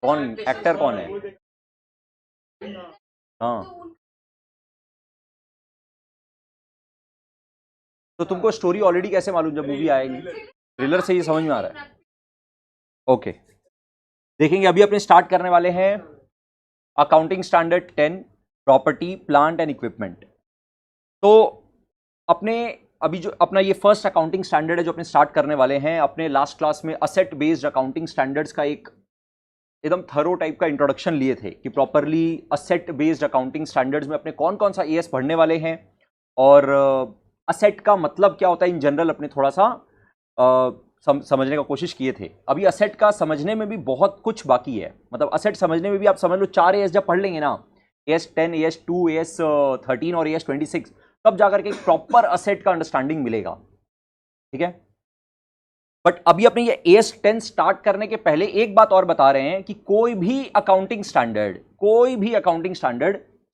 कौन एक्टर कौन है? हाँ, तो तुमको स्टोरी ऑलरेडी कैसे मालूम जब मूवी आएगी? ट्रेलर से ही समझ में आ रहा है। ओके, देखेंगे अभी अपने स्टार्ट करने वाले हैं accounting standard 10, property plant and equipment. तो अपने अभी जो अपना ये फर्स्ट अकाउंटिंग स्टैंडर्ड है जो अपने स्टार्ट करने वाले हैं, अपने लास्ट क्लास में असेट बेस्ड अकाउंटिंग स्टैंडर्ड्स का एक एकदम थरो टाइप का इंट्रोडक्शन लिए थे कि properly asset based accounting standards में अपने कौन कौन सा एएस पढ़ने वाले हैं, और असेट का मतलब क्या होता है इन जनरल अपने थोड़ा सा समझने का कोशिश किए थे। अभी असेट का समझने में भी बहुत कुछ बाकी है, मतलब असेट समझने में भी आप समझ लो 4 एएस जब पढ़ लेंगे ना, एएस 10, एएस 2, एएस 13 और एएस 26, तब जाकर के एक प्रॉपर असेट का अंडरस्टैंडिंग मिलेगा। ठीक है, बट अभी अपने ये एएस 10 स्टार्ट करने के पहले एक बात और बता रहे हैं कि कोई भी अकाउंटिंग स्टैंडर्ड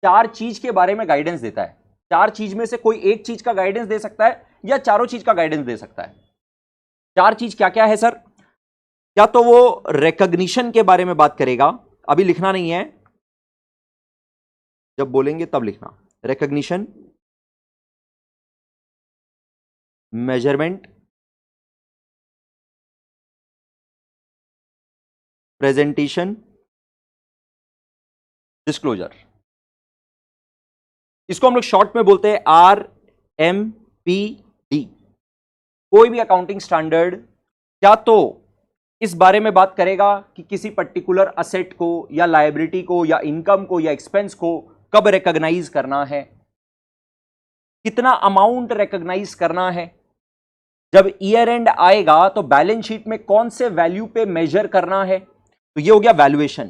4 चीज के बारे में गाइडेंस देता है। 4 चीज में से कोई एक चीज का गाइडेंस दे सकता है या चारों चीज का गाइडेंस दे सकता है। 4 चीज क्या क्या है सर? क्या तो वो रिकॉग्निशन के बारे में बात करेगा, अभी लिखना नहीं है, जब बोलेंगे तब लिखना। Recognition, measurement, presentation, disclosure. इसको हम लोग शॉर्ट में बोलते हैं RMPD। कोई भी अकाउंटिंग स्टैंडर्ड क्या तो इस बारे में बात करेगा कि किसी पर्टिकुलर असेट को या लायबिलिटी को या इनकम को या एक्सपेंस को कब रिकॉग्नाइज करना है, कितना अमाउंट रिकॉग्नाइज करना है, जब ईयर एंड आएगा तो बैलेंस शीट में कौन से वैल्यू पे मेजर करना है। तो ये हो गया वैल्यूएशन।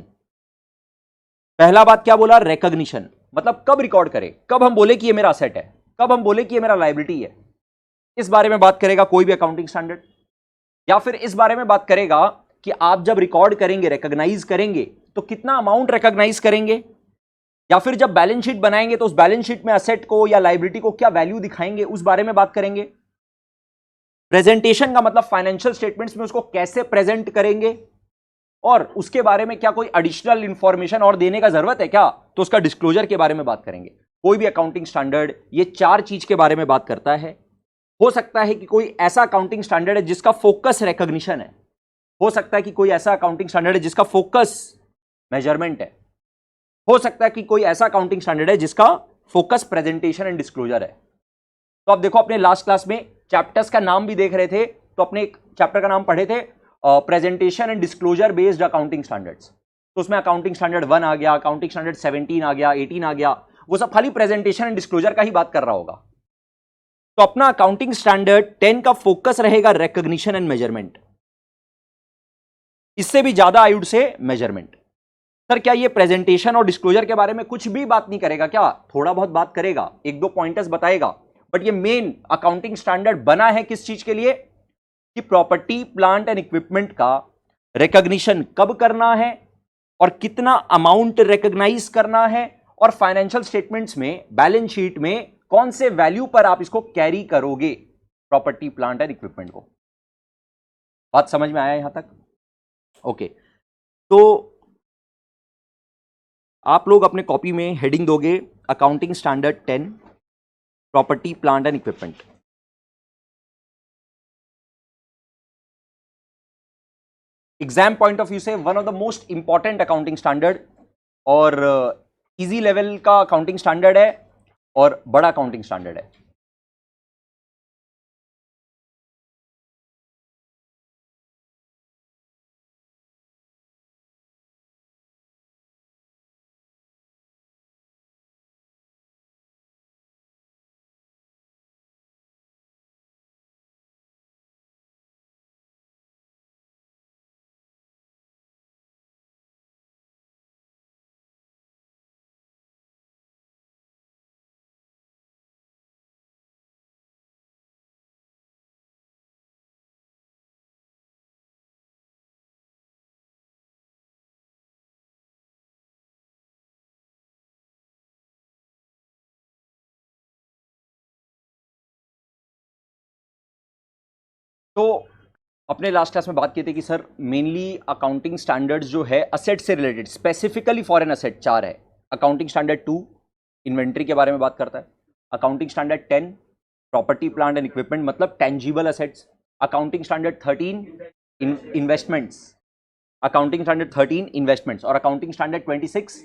पहला बात क्या बोला? रिकॉग्निशन, मतलब कब रिकॉर्ड करें, कब हम बोले कि ये मेरा असेट है, कब हम बोले कि ये मेरा लायबिलिटी है, इस बारे में बात करेगा कोई भी अकाउंटिंग स्टैंडर्ड। या फिर इस बारे में बात करेगा कि आप जब रिकॉर्ड करेंगे, रिकॉग्नाइज करेंगे, तो कितना अमाउंट रिकॉग्नाइज करेंगे, या फिर जब बैलेंस शीट बनाएंगे तो उस बैलेंस शीट में असेट को या लायबिलिटी को क्या वैल्यू दिखाएंगे, उस बारे में बात करेंगे। प्रेजेंटेशन का मतलब फाइनेंशियल स्टेटमेंट्स में उसको कैसे प्रेजेंट करेंगे, और उसके बारे में क्या कोई एडिशनल इंफॉर्मेशन और देने का जरूरत है क्या, तो उसका डिस्क्लोजर के बारे में बात करेंगे। कोई भी अकाउंटिंग स्टैंडर्ड ये 4 चीज के बारे में बात करता है। हो सकता है कि कोई ऐसा अकाउंटिंग स्टैंडर्ड है जिसका फोकस रिकॉग्निशन है, हो सकता है कि कोई ऐसा अकाउंटिंग स्टैंडर्ड है जिसका फोकस मेजरमेंट है, हो सकता है कि कोई ऐसा अकाउंटिंग स्टैंडर्ड है जिसका फोकस प्रेजेंटेशन एंड डिस्क्लोजर है। तो आप देखो अपने लास्ट क्लास में चैप्टर्स का नाम भी देख रहे थे, तो अपने एक चैप्टर का नाम पढ़े थे presentation and disclosure based accounting standards. तो उसमें अकाउंटिंग स्टैंडर्ड 1 आ गया, अकाउंटिंग स्टैंडर्ड 17 आ गया, 18 आ गया, वो सब खाली प्रेजेंटेशन एंड डिस्क्लोजर का ही बात कर रहा होगा। तो अपना अकाउंटिंग स्टैंडर्ड 10 का फोकस रहेगा रिकॉग्निशन एंड मेजरमेंट, इससे भी ज्यादा I would say measurement. Sir क्या ये प्रेजेंटेशन और डिस्क्लोजर के बारे में कुछ भी बात नहीं करेगा क्या? थोड़ा बहुत बात करेगा, एक दो पॉइंटर्स बताएगा, बट ये मेन अकाउंटिंग स्टैंडर्ड बना है किस चीज के लिए? कि प्रॉपर्टी प्लांट एंड इक्विपमेंट का रिकॉग्निशन कब करना है और कितना अमाउंट रिकॉग्नाइज करना है, और फाइनेंशियल स्टेटमेंट्स में बैलेंस शीट में कौन से वैल्यू पर आप इसको कैरी करोगे, प्रॉपर्टी प्लांट एंड इक्विपमेंट को। बात समझ में आया यहां तक? ओके, तो आप लोग अपने कॉपी में हेडिंग दोगे accounting standard 10, property plant and equipment. Exam point of view से one of the most important accounting standard, और इजी लेवल का अकाउंटिंग स्टैंडर्ड है, और बड़ा अकाउंटिंग स्टैंडर्ड है। तो अपने लास्ट क्लास में बात की थी कि सर मेनली अकाउंटिंग स्टैंडर्ड्स जो है असेट से रिलेटेड, स्पेसिफिकली फॉरेन असेट 4 है। अकाउंटिंग स्टैंडर्ड 2 इन्वेंट्री के बारे में बात करता है। Accounting standard 10 property plant and equipment मतलब tangible assets. Accounting standard 13 investments, accounting standard 13 investments और accounting standard 26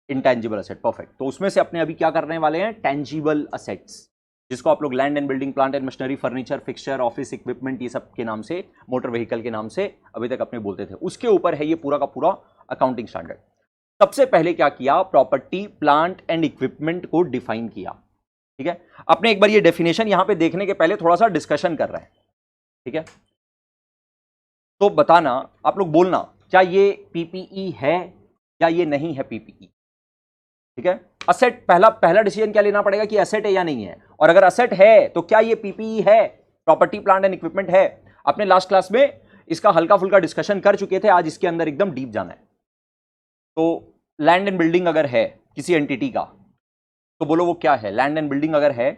intangible asset. Perfect. तो उसमें से अपने अभी क्या करने वाले हैं, टेंजिबल असेट्स, जिसको आप लोग land and building, plant and machinery, furniture, fixture, office equipment, ये सब के नाम से, मोटर व्हीकल के नाम से अभी तक अपने बोलते थे, उसके ऊपर है ये पूरा का पूरा अकाउंटिंग स्टैंडर्ड। सबसे पहले क्या किया, प्रॉपर्टी प्लांट एंड इक्विपमेंट को डिफाइन किया। ठीक है, अपने एक बार ये डेफिनेशन यहां पे देखने के पहले थोड़ा सा डिस्कशन कर रहे हैं। ठीक है, तो बताना, आप लोग बोलना, क्या ये पीपीई है या ये नहीं है पीपीई। ठीक है, असेट, पहला डिसीजन क्या लेना पड़ेगा कि असेट है या नहीं है, और अगर असेट है तो क्या ये पीपीई है, प्रॉपर्टी प्लांट एंड इक्विपमेंट है। अपने लास्ट क्लास में इसका हल्का फुल्का डिस्कशन कर चुके थे, आज इसके अंदर एकदम डीप जाना है। तो लैंड एंड बिल्डिंग अगर है किसी एंटिटी का तो बोलो वो क्या है, लैंड एंड बिल्डिंग अगर है,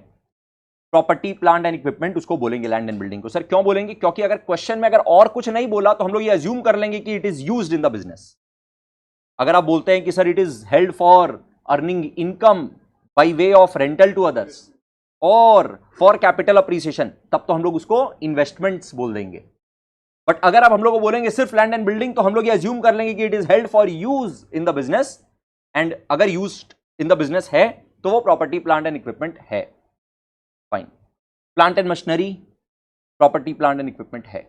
प्रॉपर्टी प्लांट एंड इक्विपमेंट उसको बोलेंगे लैंड एंड बिल्डिंग को। सर क्यों बोलेंगे, क्योंकि अगर क्वेश्चन में अगर और कुछ नहीं बोला तो हम लोग ये अज्यूम कर लेंगे कि it is used in the business. अगर आप बोलते हैं कि sir it is held for earning income by way of rental to others और फॉर कैपिटल अप्रिसिएशन, तब तो हम लोग उसको इन्वेस्टमेंट्स बोल देंगे। बट अगर आप हम लोग को बोलेंगे सिर्फ लैंड एंड बिल्डिंग तो हम लोग ये अज्यूम कर लेंगे कि it is held for use in the business, and अगर यूज्ड इन द बिजनेस है तो वो प्रॉपर्टी प्लांट एंड इक्विपमेंट है। Fine. Plant and machinery property plant and equipment है।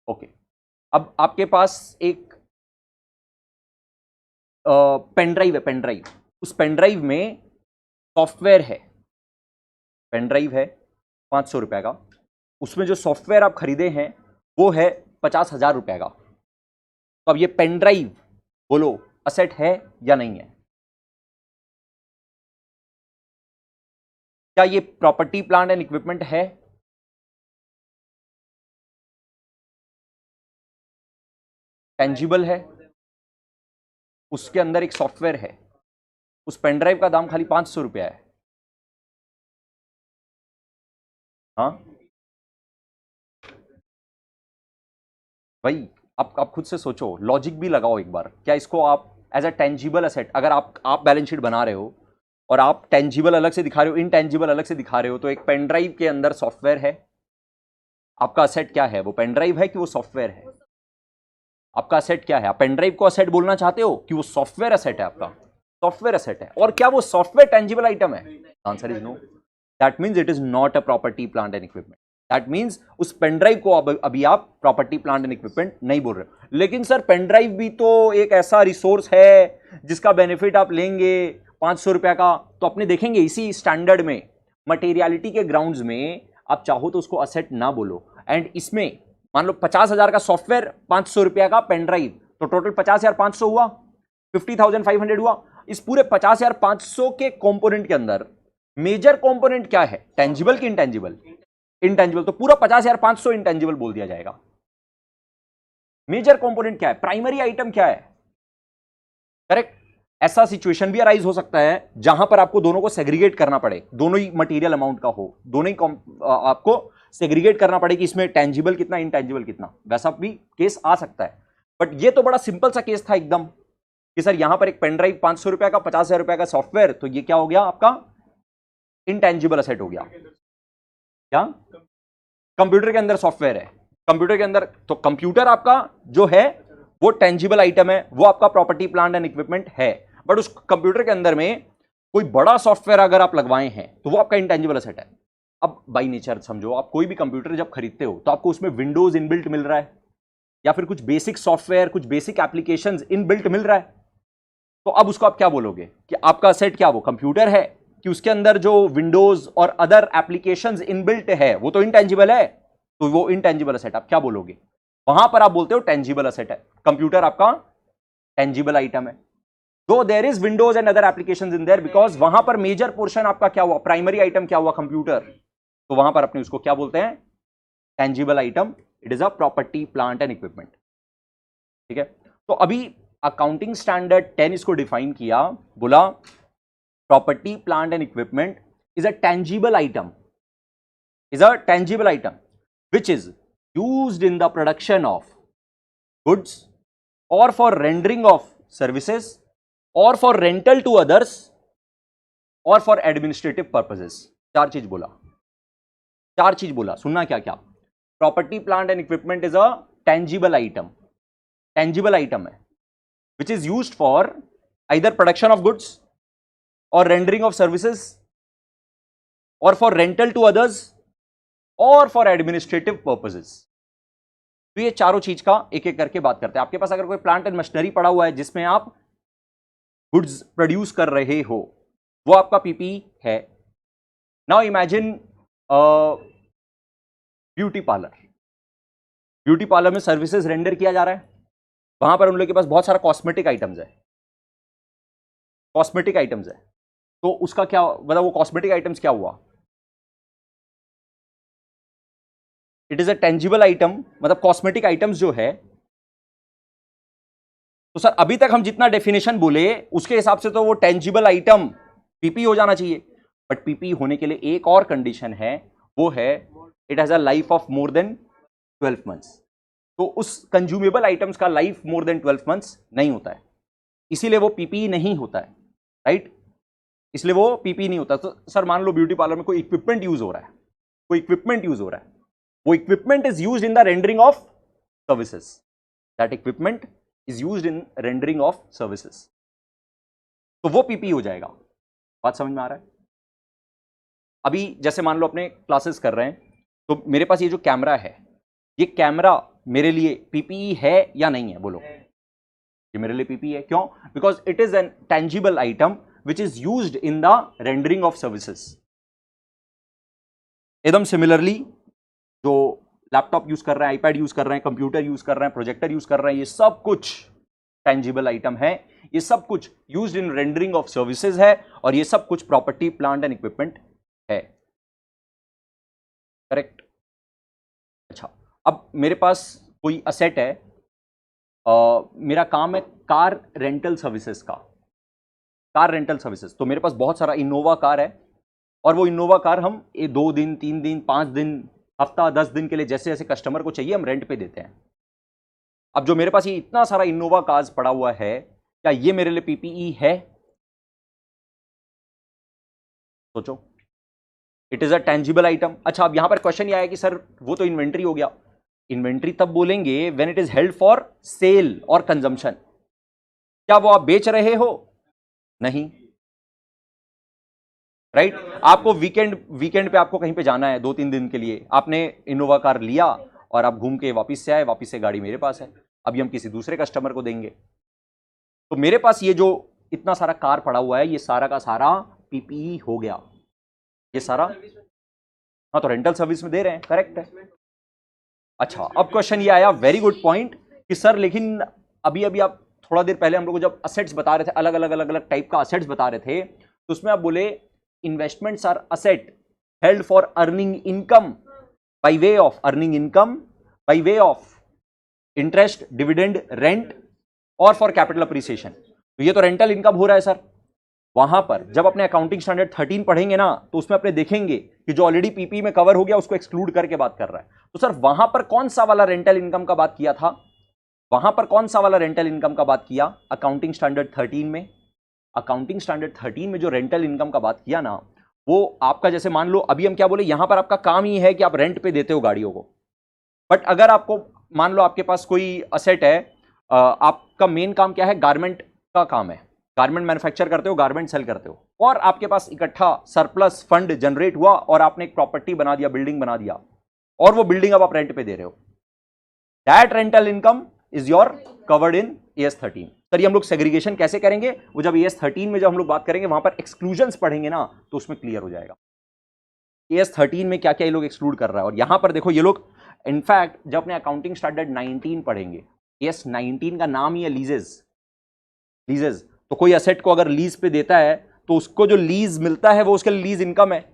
ओके, अब आपके पास एक पेन ड्राइव है, पेन ड्राइव, उस पेन ड्राइव में सॉफ्टवेयर है, पेन ड्राइव है 500 रुपए का, उसमें जो सॉफ्टवेयर आप खरीदे हैं वो है 50,000 रुपए का। तो अब ये पेन ड्राइव बोलो असेट है या नहीं है, क्या ये प्रॉपर्टी प्लांट एंड इक्विपमेंट है। टेंजिबल है, उसके अंदर एक सॉफ्टवेयर है, उस पेन ड्राइव का दाम खाली 500 रुपया है। हाँ भाई, आप खुद से सोचो, लॉजिक भी लगाओ एक बार, क्या इसको आप एज अ टेंजिबल असेट, अगर आप बैलेंस शीट बना रहे हो और आप टेंजिबल अलग से दिखा रहे हो, इनटेंजिबल अलग से दिखा रहे हो, तो एक पेन ड्राइव के अंदर सॉफ्टवेयर है, आपका असेट क्या है, वो पेन ड्राइव है कि वो सॉफ्टवेयर है। आपका असेट क्या है, आप पेन ड्राइव को असेट बोलना चाहते हो कि वो सॉफ्टवेयर असेट है, आपका सॉफ्टवेयर असेट है, और क्या वो सॉफ्टवेयर टेंजिबल आइटम है। Answer is no, that means it is not a property plant and equipment. दैट मीन्स उस पेन ड्राइव को अभी आप प्रॉपर्टी प्लांट एंड इक्विपमेंट नहीं बोल रहे हो। लेकिन सर पेन ड्राइव भी तो एक ऐसा रिसोर्स है जिसका बेनिफिट आप लेंगे 500 रुपया का, तो अपने देखेंगे इसी स्टैंडर्ड में मटेरियलिटी के ग्राउंड्स में आप चाहो तो उसको असेट ना बोलो। एंड इसमें मान लो 50,000 का सॉफ्टवेयर, 500 रुपया का पेन ड्राइव, तो टोटल 50,500 हुआ, 50,500 हुआ। इस पूरे 50,500 के कंपोनेंट के अंदर मेजर कंपोनेंट क्या है, टेंजिबल कि इनटेंजिबल, इंटेंजिबल, तो पूरा 50,500 इंटेंजिबल बोल दिया जाएगा। मेजर कंपोनेंट क्या है, प्राइमरी आइटम क्या है, करेक्ट। ऐसा सिचुएशन भी अराइज हो सकता है जहां पर आपको दोनों को सेग्रीगेट करना पड़े, दोनों ही मटेरियल अमाउंट का हो, दोनों ही आपको सेग्रीगेट करना पड़े कि इसमें टेंजिबल कितना, इंटेंजिबल कितना, वैसा भी केस आ सकता है। बट ये तो बड़ा सिंपल सा केस था एकदम कि सर यहां पर एक पेन ड्राइव 500 रुपया का, 50,000 रुपया का सॉफ्टवेयर, तो ये क्या हो गया आपका इंटेंजिबल असेट हो गया। क्या कंप्यूटर के अंदर सॉफ्टवेयर है, कंप्यूटर के अंदर, तो कंप्यूटर आपका जो है वो टेंजिबल आइटम है, वो आपका प्रॉपर्टी प्लांट एंड इक्विपमेंट है। बट उस कंप्यूटर के अंदर में कोई बड़ा सॉफ्टवेयर अगर आप लगवाए हैं तो वो आपका इंटेंजिबल असेट है। अब बाई नेचर समझो, आप कोई भी कंप्यूटर जब खरीदते हो तो आपको उसमें विंडोज इनबिल्ट मिल रहा है, या फिर कुछ बेसिक सॉफ्टवेयर, कुछ बेसिक एप्लीकेशंस इनबिल्ट मिल रहा है, तो अब उसको आप क्या बोलोगे कि आपका असेट क्या वो कंप्यूटर है, कि उसके अंदर जो विंडोज और अदर एप्लीकेशंस इनबिल्ट है वो तो इंटेंजिबल है, तो वो इंटेंजिबल असेट आप क्या बोलोगे, वहां पर आप बोलते हो टेंजिबल असेट है। कंप्यूटर आपका टेंजिबल आइटम है, दो there is Windows and other applications in there, because वहां पर मेजर पोर्शन आपका क्या हुआ, प्राइमरी आइटम क्या हुआ, कंप्यूटर, तो वहां पर अपने उसको क्या बोलते हैं, tangible item, it is a property plant and equipment. ठीक है, तो अभी अकाउंटिंग स्टैंडर्ड 10 इसको डिफाइन किया, बोला property plant and equipment is a tangible item, is a tangible item which is used in the production of goods or for rendering of services or for rental to others or for administrative purposes. चार चीज बोला, सुनना क्या क्या? Property plant and equipment is a tangible item है which is used for either production of goods or rendering of services or for rental to others or for administrative purposes. तो ये चारों चीज का एक एक करके बात करते हैं. आपके पास अगर कोई प्लांट एंड मशीनरी पड़ा हुआ है जिसमें आप गुड्स प्रोड्यूस कर रहे हो, वो आपका पीपीई है. नाउ इमेजिन ब्यूटी पार्लर में सर्विसेज रेंडर किया जा रहा है. वहां पर उन लोगों के पास बहुत सारा कॉस्मेटिक आइटम्स है. तो उसका क्या मतलब, वो कॉस्मेटिक आइटम्स क्या हुआ? It is a tangible item, मतलब कॉस्मेटिक आइटम्स जो है. तो सर अभी तक हम जितना डेफिनेशन बोले उसके हिसाब से तो वो टेंजिबल आइटम पीपी हो जाना चाहिए. बट पीपी होने के लिए एक और कंडीशन है, वो है it has a life of more than 12 months. तो उस कंज्यूमेबल आइटम्स का लाइफ मोर देन 12 मंथ्स नहीं होता है, इसीलिए वो पीपी नहीं होता है. राइट, इसलिए वो पीपी नहीं होता. तो सर मान लो ब्यूटी पार्लर में कोई इक्विपमेंट यूज हो रहा है, वो equipment is used in the rendering of services. That equipment is used in rendering of services. तो वो पीपी हो जाएगा. बात समझ में आ रहा है? अभी जैसे मान लो अपने क्लासेस कर रहे हैं, तो मेरे पास ये जो कैमरा है, ये कैमरा मेरे लिए पीपीई है या नहीं है? बोलो. ये मेरे लिए पीपीई है. क्यों? Because it is N tangible item which is used in the rendering of services. एकदम सिमिलरली जो लैपटॉप यूज कर रहे हैं, आईपैड यूज कर रहे हैं, कंप्यूटर यूज कर रहे हैं, प्रोजेक्टर यूज कर रहे हैं, ये सब कुछ टेंजिबल आइटम है. ये सब कुछ used in rendering of services है, और ये सब कुछ प्रॉपर्टी प्लांट एंड इक्विपमेंट है. करेक्ट. अच्छा, अब मेरे पास कोई असेट है, मेरा काम है कार रेंटल सर्विसेज का. तो मेरे पास बहुत सारा इनोवा कार है, और वो इनोवा कार हम 2 दिन 3 दिन 5 दिन हफ्ता 10 दिन के लिए जैसे जैसे कस्टमर को चाहिए हम रेंट पे देते हैं. अब जो मेरे पास ये इतना सारा इनोवा कार्स पड़ा हुआ है, क्या ये मेरे लिए पीपीई है? सोचो. It is a tangible item. अच्छा, अब यहां पर क्वेश्चन ये आया कि सर वो तो इन्वेंट्री हो गया. इन्वेंट्री तब बोलेंगे when it is held for sale और कंजम्पशन. क्या वो आप बेच रहे हो? नहीं. राइट. आपको वीकेंड पे आपको कहीं पे जाना है 2-3 दिन के लिए, आपने इनोवा कार लिया और आप घूम के वापस से आए, वापस से गाड़ी मेरे पास है, अभी हम किसी दूसरे कस्टमर को देंगे. तो मेरे पास ये जो इतना सारा कार पड़ा हुआ है, ये सारा का सारा पीपीई हो गया. ये सारा, हाँ, तो रेंटल सर्विस में दे रहे हैं. करेक्ट है. अच्छा, अब क्वेश्चन ये आया, वेरी गुड पॉइंट, कि सर लेकिन अभी आप थोड़ा देर पहले हम लोग को जब असेट्स बता रहे थे, अलग अलग टाइप का असेट्स बता रहे थे, तो उसमें आप बोले investments are asset held for earning income by way of interest, dividend, rent, और फॉर कैपिटल अप्रिसिएशन. तो ये तो रेंटल इनकम हो रहा है सर. वहां पर जब अपने अकाउंटिंग स्टैंडर्ड 13 पढ़ेंगे ना, तो उसमें अपने देखेंगे कि जो ऑलरेडी पीपी में कवर हो गया उसको एक्सक्लूड करके बात कर रहा है. तो सर वहां पर कौन सा वाला रेंटल इनकम का बात किया था? अकाउंटिंग स्टैंडर्ड 13 में. अकाउंटिंग स्टैंडर्ड 13 में जो रेंटल इनकम का बात किया ना, वो आपका, जैसे मान लो अभी हम क्या बोले, यहां पर आपका काम ही है कि आप रेंट पे देते हो गाड़ियों को. बट अगर आपको मान लो आपके पास कोई असेट है, आपका मेन काम क्या है? गारमेंट का काम है, गारमेंट मैन्युफैक्चर करते हो, गारमेंट सेल करते हो, और आपके पास इकट्ठा सरप्लस फंड जनरेट हुआ और आपने एक प्रॉपर्टी बना दिया, बिल्डिंग बना दिया, और वो बिल्डिंग अब आप रेंट पे दे रहे हो. That rental income is your covered in AS 13. Sir ये हम लोग सेग्रीगेशन कैसे करेंगे? वो जब AS 13 में जब हम लोग बात करेंगे, वहां पर एक्सक्लूजन्स पढ़ेंगे ना, तो उसमें क्लियर हो जाएगा AS 13 में क्या क्या ये लोग एक्सक्लूड कर रहा है. और यहां पर देखो, ये लोग इनफैक्ट जब अपने अकाउंटिंग स्टैंडर्ड 19 पढ़ेंगे, AS 19 का नाम ही है लीजेस. तो कोई असेट को अगर लीज पे देता है, तो उसको जो लीज मिलता है वो उसके लिए लीज इनकम है,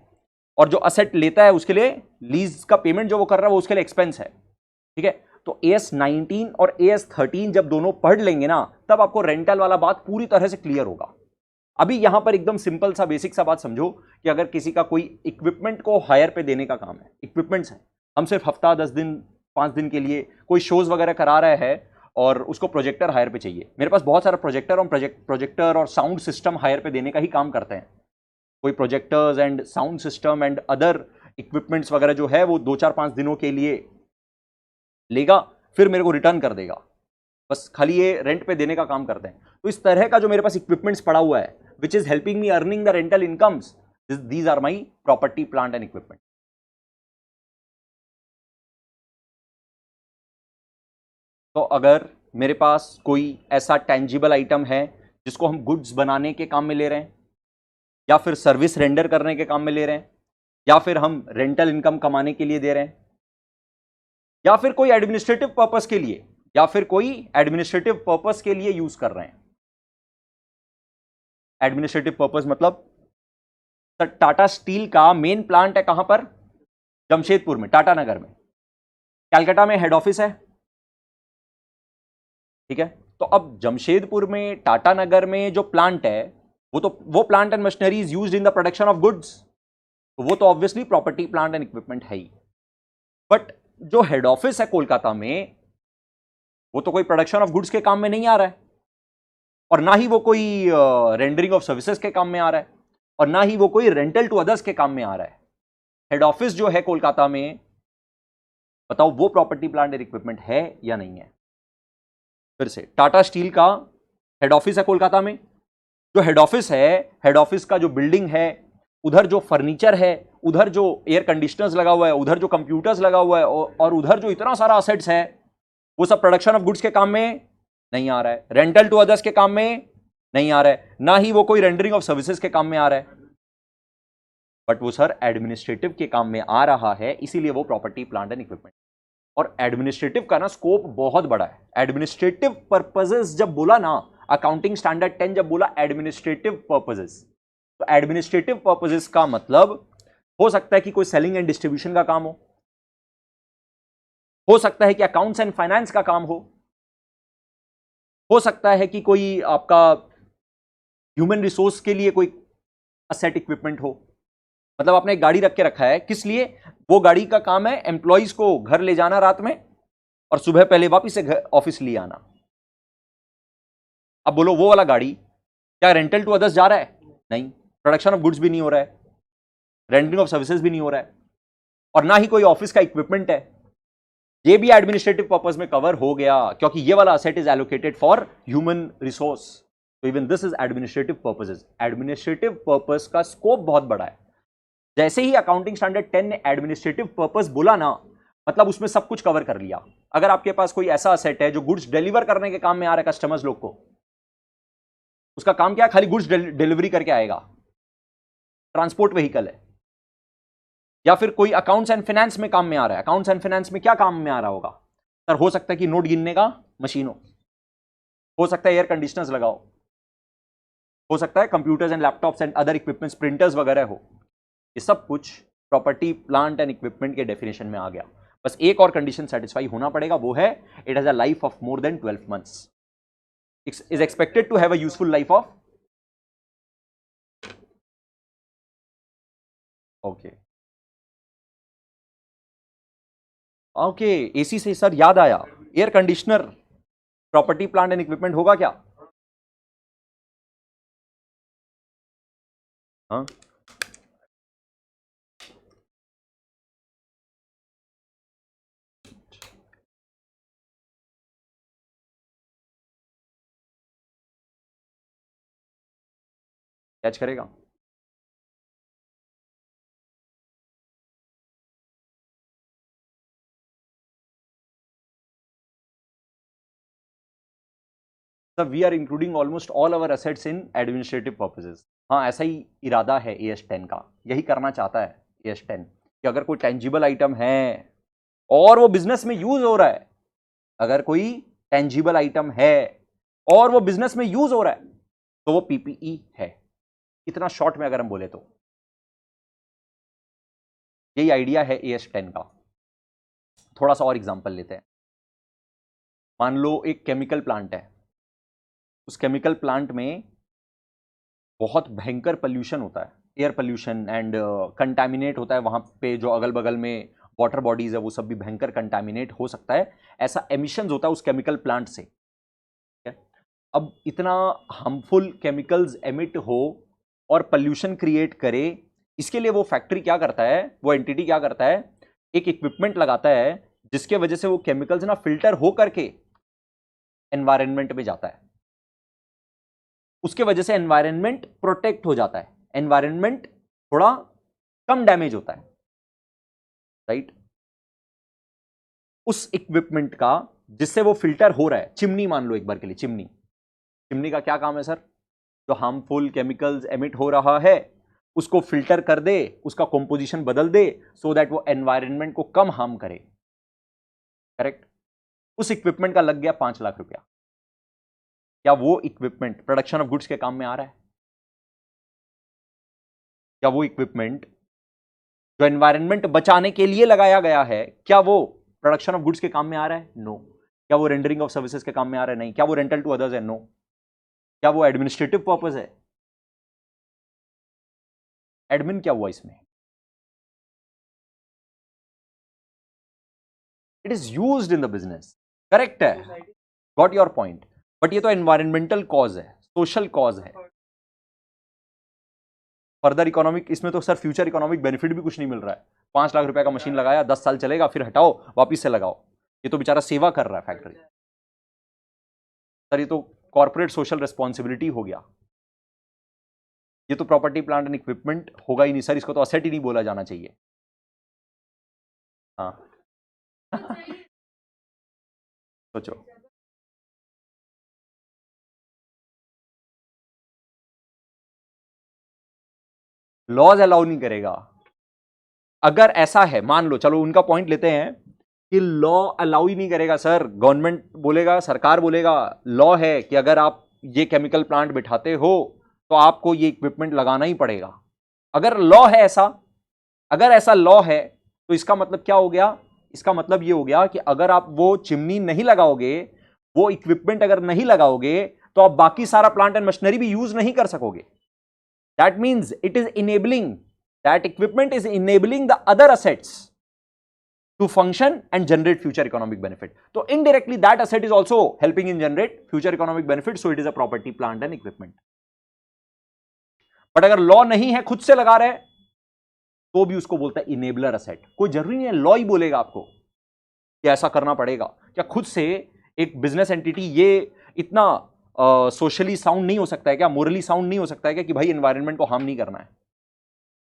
और जो असेट लेता है उसके लिए लीज का पेमेंट जो वो कर रहा है वो उसके लिए एक्सपेंस है. ठीक है. तो AS 19 और AS 13 जब दोनों पढ़ लेंगे ना, तब आपको रेंटल वाला बात पूरी तरह से क्लियर होगा. अभी यहां पर एकदम सिंपल सा बेसिक सा बात समझो कि अगर किसी का कोई इक्विपमेंट को हायर पे देने का काम है, इक्विपमेंट्स है, हम सिर्फ हफ्ता 10 दिन 5 दिन के लिए कोई शोज वगैरह करा रहा है और उसको प्रोजेक्टर हायर पे चाहिए। मेरे पास बहुत सारा प्रोजेक्टर और साउंड सिस्टम हायर पे देने का ही काम करते हैं। कोई projectors and sound system and other equipments वगैरह जो है वो 2-4-5 दिनों के लिए लेगा, फिर मेरे को रिटर्न कर देगा। बस खाली ये रेंट पे देने का काम करते हैं। तो इस तरह का जो मेरे पास इक्विपमेंट्स पड़ा हुआ है which is helping me earning the rental incomes, these are my property plant and equipment. तो अगर मेरे पास कोई ऐसा टेंजिबल आइटम है जिसको हम गुड्स बनाने के काम में ले रहे हैं, या फिर सर्विस रेंडर करने के काम में ले रहे हैं, या फिर हम रेंटल इनकम कमाने के लिए दे रहे हैं, या फिर कोई एडमिनिस्ट्रेटिव पर्पस के लिए, यूज कर रहे हैं। एडमिनिस्ट्रेटिव पर्पस मतलब सर टाटा स्टील का मेन प्लांट है कहां पर? जमशेदपुर में, टाटा नगर में। कलकत्ता में हेड ऑफिस है, ठीक है। तो अब जमशेदपुर में, टाटा नगर में जो प्लांट है वो plant and machinery is used in the production of goods, तो वो तो obviously property plant and equipment है ही। बट जो हेड ऑफिस है कोलकाता में, वो तो कोई प्रोडक्शन ऑफ गुड्स के काम में नहीं आ रहा है, और ना ही वो कोई रेंडरिंग ऑफ सर्विसेज के काम में आ रहा है, और ना ही वो कोई रेंटल टू अदर्स के काम में आ रहा है। हेड ऑफिस जो है कोलकाता में, बताओ वो प्रॉपर्टी प्लांट एंड इक्विपमेंट है या नहीं है? फिर से, टाटा स्टील का हेड ऑफिस है कोलकाता में। जो हेड ऑफिस है, हेड ऑफिस का जो बिल्डिंग है, उधर जो फर्नीचर है, उधर जो एयर कंडीशनर्स लगा हुआ है, उधर जो कंप्यूटर्स लगा हुआ है, और उधर जो इतना सारा असेट्स है, वो सब प्रोडक्शन ऑफ गुड्स के काम में नहीं आ रहा है, रेंटल टू अदर्स के काम में नहीं आ रहा है, ना ही वो कोई रेंडरिंग ऑफ सर्विसेज के काम में आ रहा है, बट वो सर एडमिनिस्ट्रेटिव के काम में आ रहा है, इसीलिए वो प्रॉपर्टी प्लांट एंड इक्विपमेंट। और एडमिनिस्ट्रेटिव का ना स्कोप बहुत बड़ा है। एडमिनिस्ट्रेटिव पर्पसेस जब बोला ना, अकाउंटिंग स्टैंडर्ड 10 जब बोला एडमिनिस्ट्रेटिव पर्पसेस, तो एडमिनिस्ट्रेटिव पर्पसेस का मतलब हो सकता है कि कोई सेलिंग एंड डिस्ट्रीब्यूशन का काम हो सकता है कि अकाउंट्स एंड फाइनेंस का काम हो सकता है कि कोई आपका ह्यूमन रिसोर्स के लिए कोई असेट इक्विपमेंट हो। मतलब आपने एक गाड़ी रख के रखा है, किस लिए? वो गाड़ी का काम है एम्प्लॉइज को घर ले जाना रात में, और सुबह पहले वापिस से ऑफिस ले आना। अब बोलो वो वाला गाड़ी क्या रेंटल टू अदर्स जा रहा है? नहीं। प्रोडक्शन ऑफ गुड्स भी नहीं हो रहा है, रेंडरिंग ऑफ सर्विसेज भी नहीं हो रहा है, और ना ही कोई ऑफिस का इक्विपमेंट है। ये भी एडमिनिस्ट्रेटिव पर्पस में कवर हो गया, क्योंकि ये वाला asset is allocated for human resource. तो even this is administrative purposes. Administrative purpose का स्कोप बहुत बड़ा है। जैसे ही अकाउंटिंग स्टैंडर्ड 10 ने एडमिनिस्ट्रेटिव पर्पस बोला ना, मतलब उसमें सब कुछ कवर कर लिया। अगर आपके पास कोई ऐसा असेट है जो गुड्स डिलीवर करने के काम में आ रहा है कस्टमर्स लोग को, उसका काम क्या है? खाली गुड्स डिलीवरी करके आएगा, ट्रांसपोर्ट व्हीकल है। या फिर कोई अकाउंट्स एंड फाइनेंस में काम में आ रहा है, अकाउंट्स एंड फाइनेंस में क्या काम में आ रहा होगा सर? हो सकता है कि नोट गिनने का मशीन हो सकता है एयर कंडीशनर्स लगाओ, हो सकता है computers and laptops and other equipments, printers वगैरह हो। ये सब कुछ प्रॉपर्टी प्लांट एंड इक्विपमेंट के डेफिनेशन में आ गया। बस एक और कंडीशन सेटिस्फाई होना पड़ेगा, वो है it has a life of more than 12 months, is expected to have a useful life of. Okay AC से सर याद आया, air conditioner property plant and equipment होगा क्या? हाँ, कैच करेगा? Sir we are including almost all our assets in administrative purposes. हाँ, ऐसा ही इरादा है AS10 का, यही करना चाहता है AS10 कि अगर कोई टेंजिबल आइटम है और वो बिजनेस में यूज हो रहा है, अगर कोई टेंजिबल आइटम है और वो बिजनेस में यूज हो रहा है, तो वो PPE है। इतना शॉर्ट में अगर हम बोले तो यही आइडिया है AS10 का। थोड़ा सा और एग्जांपल लेते हैं। मान लो एक केमिकल प्लांट है, उस केमिकल प्लांट में बहुत भयंकर पोल्यूशन होता है, एयर पोल्यूशन एंड कंटामिनेट होता है वहां पे जो अगल बगल में वाटर बॉडीज है वो सब भी भयंकर कंटामिनेट हो सकता है, ऐसा एमिशंस होता है उस केमिकल प्लांट से। अब इतना हार्मफुल केमिकल्स एमिट हो और पॉल्यूशन क्रिएट करे, इसके लिए वो फैक्ट्री क्या करता है, वो एंटिटी क्या करता है, एक इक्विपमेंट लगाता है जिसके वजह से वो केमिकल्स ना फिल्टर हो करके एनवायरनमेंट में जाता है, उसके वजह से एनवायरनमेंट प्रोटेक्ट हो जाता है, एनवायरनमेंट थोड़ा कम डैमेज होता है, राइट। उस इक्विपमेंट का जिससे वो फिल्टर हो रहा है, चिमनी मान लो एक बार के लिए, चिमनी का क्या काम है सर, जो हार्मफुल केमिकल्स एमिट हो रहा है उसको फिल्टर कर दे, उसका कंपोजिशन बदल दे सो दैट वो एनवायरनमेंट को कम हार्म करे, करेक्ट। उस इक्विपमेंट का लग गया 5 लाख रुपया, क्या वो इक्विपमेंट प्रोडक्शन ऑफ गुड्स के काम में आ रहा है? क्या वो इक्विपमेंट जो एनवायरनमेंट बचाने के लिए लगाया गया है, क्या वो प्रोडक्शन ऑफ गुड्स के काम में आ रहा है? नो। क्या वो रेंडरिंग ऑफ सर्विसेज के काम में आ रहा है? नहीं। क्या वो रेंटल टू अदर्स है? नो। क्या वो एडमिनिस्ट्रेटिव पर्पस है? एडमिन क्या हुआ इसमें? It is used in the business, correct है, गॉट योर पॉइंट। बट ये तो एनवायरमेंटल कॉज है, सोशल कॉज है, फर्दर इकोनॉमिक, इसमें तो सर फ्यूचर इकोनॉमिक बेनिफिट भी कुछ नहीं मिल रहा है। 5 लाख रुपए का मशीन लगाया, 10 साल चलेगा, फिर हटाओ वापिस से लगाओ, ये तो बेचारा सेवा कर रहा है फैक्ट्री। सर ये तो कॉर्पोरेट सोशल रिस्पॉन्सिबिलिटी हो गया, ये तो प्रॉपर्टी प्लांट एंड इक्विपमेंट होगा ही नहीं सर, इसको तो असेट ही नहीं बोला जाना चाहिए। हाँ सोचो, लॉज अलाउ नहीं करेगा। अगर ऐसा है, मान लो, चलो उनका पॉइंट लेते हैं कि लॉ अलाउ ही नहीं करेगा सर, गवर्नमेंट बोलेगा, सरकार बोलेगा, लॉ है कि अगर आप ये केमिकल प्लांट बिठाते हो तो आपको ये इक्विपमेंट लगाना ही पड़ेगा। अगर लॉ है ऐसा, अगर ऐसा लॉ है तो इसका मतलब क्या हो गया? इसका मतलब ये हो गया कि अगर आप वो चिमनी नहीं लगाओगे, वो इक्विपमेंट अगर नहीं लगाओगे, तो आप बाकी सारा प्लांट एंड मशीनरी भी यूज नहीं कर सकोगे। That means it is enabling, that equipment is enabling the other assets to function and generate future economic benefit. So indirectly that asset is also helping in generate future economic benefit, so it is a property, plant and equipment. But अगर law नहीं है, खुद से लगा रहे हैं, तो भी उसको बोलता है इनेबलर असेट। कोई जरूरी नहीं है लॉ ही बोलेगा आपको कि ऐसा करना पड़ेगा। क्या खुद से एक बिजनेस एंटिटी ये इतना सोशली साउंड नहीं हो सकता है क्या, मोरली साउंड नहीं हो सकता है क्या कि भाई एनवायरनमेंट को हार्म नहीं करना है,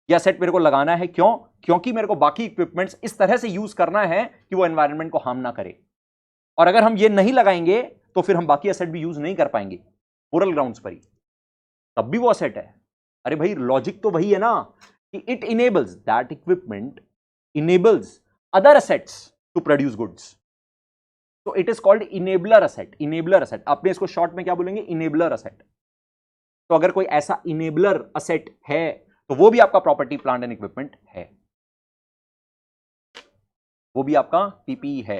यह सेट मेरे को लगाना है, क्यों? क्योंकि मेरे को बाकी इक्विपमेंट्स इस तरह से यूज करना है कि वो एनवायरनमेंट को हार्म ना करे, और अगर हम ये नहीं लगाएंगे तो फिर हम बाकी एसेट भी यूज नहीं कर पाएंगे मोरल ग्राउंड्स पर ही, तब भी वो एसेट है। अरे भाई लॉजिक तो वही है ना कि it enables, that equipment enables other assets to produce goods, तो it is called enabler asset. Enabler asset आपने इसको शॉर्ट में क्या बोलेंगे? Enabler asset. तो अगर कोई ऐसा इनेबलर एसेट है तो वो भी आपका प्रॉपर्टी, प्लांट एंड इक्विपमेंट है, वो भी आपका पीपीई है।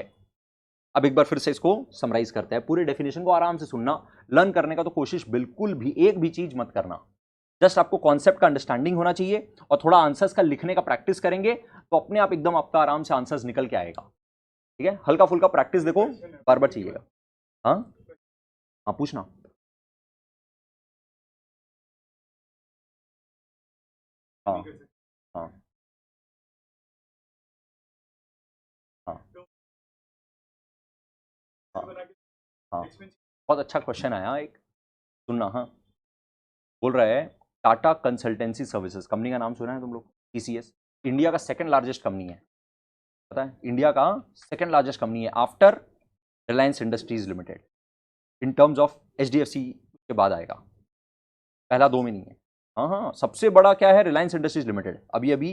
अब एक बार फिर से इसको समराइज करते हैं, पूरे डेफिनेशन को आराम से सुनना, लर्न करने का तो कोशिश बिल्कुल भी एक भी चीज मत करना, जस्ट आपको कॉन्सेप्ट का अंडरस्टैंडिंग होना चाहिए और थोड़ा आंसर्स का लिखने का प्रैक्टिस करेंगे तो अपने आप एकदम आपका आराम से आंसर्स निकल के आएगा। ठीक है, हल्का फुल्का प्रैक्टिस देखो, बार बार चाहिएगा। हाँ हाँ पूछना। हाँ हाँ हाँ हाँ हाँ, बहुत अच्छा क्वेश्चन आया एक, सुनना। हाँ, बोल रहा है टाटा कंसल्टेंसी सर्विसेज, कंपनी का नाम सुना है तुम लोग? टीसीएस इंडिया का सेकंड लार्जेस्ट कंपनी है, पता है? इंडिया का सेकंड लार्जेस्ट कंपनी है after Reliance industries limited, in terms of HDFC के बाद आएगा, पहला दो में नहीं है। हाँ हाँ, सबसे बड़ा क्या है? Reliance industries limited. अभी अभी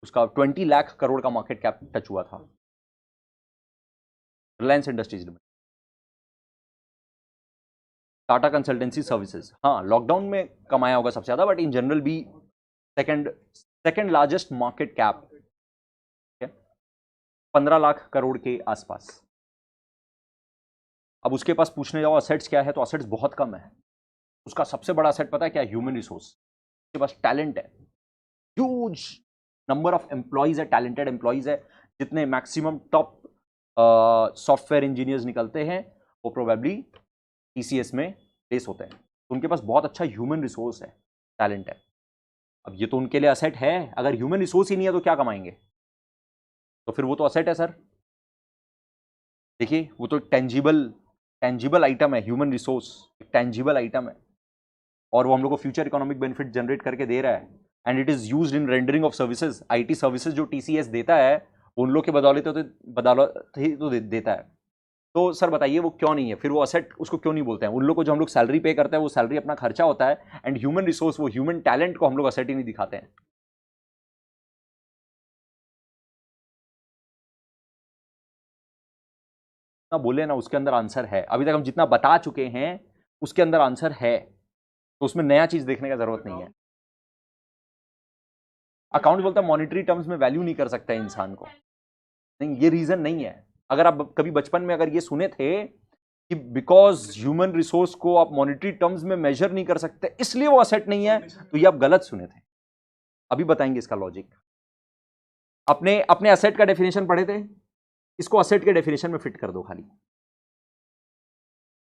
उसका 20 लाख करोड़ का मार्केट कैप टच हुआ था, Reliance industries limited. Tata consultancy services, हाँ लॉकडाउन में कमाया होगा सबसे ज्यादा, बट इन जनरल भी second largest market cap, 15 lakh crore के आसपास। अब उसके पास पूछने जाओ असेट्स क्या है, तो असेट्स बहुत कम है। उसका सबसे बड़ा असेट पता है क्या? Human resource. उसके पास टैलेंट है, ह्यूज नंबर ऑफ एम्प्लॉयज है, टैलेंटेड एम्प्लॉयज है, जितने मैक्सिमम टॉप सॉफ्टवेयर इंजीनियर्स निकलते हैं वो प्रोबेबली टीसीएस में प्लेस होते हैं। तो उनके पास बहुत अच्छा ह्यूमन रिसोर्स है, टैलेंट है। अब ये तो उनके लिए असेट है, अगर ह्यूमन रिसोर्स ही नहीं है तो क्या कमाएंगे? तो फिर वो तो असेट है सर। देखिए वो तो टेंजिबल आइटम है, ह्यूमन रिसोर्स टेंजिबल आइटम है, और वो हम लोग को फ्यूचर इकोनॉमिक बेनिफिट जनरेट करके दे रहा है, and it is used in rendering of services. IT services जो टीसीएस देता है उन लोग के बदौलत ही तो देता है। तो सर बताइए वो क्यों नहीं है? फिर वो असेट उसको क्यों नहीं बोलते हैं? उन लोग को जो हम लोग सैलरी पे करते हैं वो सैलरी अपना खर्चा होता है, एंड ह्यूमन रिसोर्स, वो ह्यूमन टैलेंट को हम लोग असेट ही नहीं दिखाते हैं। ना बोले ना, उसके अंदर आंसर है। अभी तक हम जितना बता चुके हैं उसके अंदर आंसर है, तो उसमें नया चीज देखने का जरूरत नहीं है। अकाउंट बोलता है मॉनिटरी टर्म्स में वैल्यू नहीं कर सकता है इंसान को, नहीं ये रीजन नहीं है। अगर आप कभी बचपन में अगर ये सुने थे कि बिकॉज ह्यूमन रिसोर्स को आप मॉनिटरी टर्म्स में मेजर नहीं कर सकते इसलिए वो असेट नहीं है, तो ये आप गलत सुने थे। अभी बताएंगे इसका लॉजिक। अपने अपने असेट का डेफिनेशन पढ़े थे, इसको असेट के डेफिनेशन में फिट कर दो खाली।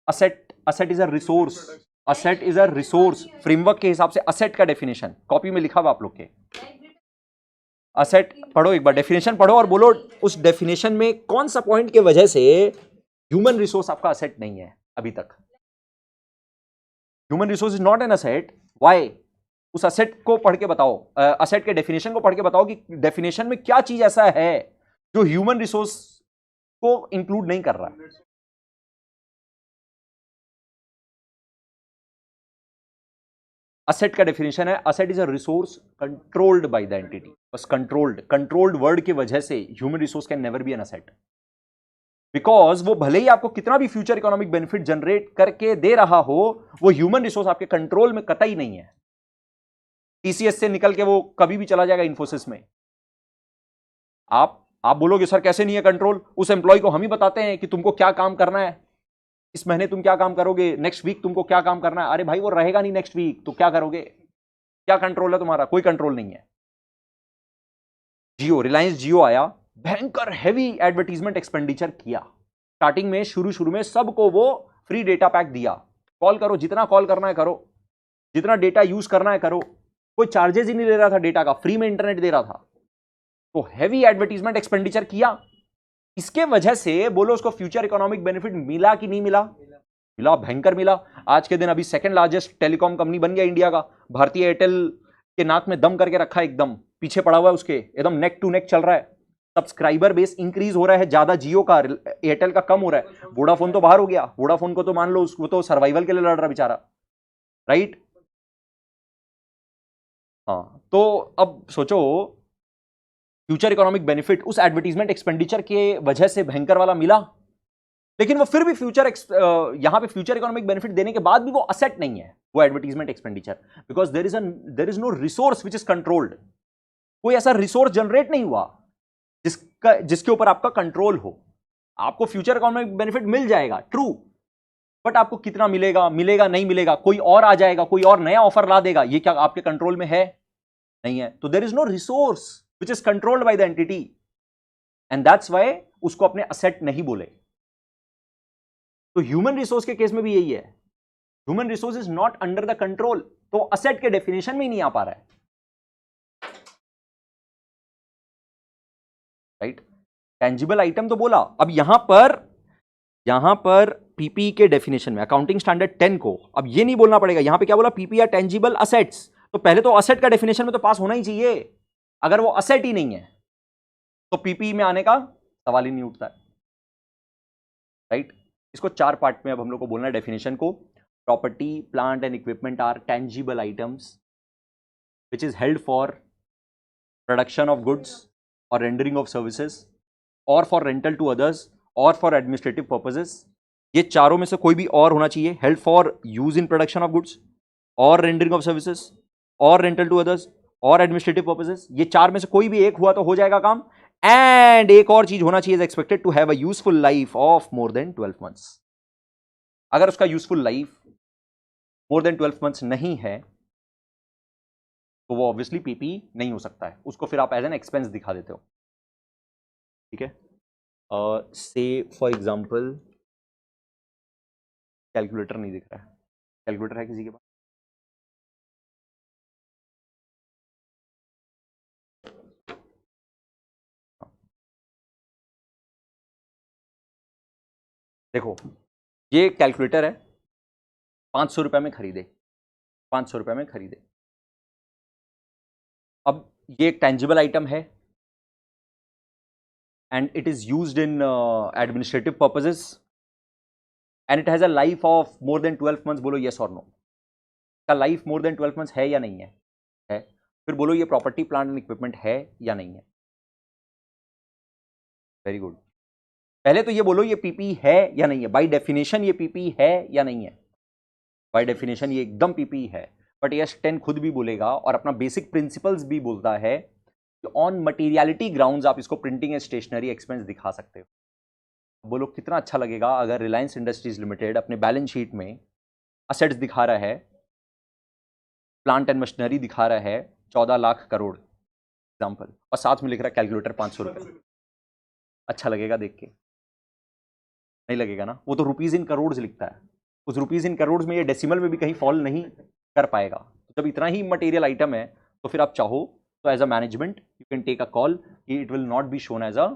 Asset is a resource, asset is a resource framework के हिसाब से असेट का डेफिनेशन कॉपी में लिखा हुआ आप लोग के। असेट पढ़ो, एक बार डेफिनेशन पढ़ो और बोलो उस डेफिनेशन में कौन सा पॉइंट के वजह से ह्यूमन रिसोर्स आपका असेट नहीं है अभी तक। Human resource is not an asset, why? उस असेट को पढ़ के बताओ, असेट के डेफिनेशन को पढ़ के बताओ कि डेफिनेशन में क्या चीज ऐसा है जो ह्यूमन रिसोर्स को इंक्लूड नहीं कर रहा। असेट का डेफिनेशन है asset is a resource controlled by the entity. बस कंट्रोल्ड वर्ड की वजह से human resource can never be an asset, because वो भले ही आपको कितना भी फ्यूचर इकोनॉमिक बेनिफिट जनरेट करके दे रहा हो, वो ह्यूमन रिसोर्स आपके कंट्रोल में कतई नहीं है। टीसीएस से निकल के वो कभी भी चला जाएगा इन्फोसिस में। आप बोलोगे सर कैसे नहीं है कंट्रोल? उस एम्प्लॉय को हम ही बताते हैं कि तुमको क्या काम करना है, इस महीने तुम क्या काम करोगे, नेक्स्ट वीक तुमको क्या काम करना है। अरे भाई वो रहेगा नहीं नेक्स्ट वीक, तो क्या करोगे? क्या कंट्रोल है तुम्हारा? कोई कंट्रोल नहीं है। जियो, रिलायंस जियो आया, भयंकर हैवी एडवर्टीजमेंट एक्सपेंडिचर किया। स्टार्टिंग में शुरू में सबको वो फ्री डेटा पैक दिया, कॉल करो जितना कॉल करना है करो, जितना डेटा यूज करना है करो, कोई चार्जेस ही नहीं ले रहा था डेटा का, फ्री में इंटरनेट दे रहा था। तो हैवी एडवर्टीजमेंट एक्सपेंडिचर किया, इसके वजह से बोलो उसको फ्यूचर इकोनॉमिक बेनिफिट मिला कि नहीं मिला? मिला, भयंकर मिला। आज के दिन अभी सेकंड लार्जेस्ट टेलीकॉम कंपनी बन गया इंडिया का। भारतीय एयरटेल के नाक में दम करके रखा है, एकदम पीछे पड़ा हुआ है उसके, एकदम नेक टू नेक चल रहा है। सब्सक्राइबर बेस इंक्रीज हो रहा है, ज्यादा जियो का, एयरटेल का कम हो रहा है। वोडाफोन तो बाहर हो गया, वोडाफोन को तो मान लो वो तो सर्वाइवल के लिए लड़ रहा बेचारा, राइट? हाँ, तो अब सोचो फ्यूचर इकोनॉमिक बेनिफिट उस एडवर्टीजमेंट एक्सपेंडिचर के वजह से भयंकर वाला मिला, लेकिन वो फिर भी यहां पे फ्यूचर इकोनॉमिक बेनिफिट देने के बाद भी वो असेट नहीं है, वो advertisement expenditure, because there is no resource which is controlled. कोई ऐसा रिसोर्स जनरेट नहीं हुआ जिसके ऊपर आपका कंट्रोल हो। आपको फ्यूचर इकोनॉमिक बेनिफिट मिल जाएगा, ट्रू, बट आपको कितना मिलेगा, मिलेगा नहीं मिलेगा, कोई और आ जाएगा, कोई और नया ऑफर ला देगा, ये क्या आपके कंट्रोल में है? नहीं है। तो there is no resource which is controlled by the entity, and that's why उसको अपने असेट नहीं बोले। तो ह्यूमन रिसोर्स के केस में भी यही है, human resource is not under the control, तो असेट के डेफिनेशन में ही नहीं आ पा रहा है, राइट? टेंजिबल आइटम तो बोला। अब यहां पर पीपी के डेफिनेशन में अकाउंटिंग स्टैंडर्ड 10 को अब ये नहीं बोलना पड़ेगा, यहां पे क्या बोला? पीपी या टेंजिबल असेट्स। तो पहले तो असेट का डेफिनेशन में तो पास होना ही चाहिए। अगर वो असेट ही नहीं है तो पीपी में आने का सवाल ही नहीं उठता है, राइट? इसको 4 पार्ट में अब हम लोग को बोलना है डेफिनेशन को। Property, plant and equipment are tangible items which is held for production of goods और रेंडरिंग ऑफ सर्विसेज और फॉर रेंटल टू अदर्स और फॉर एडमिनिस्ट्रेटिव पर्पसेस। ये चारों में से कोई भी और होना चाहिए, held for use in production of goods और रेंडरिंग ऑफ सर्विसेज और रेंटल टू अदर्स और एडमिनिस्ट्रेटिव पर्पसेस। ये 4 में से कोई भी एक हुआ तो हो जाएगा काम। एंड एक और चीज होना चाहिए, expected to have a useful life of more than 12 months. अगर उसका useful life more than 12 months नहीं है तो वो ऑब्वियसली पीपी नहीं हो सकता है, उसको फिर आप एज एन एक्सपेंस दिखा देते हो। ठीक है, से फॉर एग्जांपल कैलकुलेटर नहीं दिख रहा है, कैलकुलेटर है किसी के पास? देखो ये कैलकुलेटर है, 500 रुपए में खरीदे, 500 रुपए में खरीदे। अब ये एक टेंजिबल आइटम है and it is used in administrative purposes and it has a life of more than 12 months. बोलो यस और नो, का लाइफ मोर देन 12 मंथ्स है या नहीं है? है। फिर बोलो ये प्रॉपर्टी प्लांट एंड इक्विपमेंट है या नहीं है? Very good. पहले तो ये बोलो ये पीपी है या नहीं है, बाय डेफिनेशन ये पीपी है या नहीं है? बाय डेफिनेशन ये एकदम पीपी है। बट यस 10 खुद भी बोलेगा और अपना बेसिक प्रिंसिपल्स भी बोलता है कि ऑन मटेरियलिटी ग्राउंड्स आप इसको प्रिंटिंग एंड स्टेशनरी एक्सपेंस दिखा सकते हो। बोलो कितना अच्छा लगेगा अगर रिलायंस इंडस्ट्रीज लिमिटेड अपने बैलेंस शीट में असेट्स दिखा रहा है, प्लांट एंड मशीनरी दिखा रहा है 14 लाख करोड़ एग्जाम्पल, और साथ में लिख रहा है कैलकुलेटर 500 रुपए। अच्छा लगेगा देख के? नहीं लगेगा ना, वो तो रुपीज इन करोड़ लिखता है, उस रुपीज इन करोड़ में ये डेसिमल में भी कहीं फॉल नहीं कर पाएगा। तो जब इतना ही मटेरियल आइटम है तो फिर आप चाहो तो as a management you can take a call कि it will not be shown as a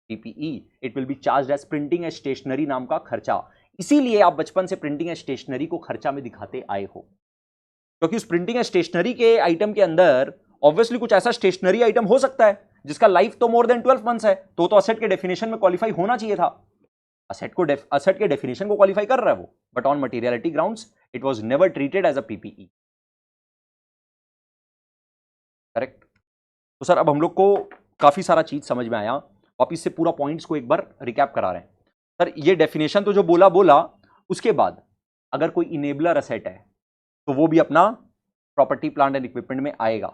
PPE, it will be charge as printing and stationery नाम का खर्चा। इसीलिए आप बचपन से प्रिंटिंग एंड स्टेशनरी को खर्चा में दिखाते आए हो, क्योंकि उस प्रिंटिंग एंड स्टेशनरी के आइटम के अंदर ऑब्वियसली कुछ ऐसा स्टेशनरी आइटम हो सकता है जिसका लाइफ तो मोर देन 12 मंथ्स है, तो असेट के डेफिनेशन में क्वालिफाई होना चाहिए था। असेट के डेफिनेशन को क्वालिफाई कर रहा है वो, but on materiality grounds it was never treated as a PPE. Correct? तो सर अब हम लोग को काफी सारा चीज समझ में आया, वापिस से पूरा पॉइंट्स को एक बार रिकैप करा रहे हैं। सर ये डेफिनेशन तो जो बोला, उसके बाद अगर कोई इनेबलर असेट है तो वो भी अपना प्रॉपर्टी प्लांट एंड इक्विपमेंट में आएगा।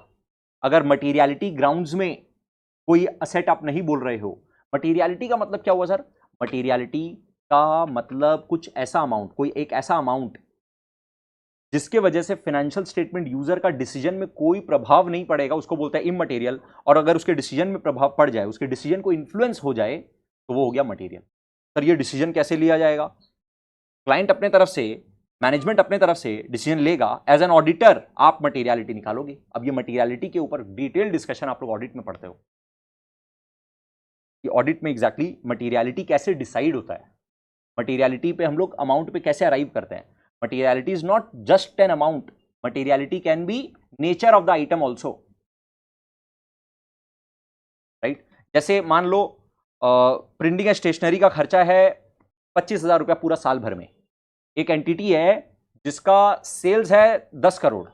अगर मटेरियलिटी ग्राउंड्स में कोई असेट आप नहीं बोल रहे हो, मटेरियलिटी का मतलब क्या हुआ सर? मटेरियलिटी का मतलब कुछ ऐसा अमाउंट, कोई एक ऐसा अमाउंट जिसके वजह से फाइनेंशियल स्टेटमेंट यूजर का डिसीजन में कोई प्रभाव नहीं पड़ेगा, उसको बोलता है इमटेरियल। और अगर उसके डिसीजन में प्रभाव पड़ जाए, उसके डिसीजन को इन्फ्लुएंस हो जाए, तो वो हो गया मटेरियल। सर ये डिसीजन कैसे लिया जाएगा? क्लाइंट अपने तरफ से, मैनेजमेंट अपने तरफ से डिसीजन लेगा, एज एन ऑडिटर आप मटेरियलिटी निकालोगे। अब ये मटेरियलिटी के ऊपर डिटेल डिस्कशन आप लोग ऑडिट में पढ़ते हो कि ऑडिट में एग्जैक्टली मटेरियलिटी कैसे डिसाइड होता है, मटेरियलिटी पे हम लोग अमाउंट पे कैसे अराइव करते हैं। Materiality is not just an amount, materiality can be nature of the item also, right? जैसे मान लो प्रिंटिंग एंड स्टेशनरी का खर्चा है 25,000 रुपया पूरा साल भर में। एक एंटिटी है जिसका सेल्स है 10 करोड़,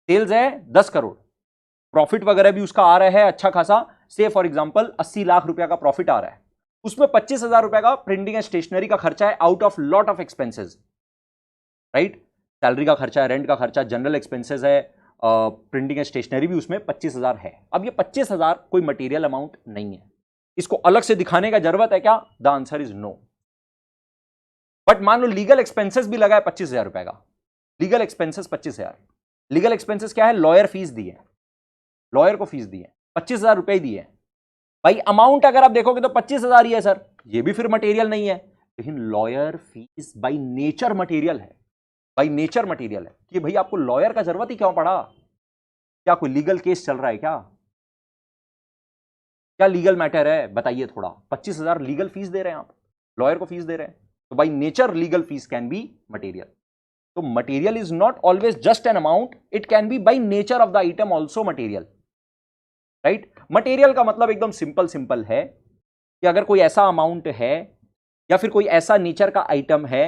सेल्स है 10 करोड़, प्रॉफिट वगैरह भी उसका आ रहा है अच्छा खासा, से फॉर एग्जांपल 80 लाख रुपया का प्रॉफिट आ रहा है, उसमें 25,000 रुपए का प्रिंटिंग एंड स्टेशनरी का खर्चा है out of lot of expenses, right? Salary का खर्चा है, रेंट का खर्चा, जनरल एक्सपेंसेस है, प्रिंटिंग एंड स्टेशनरी भी उसमें 25,000 है। अब ये 25,000 कोई मटेरियल अमाउंट नहीं है, इसको अलग से दिखाने का जरूरत है क्या? The answer is no. But मान लो लीगल एक्सपेंसेस भी लगा है 25,000 रुपए का, लीगल एक्सपेंसेस 25,000। लीगल एक्सपेंसेस क्या है? लॉयर फीस दी है, लॉयर को फीस दी है, 25,000 रुपए दी है। भाई अमाउंट अगर आप देखोगे तो 25,000 ही है सर, ये भी फिर मटेरियल नहीं है। लेकिन lawyer fees by nature material है, बाई नेचर मटेरियल है कि भाई आपको लॉयर का जरूरत ही क्यों पड़ा? क्या कोई लीगल केस चल रहा है क्या? क्या लीगल मैटर है बताइए थोड़ा? 25,000 लीगल फीस दे रहे हैं आप, लॉयर को फीस दे रहे हैं, तो by nature legal fees can be material. तो material is not always just an amount, it can be by nature of the item also material, right? Material का मतलब एकदम सिंपल है कि अगर कोई ऐसा अमाउंट है या फिर कोई ऐसा नेचर का आइटम है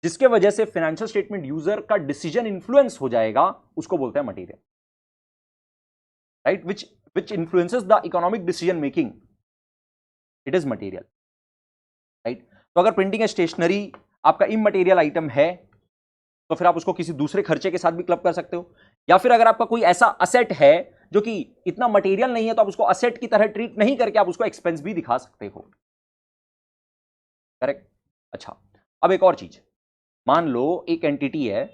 जिसके वजह से फाइनेंशियल स्टेटमेंट यूजर का डिसीजन इन्फ्लुएंस हो जाएगा, उसको बोलते हैं material, right? Which influences the economic decision making, it is material, right? तो अगर प्रिंटिंग एंड स्टेशनरी आपका इमटेरियल आइटम है तो फिर आप उसको किसी दूसरे खर्चे के साथ भी क्लब कर सकते हो, या फिर अगर आपका कोई ऐसा असेट है जो कि इतना मटेरियल नहीं है तो आप उसको असेट की तरह ट्रीट नहीं करके आप उसको एक्सपेंस भी दिखा सकते हो, करेक्ट? अच्छा, अब एक और चीज, मान लो एक एंटिटी है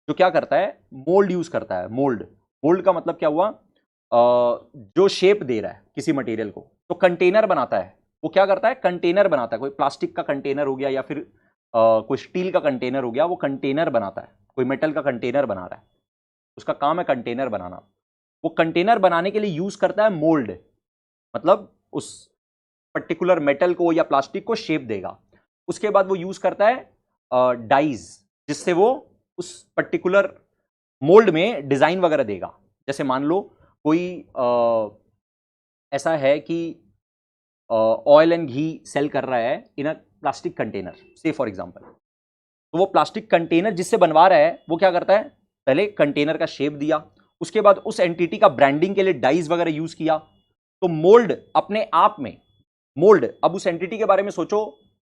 जो क्या करता है? मोल्ड यूज करता है, मोल्ड। मोल्ड का मतलब क्या हुआ, जो शेप दे रहा है किसी मटेरियल को, तो कंटेनर बनाता है, वो क्या करता है, कंटेनर बनाता है। कोई प्लास्टिक का कंटेनर हो गया या फिर कोई स्टील का कंटेनर हो गया, वो कंटेनर बनाता है। कोई मेटल का कंटेनर बना रहा है, उसका काम है कंटेनर बनाना। वो कंटेनर बनाने के लिए यूज करता है मोल्ड, मतलब उस पर्टिकुलर मेटल को या प्लास्टिक को शेप देगा। उसके बाद वो यूज करता है डाइज, जिससे वो उस पर्टिकुलर मोल्ड में डिजाइन वगैरह देगा। जैसे मान लो कोई ऐसा है कि ऑयल एंड घी सेल कर रहा है इन अ प्लास्टिक कंटेनर, से फॉर एग्जांपल, तो वो प्लास्टिक कंटेनर जिससे बनवा रहा है वो क्या करता है, पहले कंटेनर का शेप दिया, उसके बाद उस एंटिटी का ब्रांडिंग के लिए डाइज वगैरह यूज किया। तो मोल्ड अपने आप में, मोल्ड, अब उस एंटिटी के बारे में सोचो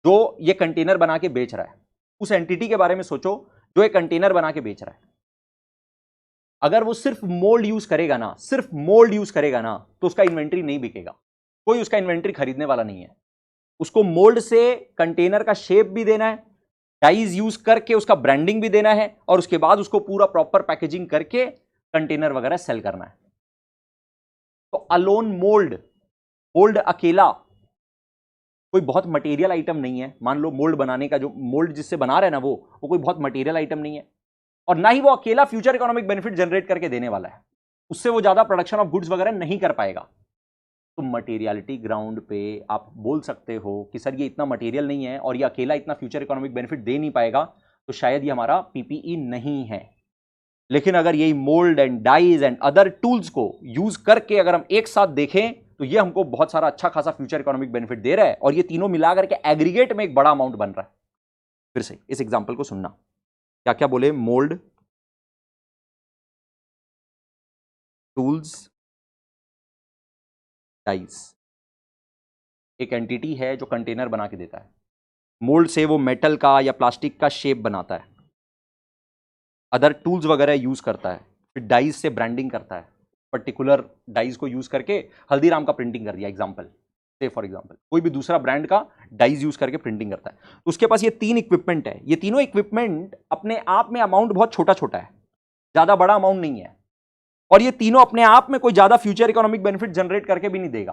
जो ये कंटेनर बना के बेच रहा है, उस एंटिटी के बारे में सोचो जो ये कंटेनर बना के बेच रहा है। अगर वो सिर्फ मोल्ड यूज करेगा ना, सिर्फ मोल्ड यूज करेगा ना, तो उसका इन्वेंट्री नहीं बिकेगा, कोई उसका इन्वेंट्री खरीदने वाला नहीं है। उसको मोल्ड से कंटेनर का शेप भी देना है, डाइज यूज करके उसका ब्रांडिंग भी देना है, और उसके बाद उसको पूरा प्रॉपर पैकेजिंग करके कंटेनर वगैरह सेल करना है। तो अलोन मोल्ड, मोल्ड अकेला कोई बहुत मटेरियल आइटम नहीं है। मान लो मोल्ड बनाने का जो मोल्ड जिससे बना रहे हैं ना, वो कोई बहुत मटेरियल आइटम नहीं है, और ना ही वो अकेला फ्यूचर इकोनॉमिक बेनिफिट जनरेट करके देने वाला है। उससे वो ज्यादा प्रोडक्शन ऑफ गुड्स वगैरह नहीं कर पाएगा। तो मटेरियलिटी ग्राउंड पे आप बोल सकते हो कि सर ये इतना मटेरियल नहीं है और ये अकेला इतना फ्यूचर इकोनॉमिक बेनिफिट दे नहीं पाएगा, तो शायद ये हमारा पीपीई नहीं है। लेकिन अगर यही mould and dies and other tools को यूज करके अगर हम एक साथ देखें, तो ये हमको बहुत सारा अच्छा खासा फ्यूचर इकोनॉमिक बेनिफिट दे रहा है, और ये तीनों मिलाकर के एग्रीगेट में एक बड़ा अमाउंट बन रहा है। फिर से इस एग्जांपल को सुनना, क्या क्या बोले, मोल्ड, टूल्स, डाइज। एक एंटिटी है जो कंटेनर बना के देता है, मोल्ड से वो मेटल का या प्लास्टिक का शेप बनाता है, अदर टूल्स वगैरह यूज करता है, फिर डाइज से ब्रांडिंग करता है। पर्टिकुलर डाइज को यूज करके हल्दीराम का प्रिंटिंग कर दिया एग्जांपल, से फॉर एग्जांपल कोई भी दूसरा ब्रांड का डाइज यूज करके प्रिंटिंग करता है। तो उसके पास ये तीन इक्विपमेंट है। ये तीनों इक्विपमेंट अपने आप में अमाउंट बहुत छोटा छोटा है, ज्यादा बड़ा अमाउंट नहीं है, और ये तीनों अपने आप में कोई ज्यादा फ्यूचर इकोनॉमिक बेनिफिट जनरेट करके भी नहीं देगा।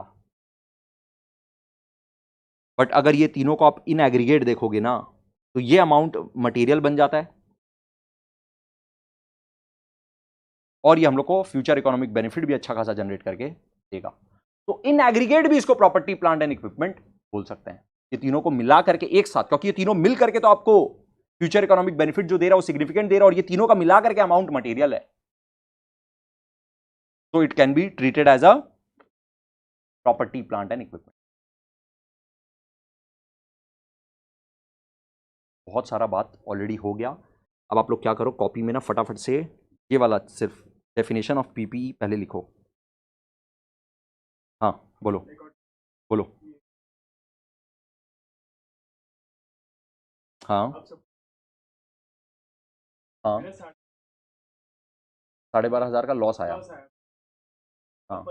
बट अगर ये तीनों को आप इन एग्रीगेट देखोगे ना, तो ये अमाउंट मटेरियल बन जाता है, और ये हम लोग को फ्यूचर इकोनॉमिक बेनिफिट भी अच्छा खासा जनरेट करके देगा। तो इन एग्रीगेट भी इसको प्रॉपर्टी, प्लांट एंड इक्विपमेंट बोल सकते हैं। ये तीनों को मिला करके एक साथ, क्योंकि ये तीनों मिल करके तो आपको फ्यूचर इकोनॉमिक बेनिफिट जो दे रहा है वो सिग्निफिकेंट दे रहा है, और ये तीनों का मिला करके अमाउंट मटेरियल है। तो it can be treated as a property, plant and equipment. बहुत सारा बात ऑलरेडी हो गया। अब आप लोग क्या करो, कॉपी में ना फटाफट से ये वाला सिर्फ डेफिनेशन ऑफ पीपीई पहले लिखो। हाँ बोलो, बोलो। हाँ हाँ, 12,500 का लॉस आया। हाँ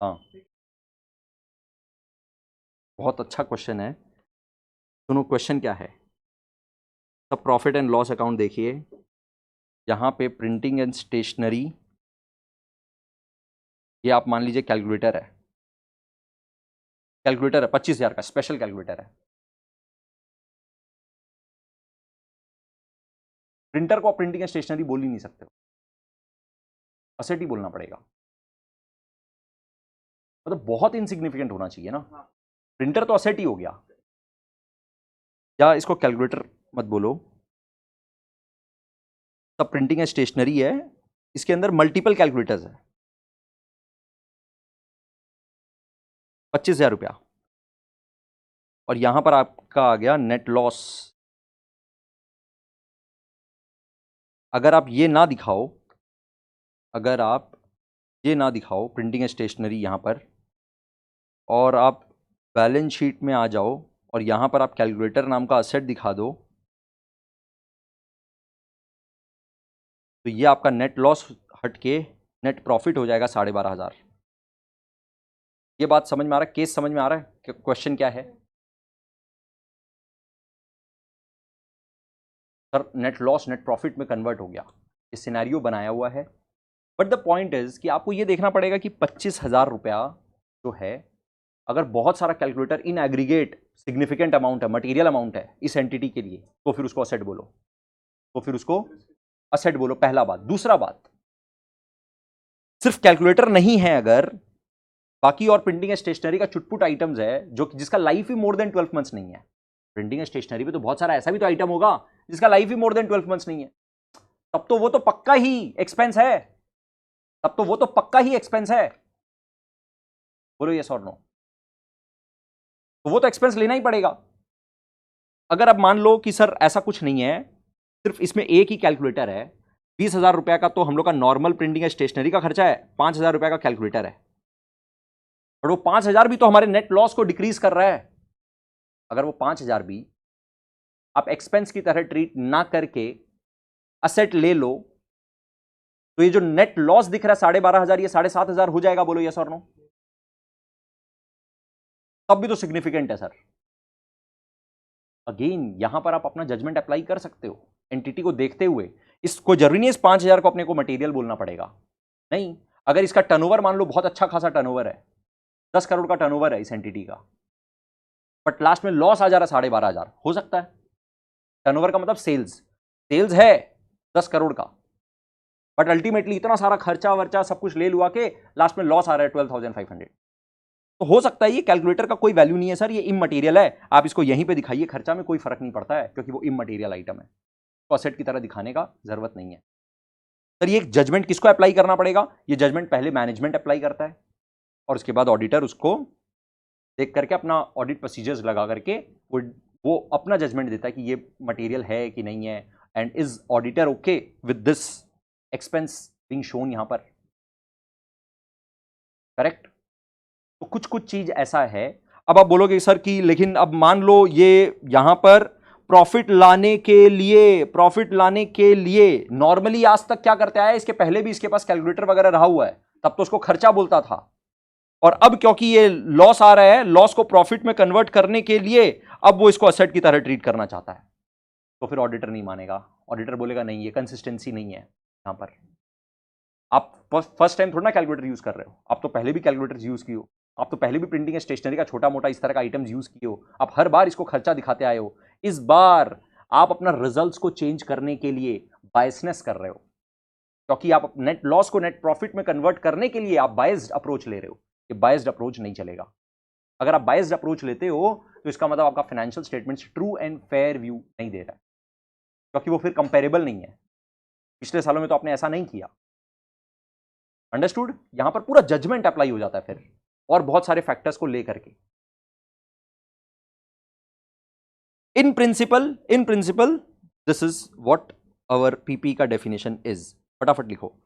हाँ, बहुत अच्छा क्वेश्चन है। सुनो क्वेश्चन क्या है। सब प्रॉफिट एंड लॉस अकाउंट देखिए, यहाँ पे प्रिंटिंग एंड स्टेशनरी, ये आप मान लीजिए कैलकुलेटर है, कैलकुलेटर है 25,000 का स्पेशल कैलकुलेटर है। प्रिंटर को आप प्रिंटिंग एंड स्टेशनरी बोल ही नहीं सकते हो, असेट ही बोलना पड़ेगा। मतलब बहुत इनसिग्निफिकेंट होना चाहिए ना, प्रिंटर तो असेट ही हो गया। या इसको कैलकुलेटर मत बोलो, सब प्रिंटिंग एंड स्टेशनरी है, इसके अंदर मल्टीपल कैलकुलेटर्स है। 25,000 रुपया, और यहां पर आपका आ गया नेट लॉस। अगर आप ये ना दिखाओ, अगर आप ये ना दिखाओ प्रिंटिंग एंड स्टेशनरी यहाँ पर, और आप बैलेंस शीट में आ जाओ और यहाँ पर आप कैलकुलेटर नाम का असेट दिखा दो, तो ये आपका नेट लॉस हट के नेट प्रॉफिट हो जाएगा 12,500। ये बात समझ में आ रहा है? केस समझ में आ रहा है कि क्वेश्चन क्या है? Sir net loss net profit में कन्वर्ट हो गया, ये सिनेरियो बनाया हुआ है। बट द पॉइंट इज कि आपको ये देखना पड़ेगा कि 25,000 रुपया जो है, अगर बहुत सारा calculator in aggregate significant amount है, मटेरियल अमाउंट है इस एंटिटी के लिए, तो फिर उसको असेट बोलो, तो फिर उसको असेट बोलो। पहला बात। दूसरा बात, सिर्फ कैलकुलेटर नहीं है अगर, बाकी और प्रिंटिंग स्टेशनरी का चुटपुट आइटम्स है जो जिसका लाइफ ही मोर देन 12 मंथ्स नहीं है। प्रिंटिंग स्टेशनरी पे तो बहुत सारा ऐसा भी तो आइटम होगा जिसका लाइफ ही मोर देन 12 मंथ्स नहीं है, तब तो वो तो पक्का ही एक्सपेंस है, तब तो वो तो पक्का ही एक्सपेंस है। बोलो यस और नो? तो वो तो एक्सपेंस लेना ही पड़ेगा। अगर अब मान लो कि सर ऐसा कुछ नहीं है, सिर्फ इसमें एक ही कैलकुलेटर है, 20,000 रुपया का तो हम लोग का नॉर्मल प्रिंटिंग स्टेशनरी का खर्चा है, 5,000 रुपया का कैलकुलेटर है, और वो 5,000 भी तो हमारे नेट लॉस को डिक्रीज कर रहा है। अगर वो 5,000 भी आप एक्सपेंस की तरह ट्रीट ना करके असेट ले लो, तो ये जो नेट लॉस दिख रहा है 12,500, ये 7,500 हो जाएगा। बोलो यस और नो? तब भी तो सिग्निफिकेंट है सर। अगेन यहां पर आप अपना जजमेंट अप्लाई कर सकते हो एंटिटी को देखते हुए। इसको जरूरी नहीं है इस 5,000 को अपने को मटेरियल बोलना पड़ेगा, नहीं। अगर इसका टर्नओवर मान लो बहुत अच्छा खासा टर्नओवर है, 10 करोड़ का टर्नओवर है इस एंटिटी का, बट लास्ट में लॉस आ जा रहा है 12,500, हो सकता है। टर्नओवर का मतलब सेल्स, सेल्स है 10 करोड़ का, बट अल्टीमेटली इतना सारा खर्चा वर्चा सब कुछ ले लुआ के लास्ट में लॉस आ रहा है 12,500। तो हो सकता है ये कैलकुलेटर का कोई वैल्यू नहीं है सर, ये इममटेरियल है, आप इसको यहीं पे दिखाइए, खर्चा में कोई फर्क नहीं पड़ता है क्योंकि वो इममटेरियल आइटम है, तो असेट की तरह दिखाने का जरूरत नहीं है। सर ये जजमेंट किसको अप्लाई करना पड़ेगा? ये जजमेंट पहले मैनेजमेंट अप्लाई करता है और उसके बाद ऑडिटर उसको देख करके अपना ऑडिट प्रोसीजर्स लगा करके वो अपना जजमेंट देता है कि ये मटेरियल है कि नहीं है, and is auditor okay with this expense being shown यहां पर, करेक्ट? तो कुछ कुछ चीज ऐसा है। अब आप बोलोगे सर कि लेकिन अब मान लो ये यहां पर प्रॉफिट लाने के लिए नॉर्मली आज तक क्या करते आया, इसके पहले भी इसके पास कैलकुलेटर वगैरह रहा हुआ है, तब तो उसको खर्चा बोलता था, और अब क्योंकि ये लॉस आ रहा है, लॉस को प्रॉफिट में कन्वर्ट करने के लिए अब वो इसको असेट की तरह ट्रीट करना चाहता है, तो फिर ऑडिटर नहीं मानेगा। ऑडिटर बोलेगा नहीं, ये कंसिस्टेंसी नहीं है यहां पर। आप फर्स्ट टाइम थोड़ा ना कैलकुलेटर यूज कर रहे हो, आप तो पहले भी कैलकुलेटर यूज किए हो, आप तो पहले भी प्रिंटिंग स्टेशनरी का छोटा मोटा इस तरह का आइटम्स यूज किए हो, आप हर बार इसको खर्चा दिखाते आए हो। इस बार आप अपना रिजल्ट्स को चेंज करने के लिए बायसनेस कर रहे हो, क्योंकि आप नेट लॉस को नेट प्रॉफिट में कन्वर्ट करने के लिए आप बायस्ड अप्रोच ले रहे हो। ये बायस्ड अप्रोच नहीं चलेगा। अगर आप बायस्ड अप्रोच लेते हो तो इसका मतलब आपका financial statements true and fair view नहीं दे रहा है, क्योंकि वो फिर कंपेरेबल नहीं है। पिछले सालों में तो आपने ऐसा नहीं किया। अंडरस्टूड? यहां पर पूरा जजमेंट अप्लाई हो जाता है फिर, और बहुत सारे फैक्टर्स को लेकर के। In principle this is what our PP का डेफिनेशन इज। फटाफट लिखो।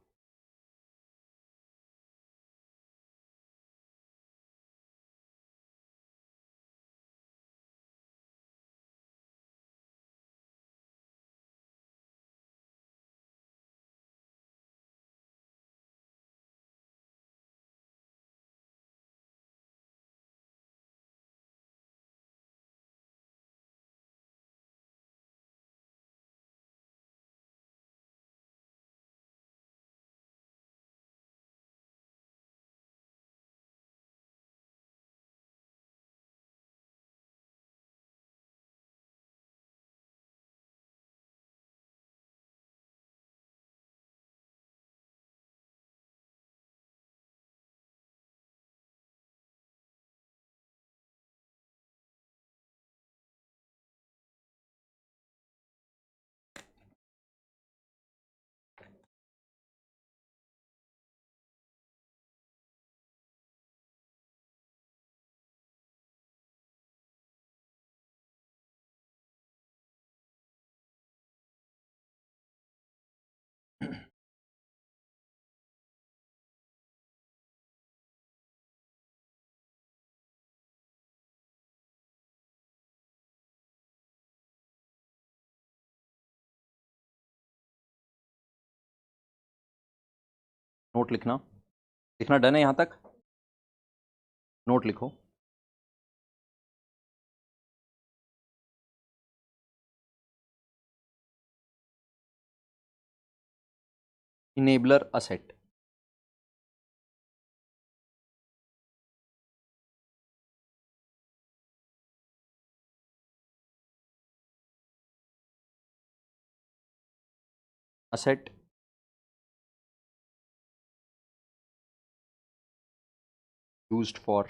नोट लिखना, लिखना डन है यहां तक? नोट लिखो। Enabler asset, asset used for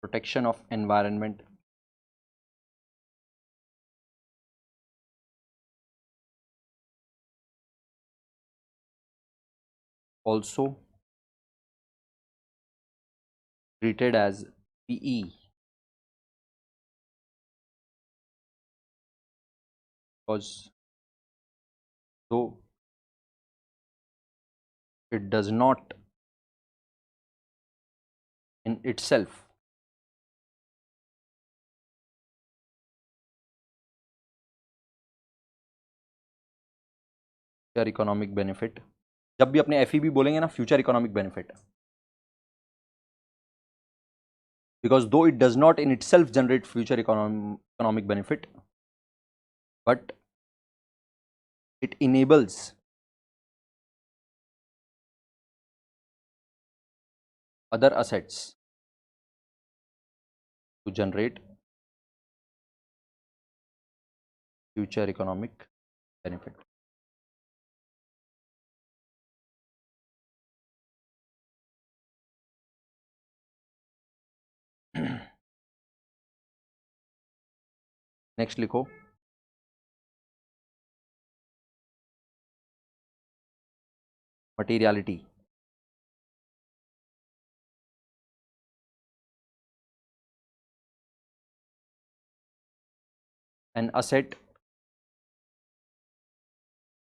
protection of environment, also treated as PE, because though it does not in itself future economic benefit, जब भी अपने FEB बोलेंगे ना future economic benefit, because though it does not in itself generate future economic benefit, but it enables other assets to generate future economic benefit. Next लिखो, materiality, an asset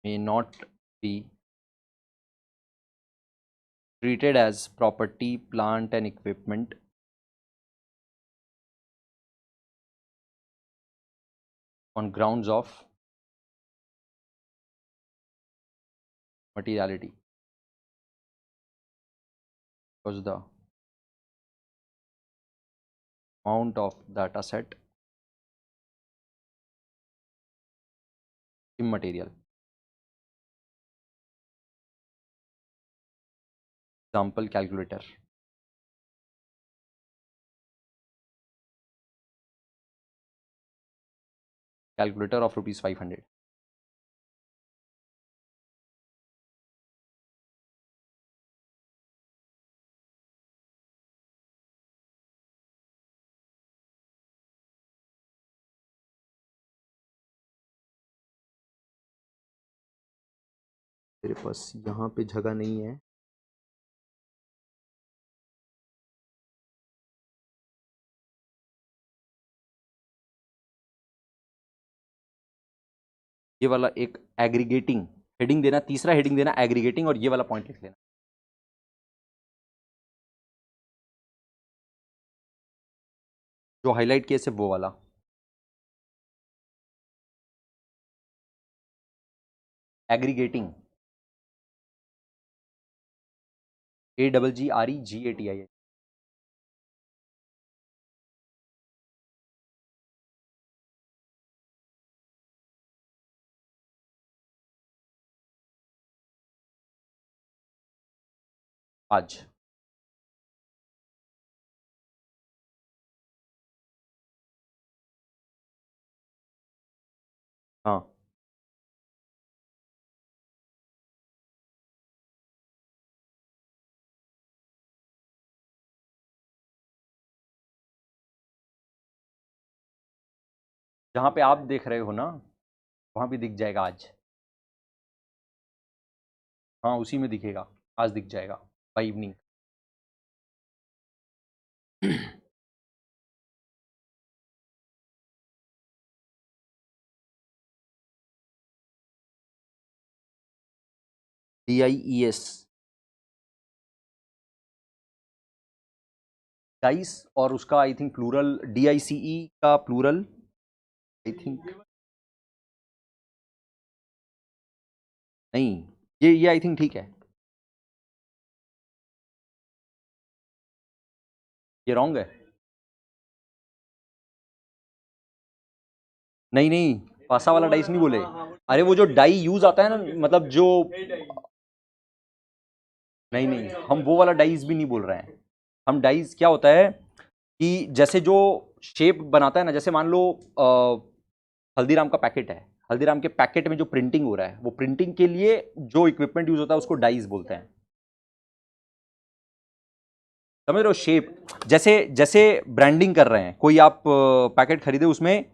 may not be treated as property, plant and equipment on grounds of materiality, because the amount of that asset immaterial. Example, calculator. Calculator of rupees 500. तेरे पास यहाँ पे जगह नहीं है, ये वाला एक एग्रीगेटिंग हेडिंग देना, तीसरा हेडिंग देना एग्रीगेटिंग, और ये वाला पॉइंट लिख लेना। जो हाईलाइट किया सिर्फ वो वाला, एग्रीगेटिंग, AGGREGATI। आज हाँ, जहाँ पे आप देख रहे हो ना वहाँ भी दिख जाएगा आज। हाँ, उसी में दिखेगा, आज दिख जाएगा बाय इवनिंग। DIES, डाइस, और उसका आई थिंक प्लूरल DICE का प्लूरल आई थिंक नहीं, ये आई थिंक ठीक है। ये रॉन्ग है। नहीं नहीं, पासा वाला डाइस नहीं बोले। अरे वो जो डाई यूज आता है ना, मतलब जो, नहीं नहीं, हम वो वाला डाइस भी नहीं बोल रहे हैं। हम डाइस क्या होता है कि जैसे जो शेप बनाता है ना, जैसे मान लो हल्दीराम का पैकेट है, हल्दीराम के पैकेट में जो प्रिंटिंग हो रहा है, वो प्रिंटिंग के लिए जो इक्विपमेंट यूज होता है उसको डाइस बोलते हैं। समझ रहे हो? शेप, जैसे जैसे ब्रांडिंग कर रहे हैं, कोई आप पैकेट खरीदे, उसमें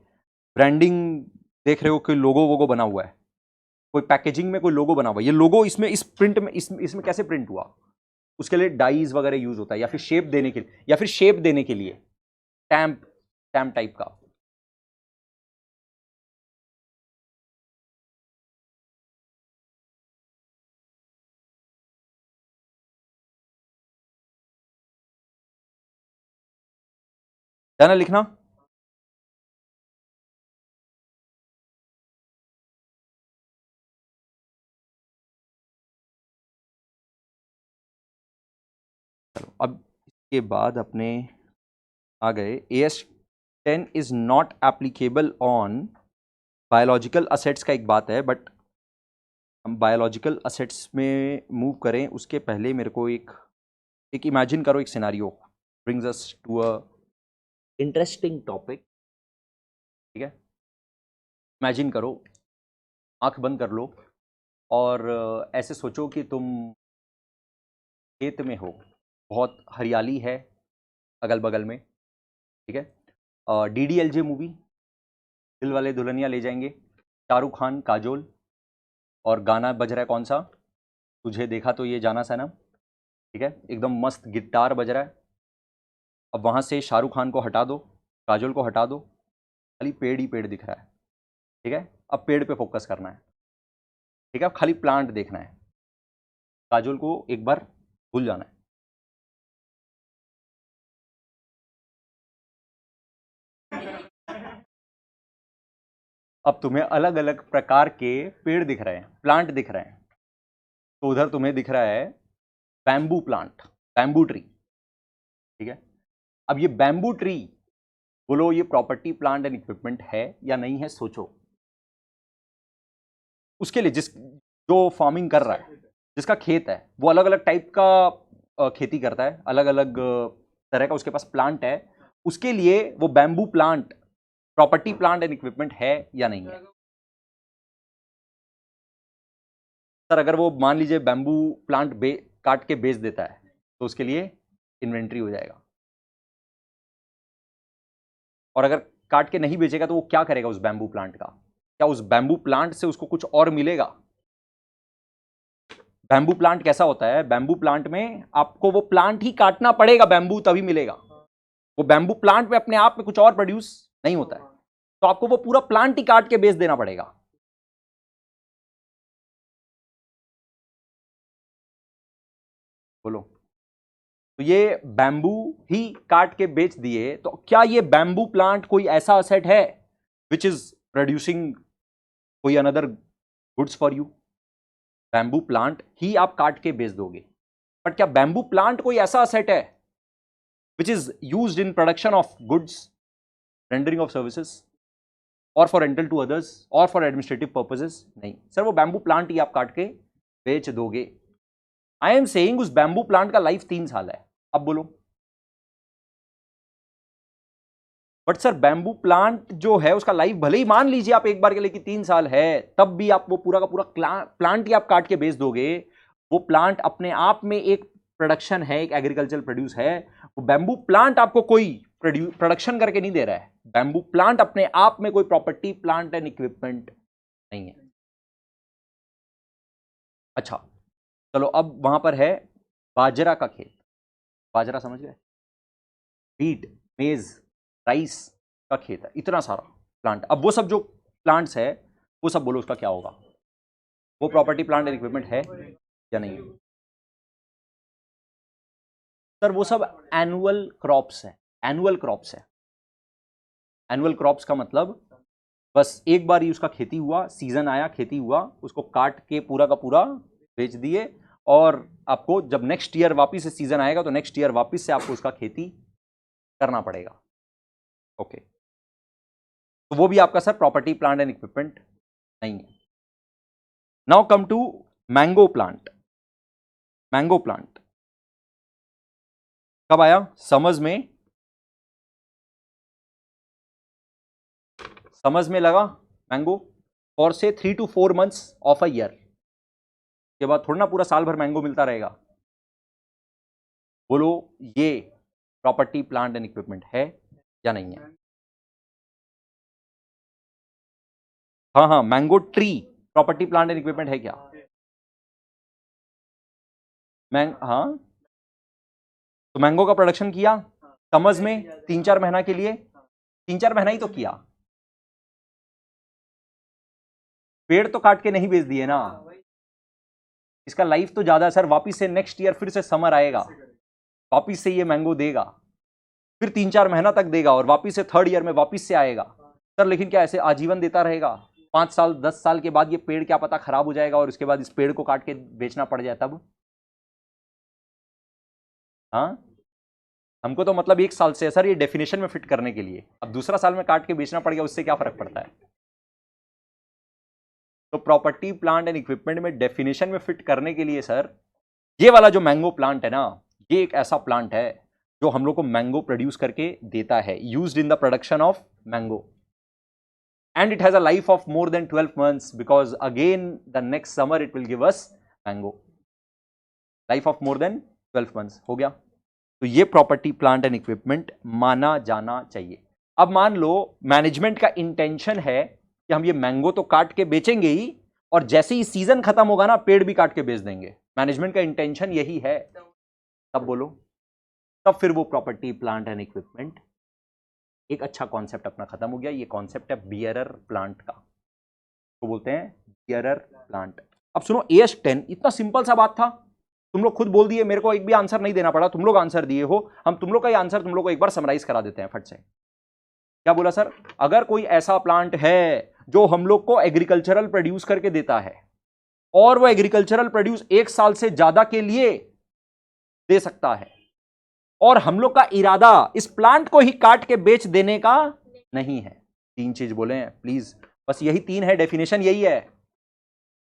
ब्रांडिंग देख रहे हो कि लोगो वोगो बना हुआ है, कोई पैकेजिंग में कोई लोगो बना हुआ है, ये लोगो इसमें इस प्रिंट में इसमें कैसे प्रिंट हुआ, उसके लिए डाइज वगैरह यूज होता है, या फिर शेप देने के लिए, या फिर शेप देने के लिए टैम्प, टैम्प टाइप का। जाना लिखना। चलो अब इसके बाद अपने आ गए, AS10 is not applicable on biological assets का एक बात है, बट हम बायोलॉजिकल असेट्स में मूव करें उसके पहले मेरे को एक इमेजिन करो, एक scenario brings us to a interesting topic. ठीक है, इमेजिन करो, आंख बंद कर लो और ऐसे सोचो कि तुम खेत में हो, बहुत हरियाली है अगल बगल में। ठीक है, DDLJ मूवी, दिल वाले दुल्हनिया ले जाएंगे, शाहरुख खान, काजोल, और गाना बज रहा है कौन सा, तुझे देखा तो ये जाना सनम। ठीक है, एकदम मस्त गिटार बज रहा है। अब वहाँ से शाहरुख खान को हटा दो, काजोल को हटा दो, खाली पेड़ ही पेड़ दिख रहा है। ठीक है, अब पेड़ पे फोकस करना है। ठीक है, अब खाली प्लांट देखना है, काजोल को एक बार भूल जाना है। अब तुम्हें अलग अलग प्रकार के पेड़ दिख रहे हैं, प्लांट दिख रहे हैं। तो उधर तुम्हें दिख रहा है बैम्बू प्लांट, बैम्बू ट्री। ठीक है, अब ये बैम्बू ट्री, बोलो ये प्रॉपर्टी प्लांट एंड इक्विपमेंट है या नहीं है, सोचो। उसके लिए जो फार्मिंग कर रहा है, जिसका खेत है, वो अलग अलग टाइप का खेती करता है, अलग अलग तरह का उसके पास प्लांट है, उसके लिए वो bamboo plant property plant and equipment है या नहीं है। सर अगर वो मान लीजिए बैम्बू प्लांट काट के बेच देता है तो उसके लिए इन्वेंट्री हो जाएगा, और अगर काट के नहीं बेचेगा तो वो क्या करेगा उस बैम्बू प्लांट का, क्या उस बैम्बू प्लांट से उसको कुछ और मिलेगा? बैम्बू प्लांट कैसा होता है, बैम्बू प्लांट में आपको वो प्लांट ही काटना पड़ेगा, बैम्बू तभी मिलेगा। वो बैम्बू प्लांट में अपने आप में कुछ और प्रोड्यूस नहीं होता है, तो आपको वो पूरा प्लांट ही काट के बेच देना पड़ेगा। बोलो, तो ये बैम्बू ही काट के बेच दिए, तो क्या ये बैम्बू प्लांट कोई ऐसा असेट है विच इज प्रोड्यूसिंग कोई another goods for you? Bamboo plant ही आप काट के बेच दोगे, बट क्या बैम्बू प्लांट कोई ऐसा असेट है which is used in production of goods, rendering of services, और फॉर रेंटल टू अदर्स, और फॉर एडमिनिस्ट्रेटिव पर्पसेस? नहीं सर, वो बैम्बू प्लांट ही आप काट के बेच दोगे। आई एम सेइंग उस बैम्बू प्लांट का लाइफ 3 साल है। अब बोलो, बट सर बैम्बू प्लांट जो है उसका लाइफ भले ही मान लीजिए आप एक बार के लिए कि 3 साल है, तब भी आप वो पूरा का पूरा प्लांट ही आप काट के बेच दोगे। वो प्लांट अपने आप में एक प्रोडक्शन है, एक एग्रीकल्चर प्रोड्यूस है। वो बैम्बू प्लांट आपको कोई प्रोडक्शन करके नहीं दे रहा है, बैम्बू प्लांट अपने आप में कोई प्रॉपर्टी प्लांट एंड इक्विपमेंट नहीं है। अच्छा, चलो अब वहां पर है बाजरा का खेत, बाजरा समझ गए, व्हीट, मेज, राइस का खेत है, इतना सारा प्लांट। अब वो सब जो प्लांट्स है, वो सब बोलो उसका क्या होगा, वो प्रॉपर्टी प्लांट एंड इक्विपमेंट है या नहीं है? सर वो सब एनुअल क्रॉप्स है, एनुअल क्रॉप्स है। एनुअल क्रॉप्स का मतलब बस एक बार ही उसका खेती हुआ, सीजन आया, खेती हुआ, उसको काट के पूरा का पूरा बेच दिए, और आपको जब नेक्स्ट ईयर वापस से सीजन आएगा तो नेक्स्ट ईयर वापस से आपको उसका खेती करना पड़ेगा। ओके, तो वो भी आपका sir property plant and equipment नहीं है। Now come to mango plant. Mango plant कब आया? समझ में, समझ में लगा मैंगो फॉर से 3 to 4 months of a year. के बाद थोड़ा ना पूरा साल भर मैंगो मिलता रहेगा। बोलो ये प्रॉपर्टी प्लांट एंड इक्विपमेंट है या नहीं है? हाँ हाँ, mango tree property plant and equipment है क्या? हाँ, तो मैंगो का प्रोडक्शन किया समझ में 3-4 महीना के लिए, 3-4 महीना ही तो किया। पेड़ तो काट के नहीं बेच दिए ना, इसका लाइफ तो ज्यादा है सर। वापिस से नेक्स्ट ईयर फिर से समर आएगा, वापिस से ये मैंगो देगा, फिर 3-4 महीना तक देगा और वापिस से थर्ड ईयर में वापिस से आएगा सर। लेकिन क्या ऐसे आजीवन देता रहेगा? 5 साल 10 साल के बाद ये पेड़ क्या पता खराब हो जाएगा और उसके बाद इस पेड़ को काट के बेचना पड़ जाए तब? हाँ, हमको तो मतलब 1 साल से है सर ये डेफिनेशन में फिट करने के लिए। अब दूसरा साल में काट के बेचना पड़ गया, उससे क्या फर्क पड़ता है? तो प्रॉपर्टी प्लांट एंड इक्विपमेंट में डेफिनेशन में फिट करने के लिए सर, ये वाला जो मैंगो प्लांट है ना, ये एक ऐसा प्लांट है जो हम लोग को मैंगो प्रोड्यूस करके देता है, used in the production of mango, and it has a life of more than 12 months because again the next summer it will give us mango. Life of more than 12 months हो गया। तो ये property plant and equipment माना जाना चाहिए। अब मान लो management का इंटेंशन है कि हम ये मैंगो तो काट के बेचेंगे ही, और जैसे ही सीजन खत्म होगा ना पेड़ भी काट के बेच देंगे। मैनेजमेंट का इंटेंशन यही है, तब बोलो, तब फिर वो प्रॉपर्टी प्लांट एंड इक्विपमेंट एक अच्छा कॉन्सेप्ट अपना खत्म हो गया। ये कॉन्सेप्ट है बियरर प्लांट का, तो बोलते हैं बियरर प्लांट। अब सुनो, AS10 इतना सिंपल सा बात था, तुम लोग खुद बोल दिए, मेरे को एक भी आंसर नहीं देना पड़ा, तुम लोग आंसर दिए हो। हम तुम लोग का ही आंसर तुम लोग को एक बार समराइज करा देते हैं फट से। क्या बोला सर? अगर कोई ऐसा प्लांट है जो हम लोग को एग्रीकल्चरल प्रोड्यूस करके देता है और वो एग्रीकल्चरल प्रोड्यूस 1 साल से ज्यादा के लिए दे सकता है, और हम लोग का इरादा इस प्लांट को ही काट के बेच देने का नहीं है। 3 चीज बोले हैं प्लीज, बस यही 3 है, डेफिनेशन यही है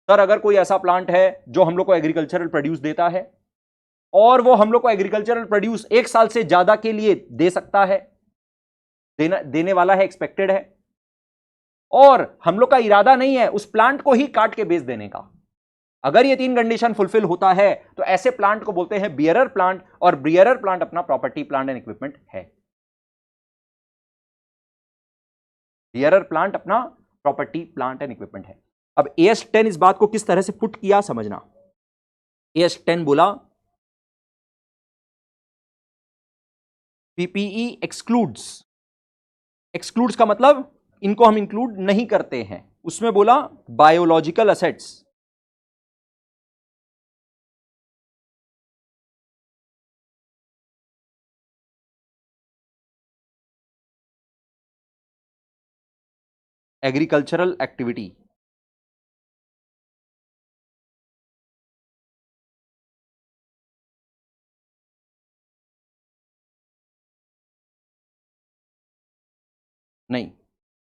सर। अगर कोई ऐसा प्लांट है जो हम लोग को एग्रीकल्चरल प्रोड्यूस देता है और वो हम लोग को एग्रीकल्चरल प्रोड्यूस 1 साल से ज्यादा के लिए दे सकता है, देने वाला है, एक्सपेक्टेड है, और हम लोग का इरादा नहीं है उस प्लांट को ही काट के बेच देने का, अगर ये 3 कंडीशन फुलफिल होता है तो ऐसे प्लांट को बोलते हैं बियरर प्लांट, और बियरर प्लांट अपना प्रॉपर्टी प्लांट एंड इक्विपमेंट है। बियरर प्लांट अपना प्रॉपर्टी प्लांट एंड इक्विपमेंट है। अब AS10 इस बात को किस तरह से पुट किया समझना। AS10 बोला PPE एक्सक्लूड्स। एक्सक्लूड्स का मतलब इनको हम इंक्लूड नहीं करते हैं। उसमें बोला बायोलॉजिकल असेट्स, एग्रीकल्चरल एक्टिविटी, नहीं।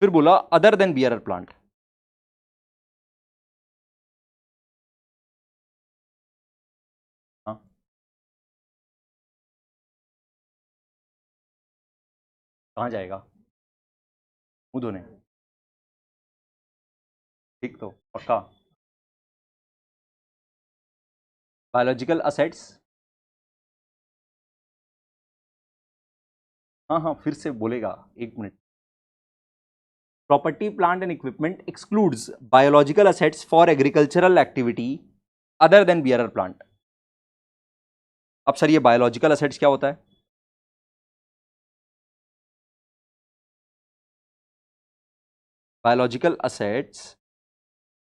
फिर बोला अदर देन बियरर प्लांट। हाँ, कहां जाएगा? मुंह धोने? ठीक, तो पक्का बायोलॉजिकल असेट्स। हाँ हाँ, फिर से बोलेगा, 1 minute. Property plant and equipment excludes biological assets for agricultural activity other than bearer plant. अब सर ये बायोलॉजिकल असेट्स क्या होता है? Biological assets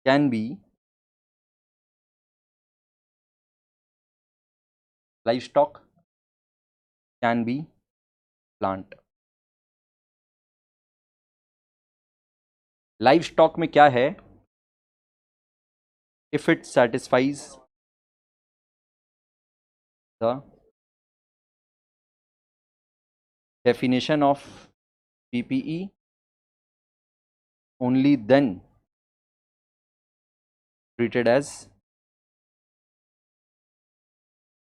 can be livestock, can be plant. Livestock में क्या है? If it satisfies the definition of PPE only then treated as,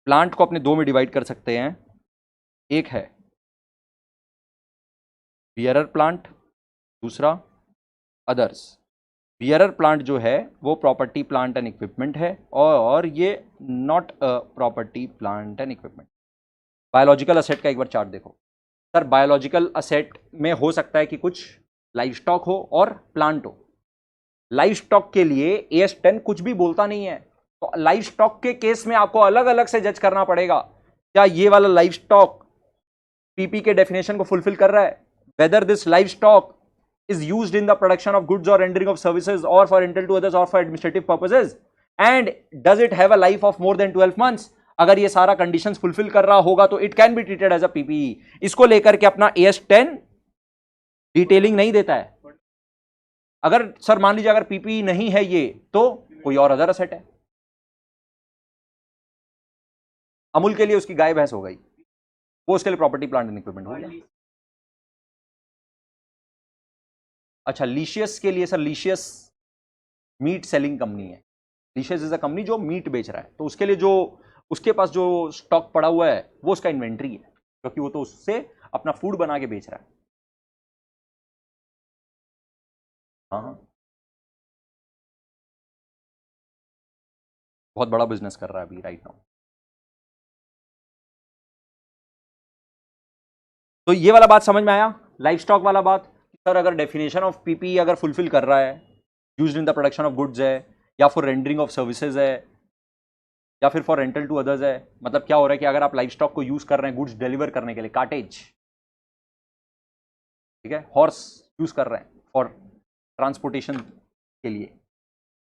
plant को अपने दो में डिवाइड कर सकते हैं, एक है बियरर प्लांट, दूसरा अदर्स। बियरर प्लांट जो है वो प्रॉपर्टी प्लांट एंड इक्विपमेंट है और ये not a property plant and equipment. Biological asset का एक बार चार्ट देखो सर। बायोलॉजिकल असेट में हो सकता है कि कुछ लाइव स्टॉक हो और प्लांट हो। लाइव स्टॉक के लिए AS10 कुछ भी बोलता नहीं है, तो लाइव स्टॉक के केस में आपको अलग अलग से जज करना पड़ेगा, क्या ये वाला लाइव स्टॉक पीपी के डेफिनेशन को फुलफिल कर रहा है, whether this live stock is used in the production of goods or rendering of services or for rental to others or for administrative purposes, and does it have a life of more than 12 months। अगर ये सारा conditions fulfil कर रहा होगा तो it can be treated as a PPE. इसको लेकर के अपना AS10 डिटेलिंग नहीं देता है। अगर सर मान लीजिए अगर पीपीई नहीं है ये, तो कोई और अदर असेट है। अमूल के लिए उसकी गाय भैंस हो गई, वो उसके लिए प्रॉपर्टी प्लांट एंड इक्विपमेंट हो गया। अच्छा, लीशियस के लिए सर, लीशियस मीट सेलिंग कंपनी है। लीशियस इज अ कंपनी जो मीट बेच रहा है, तो उसके लिए जो उसके पास जो स्टॉक पड़ा हुआ है वो उसका इन्वेंट्री है, क्योंकि वो तो उससे अपना फूड बना के बेच रहा है। हाँ, बहुत बड़ा बिजनेस कर रहा है अभी राइट नाउ। तो ये वाला बात समझ में आया, लाइफ स्टॉक वाला बात। सर अगर डेफिनेशन ऑफ पीपी अगर फुलफिल कर रहा है, used in the production of goods है, या फॉर रेंडरिंग ऑफ सर्विसेज है, या फिर फॉर रेंटल टू अदर्स है, मतलब क्या हो रहा है कि अगर आप लाइफ स्टॉक को यूज कर रहे हैं गुड्स डिलीवर करने के लिए, कार्टेज, ठीक है, हॉर्स यूज कर रहे हैं फॉर ट्रांसपोर्टेशन के लिए,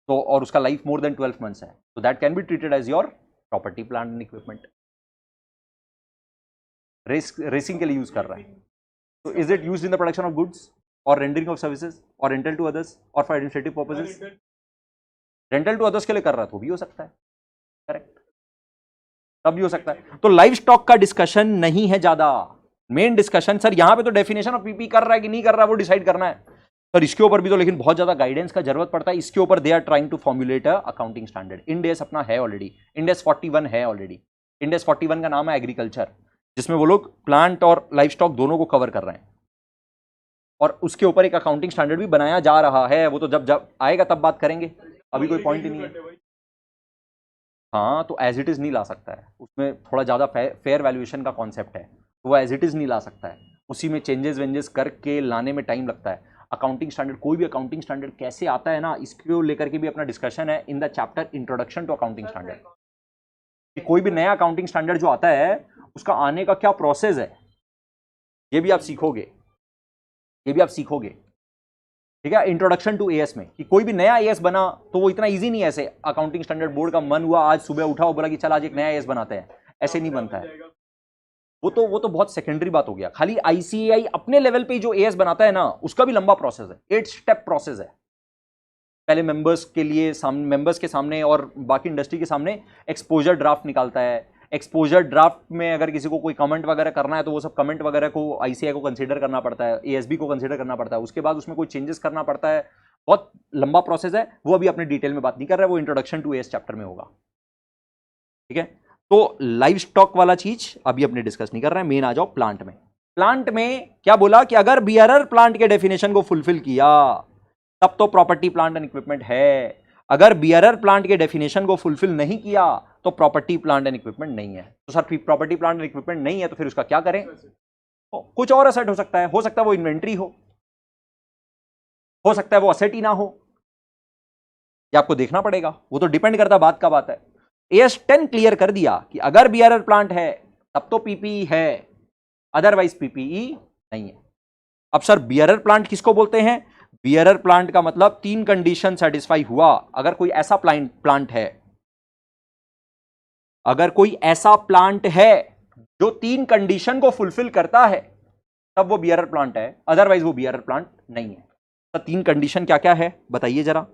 तो और उसका लाइफ मोर देन 12 मंथ्स है, तो that can be treated as your property plant and equipment. Racing के लिए यूज कर रहा है, तो is it used in the production of goods और रेंडरिंग ऑफ सर्विसेज और रेंटल टू अदर्स और for administrative purposes. Rental to others के लिए कर रहा है तो भी हो सकता है, करेक्ट, तब भी हो सकता है। तो लाइव स्टॉक का डिस्कशन नहीं है ज्यादा, मेन डिस्कशन सर यहां पे तो डेफिनेशन ऑफ पीपी कर रहा है कि नहीं कर रहा है वो डिसाइड करना है। सर इसके ऊपर भी तो लेकिन बहुत ज्यादा गाइडेंस का जरूरत पड़ता है। इसके ऊपर they are trying to formulate a accounting standard. Ind AS अपना है ऑलरेडी, इंड एस 41 है ऑलरेडी। इंड एस 41 का नाम है एग्रीकल्चर, जिसमें वो लोग प्लांट और लाइव स्टॉक दोनों को कवर कर रहे हैं, और उसके ऊपर एक अकाउंटिंग स्टैंडर्ड भी बनाया जा रहा है। वो तो जब जब आएगा तब बात करेंगे, अभी कोई पॉइंट ही नहीं है। हाँ, तो एज इट इज नहीं ला सकता है, उसमें थोड़ा ज़्यादा फेयर वैल्यूएशन का कॉन्सेप्ट है, तो वो एज इट इज नहीं ला सकता है, उसी में चेंजेस वेंजेस करके लाने में टाइम लगता है। अकाउंटिंग स्टैंडर्ड, कोई भी अकाउंटिंग स्टैंडर्ड कैसे आता है ना, इसको लेकर के भी अपना डिस्कशन है in the chapter introduction to accounting standard, कि कोई भी नया अकाउंटिंग स्टैंडर्ड जो आता है उसका आने का क्या प्रोसेस है, ये भी आप सीखोगे, ये भी आप सीखोगे, ठीक है। इंट्रोडक्शन टू एएस में, कि कोई भी नया एएस बना तो वो इतना इजी नहीं है ऐसे। अकाउंटिंग स्टैंडर्ड बोर्ड का मन हुआ आज सुबह उठा और बोला कि चल आज एक नया एएस बनाते हैं, ऐसे नहीं बनता है। वो तो बहुत सेकेंडरी बात हो गया। खाली आईसीएआई अपने लेवल पे जो एएस बनाता है ना, उसका भी लंबा प्रोसेस है, 8 स्टेप प्रोसेस है। पहले मेंबर्स के लिए मेंबर्स के सामने और बाकी इंडस्ट्री के सामने एक्सपोजर ड्राफ्ट निकालता है। एक्सपोजर ड्राफ्ट में अगर किसी को कोई कमेंट वगैरह करना है तो वो सब कमेंट वगैरह को आईसीआई को कंसीडर करना पड़ता है, एएसबी को कंसीडर करना पड़ता है, उसके बाद उसमें कोई चेंजेस करना पड़ता है। बहुत लंबा प्रोसेस है, वो अभी अपने डिटेल में बात नहीं कर रहा है, वो इंट्रोडक्शन टू एएस चैप्टर में होगा, ठीक है। तो लाइव स्टॉक वाला चीज अभी अपने डिस्कस नहीं कर रहे हैं, मेन आ जाओ प्लांट में। प्लांट में क्या बोला कि अगर बियरर प्लांट के डेफिनेशन को फुलफिल किया तब तो प्रॉपर्टी प्लांट एंड इक्विपमेंट है। अगर बियरर प्लांट के डेफिनेशन को फुलफिल नहीं किया तो प्रॉपर्टी प्लांट एंड इक्विपमेंट नहीं है। तो sir property plant and equipment नहीं है तो फिर उसका क्या करें? कुछ और असेट हो सकता है वो इन्वेंट्री हो सकता है वो असेट ही ना हो, ये आपको देखना पड़ेगा, वो तो डिपेंड करता बात का बात है। AS10 क्लियर कर दिया कि अगर बियरर प्लांट है तब तो पीपीई है, अदरवाइज पीपीई नहीं है। अब सर बियरर प्लांट किसको बोलते हैं? बियरर प्लांट का मतलब 3 कंडीशन सेटिस्फाई हुआ। अगर कोई ऐसा प्लांट है, अगर कोई ऐसा प्लांट है जो 3 कंडीशन को फुलफिल करता है तब वो बियरर प्लांट है, अदरवाइज वो बियरर प्लांट नहीं है। तो 3 कंडीशन क्या क्या है बताइए जरा।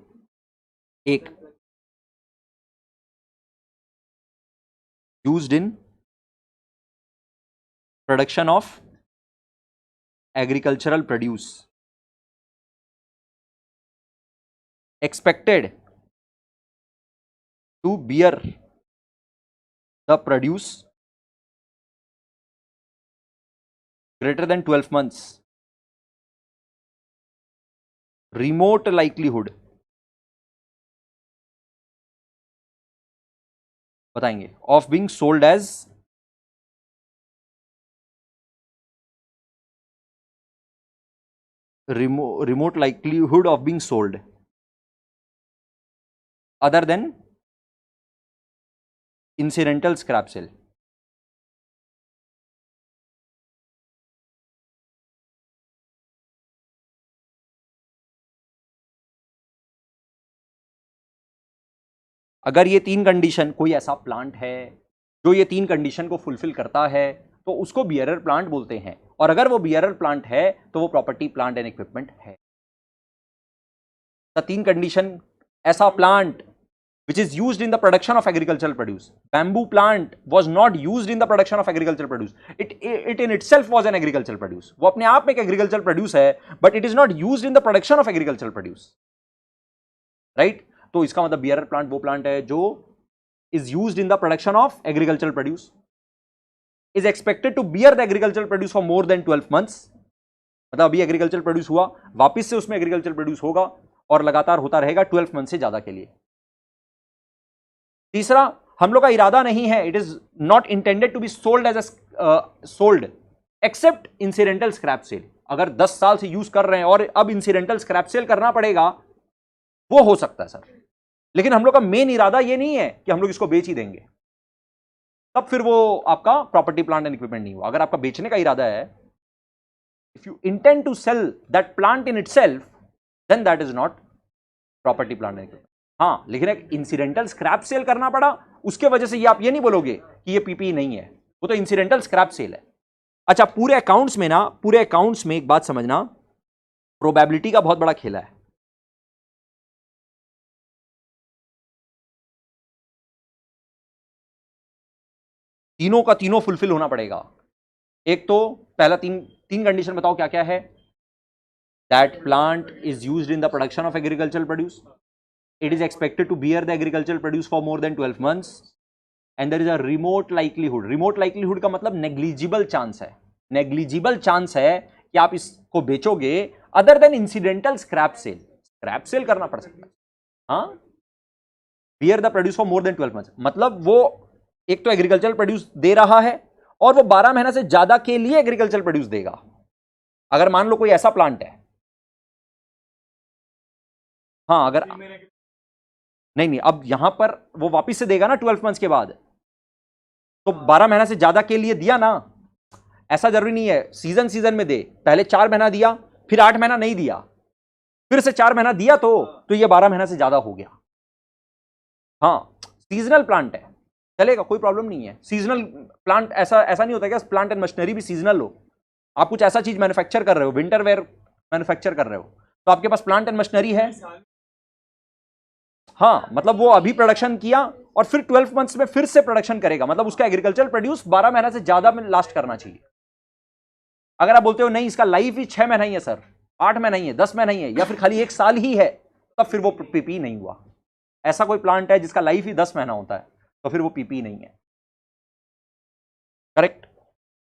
एक, used in production of agricultural produce expected to bear the produce greater than 12 months, remote likelihood बताएंगे of being sold as remote likelihood of being sold other than incidental scrap sale. अगर ये तीन कंडीशन, कोई ऐसा plant है जो ये तीन कंडीशन को फुलफिल करता है तो उसको बियरर प्लांट बोलते हैं, और अगर वो बियरर प्लांट है तो वो प्रॉपर्टी प्लांट एंड इक्विपमेंट है। तो तीन कंडीशन, ऐसा plant which is used in the production of agricultural produce. Bamboo plant was not used in the production of agricultural produce. It in itself was an agricultural produce. वो अपने आप में एक agricultural produce है, but it is not used in the production of agricultural produce. Right? तो इसका मतलब bearer plant वो plant है जो is used in the production of agricultural produce, is expected to bear the agricultural produce for more than 12 months. मतलब अभी agricultural produce हुआ, वापिस से उसमें agricultural produce होगा और लगातार होता रहेगा 12 मंथ से ज्यादा के लिए। तीसरा, हम लोग का इरादा नहीं है, it is not intended to be sold as sold except incidental scrap sale. अगर 10 साल से यूज कर रहे हैं और अब इंसिडेंटल स्क्रैप सेल करना पड़ेगा, वो हो सकता है सर, लेकिन हम लोग का मेन इरादा ये नहीं है कि हम लोग इसको बेच ही देंगे, तब फिर वो आपका प्रॉपर्टी प्लांट एंड इक्विपमेंट नहीं हुआ। अगर आपका बेचने का इरादा है, if you intend to sell that plant in itself, then that is not property plant and equipment. हाँ, लेकिन एक इंसिडेंटल स्क्रैप सेल करना पड़ा, उसके वजह से ये आप ये नहीं बोलोगे कि ये पीपी नहीं है, वो तो इंसिडेंटल स्क्रैप सेल है। अच्छा, पूरे अकाउंट्स में ना, पूरे अकाउंट्स में एक बात समझना, प्रोबेबिलिटी का बहुत बड़ा खेला है। तीनों का तीनों फुलफिल होना पड़ेगा। एक तो पहला तीन कंडीशन बताओ क्या क्या है। That plant is used in the production of agricultural produce, it is expected to bear the agricultural produce for more than 12 months, and there is a remote likelihood. remote likelihood का मतलब negligible chance है, negligible chance है कि आप इसको बेचोगे other than incidental scrap sale. scrap sale करना पड़ सकता है। हाँ, bear the produce for more than 12 months मतलब वो एक तो एग्रीकल्चरल प्रोड्यूस दे रहा है और वो 12 महीना से ज्यादा के लिए एग्रीकल्चरल प्रोड्यूस देगा। अगर मान लो कोई ऐसा प्लांट है, हाँ, अगर नहीं, अब यहां पर वो वापिस से देगा ना 12 मंथ्स के बाद, तो 12 महीना से ज्यादा के लिए दिया ना। ऐसा जरूरी नहीं है सीजन में दे, पहले 4 महीना दिया, फिर 8 महीना नहीं दिया, फिर से 4 महीना दिया, तो ये 12 महीना से ज्यादा हो गया। हाँ, सीजनल प्लांट है, चलेगा, कोई प्रॉब्लम नहीं है। सीजनल प्लांट ऐसा नहीं होता क्या प्लांट एंड मशीनरी भी सीजनल हो। आप कुछ ऐसा चीज मैन्युफैक्चर कर रहे हो, विंटर वेयर मैन्युफैक्चर कर रहे हो, तो आपके पास प्लांट एंड मशीनरी है। हाँ, मतलब वो अभी प्रोडक्शन किया और फिर 12 मंथ्स में फिर से प्रोडक्शन करेगा, मतलब उसका एग्रीकल्चरल प्रोड्यूस 12 महीना से ज्यादा में लास्ट करना चाहिए। अगर आप बोलते हो नहीं इसका लाइफ ही 6 महीना ही है सर, 8 महीना ही है, 10 महीना ही है, या फिर खाली 1 साल ही है, तब फिर वो पीपी नहीं हुआ। ऐसा कोई प्लांट है जिसका लाइफ ही 10 महीना होता है, तो फिर वो पीपी नहीं है। करेक्ट।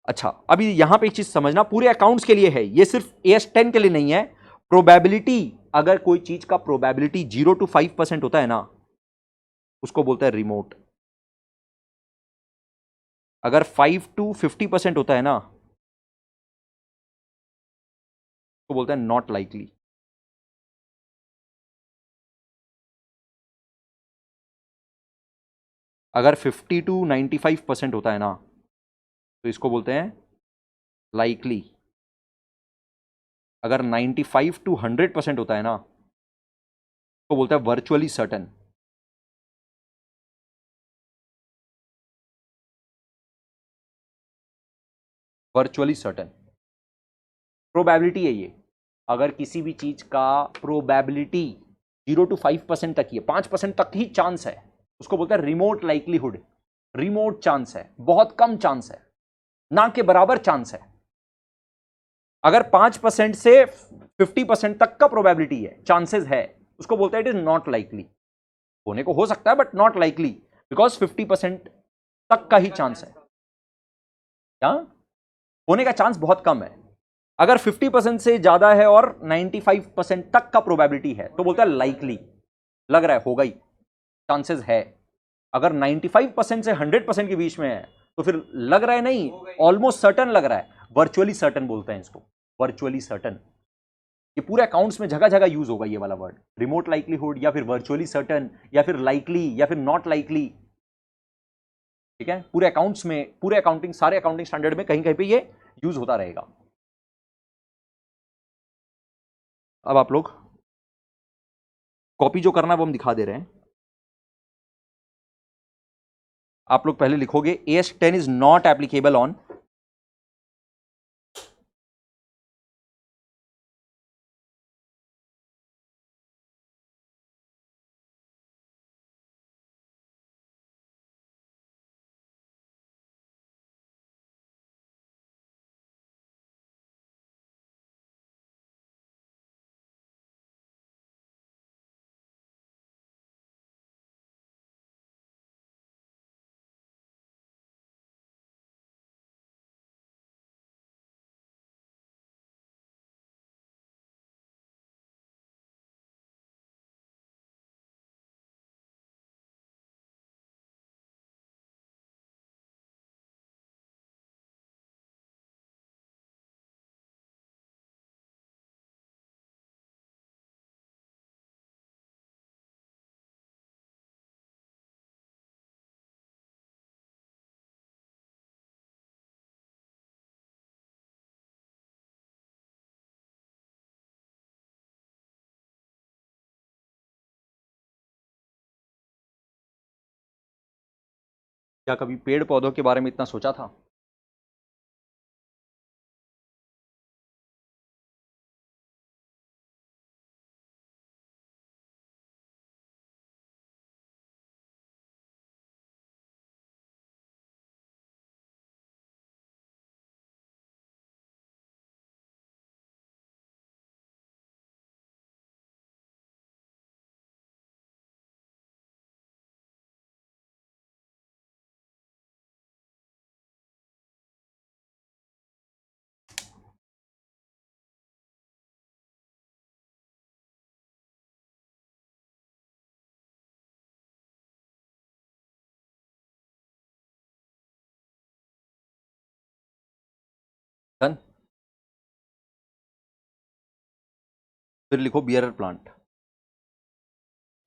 अच्छा, अभी यहां पे एक चीज समझना, पूरे अकाउंट्स के लिए है, ये सिर्फ AS10 के लिए नहीं है। प्रोबेबिलिटी, अगर कोई चीज का प्रोबेबिलिटी 0 to 5% होता है ना, उसको बोलता है रिमोट। अगर 5 to 50% होता है ना, तो बोलता है नॉट लाइकली। अगर 50 to 95% होता है ना, तो इसको बोलते हैं लाइकली। अगर 95 to 100% होता है ना, तो बोलता है virtually certain. Virtually certain probability है ये। अगर किसी भी चीज का प्रोबेबिलिटी 0 to 5% तक ही है, 5% तक ही चांस है, उसको बोलते हैं रिमोट लाइकलीहुड। रिमोट चांस है, बहुत कम चांस है, ना के बराबर चांस है। अगर 5% से 50% तक का प्रोबेबिलिटी है, चांसेस है, उसको बोलते हैं इट इज नॉट लाइकली। होने को हो सकता है बट नॉट लाइकली, बिकॉज 50% तक का ही चांस है। क्या होने का चांस बहुत कम है। अगर 50% से ज्यादा है और 95% तक का प्रोबेबिलिटी है तो बोलता है लाइकली, लग रहा है होगा ही, चांसेस है। अगर 95% से 100% के बीच में है तो फिर लग रहा है नहीं, ऑलमोस्ट सर्टन लग रहा है, वर्चुअली सर्टन बोलते हैं इसको, वर्चुअली सर्टन। ये पूरे अकाउंट्स में जगह जगह यूज होगा ये वाला वर्ड, रिमोट लाइकलीहुड या फिर वर्चुअली सर्टन या फिर लाइकली या फिर नॉट लाइकली। ठीक है, पूरे अकाउंट्स में, पूरे अकाउंटिंग, सारे अकाउंटिंग स्टैंडर्ड में कहीं कहीं पे ये यूज होता रहेगा। अब आप लोग कॉपी जो करना है वो हम दिखा दे रहे हैं। आप लोग पहले लिखोगे AS10 is not applicable on क्या कभी पेड़ पौधों के बारे में इतना सोचा था? डन। फिर लिखो बियरर प्लांट।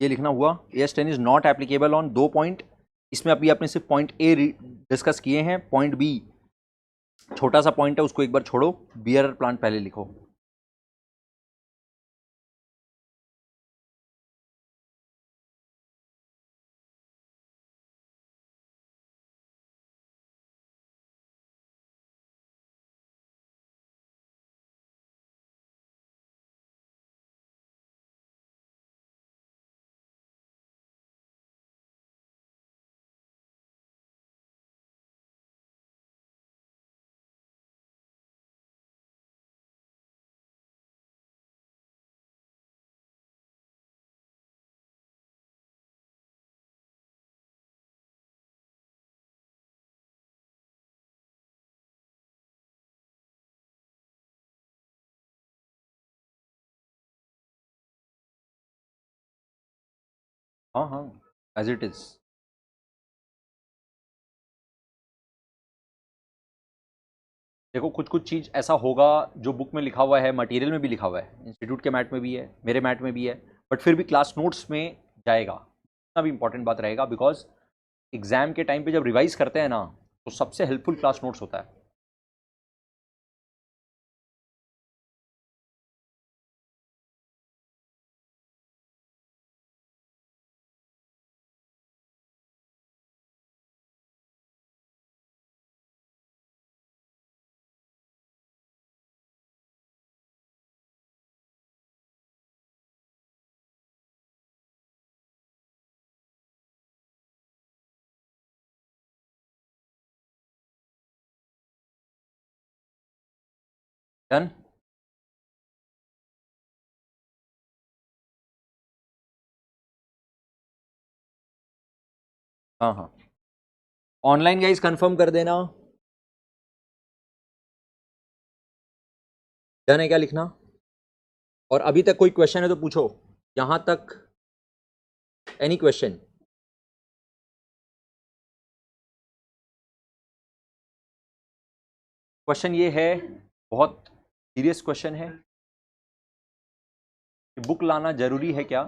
ये लिखना हुआ। AS10 is not applicable on, 2 point, इसमें अभी आपने सिर्फ पॉइंट ए डिस्कस किए हैं, पॉइंट बी छोटा सा पॉइंट है, उसको एक बार छोड़ो, बियरर प्लांट पहले लिखो। हाँ हाँ, एज इट इज। देखो कुछ कुछ चीज ऐसा होगा जो बुक में लिखा हुआ है, मटेरियल में भी लिखा हुआ है, इंस्टीट्यूट के मैट में भी है, मेरे मैट में भी है, बट फिर भी क्लास नोट्स में जाएगा, इतना भी इंपॉर्टेंट बात रहेगा, बिकॉज एग्जाम के टाइम पे जब रिवाइज करते हैं ना, तो सबसे हेल्पफुल क्लास नोट्स होता है। डन। हाँ हाँ, ऑनलाइन गाइस कंफर्म कर देना। डन है क्या लिखना? और अभी तक कोई क्वेश्चन है तो पूछो, यहां तक एनी क्वेश्चन? क्वेश्चन ये है, बहुत सीरियस क्वेश्चन है कि बुक लाना जरूरी है क्या?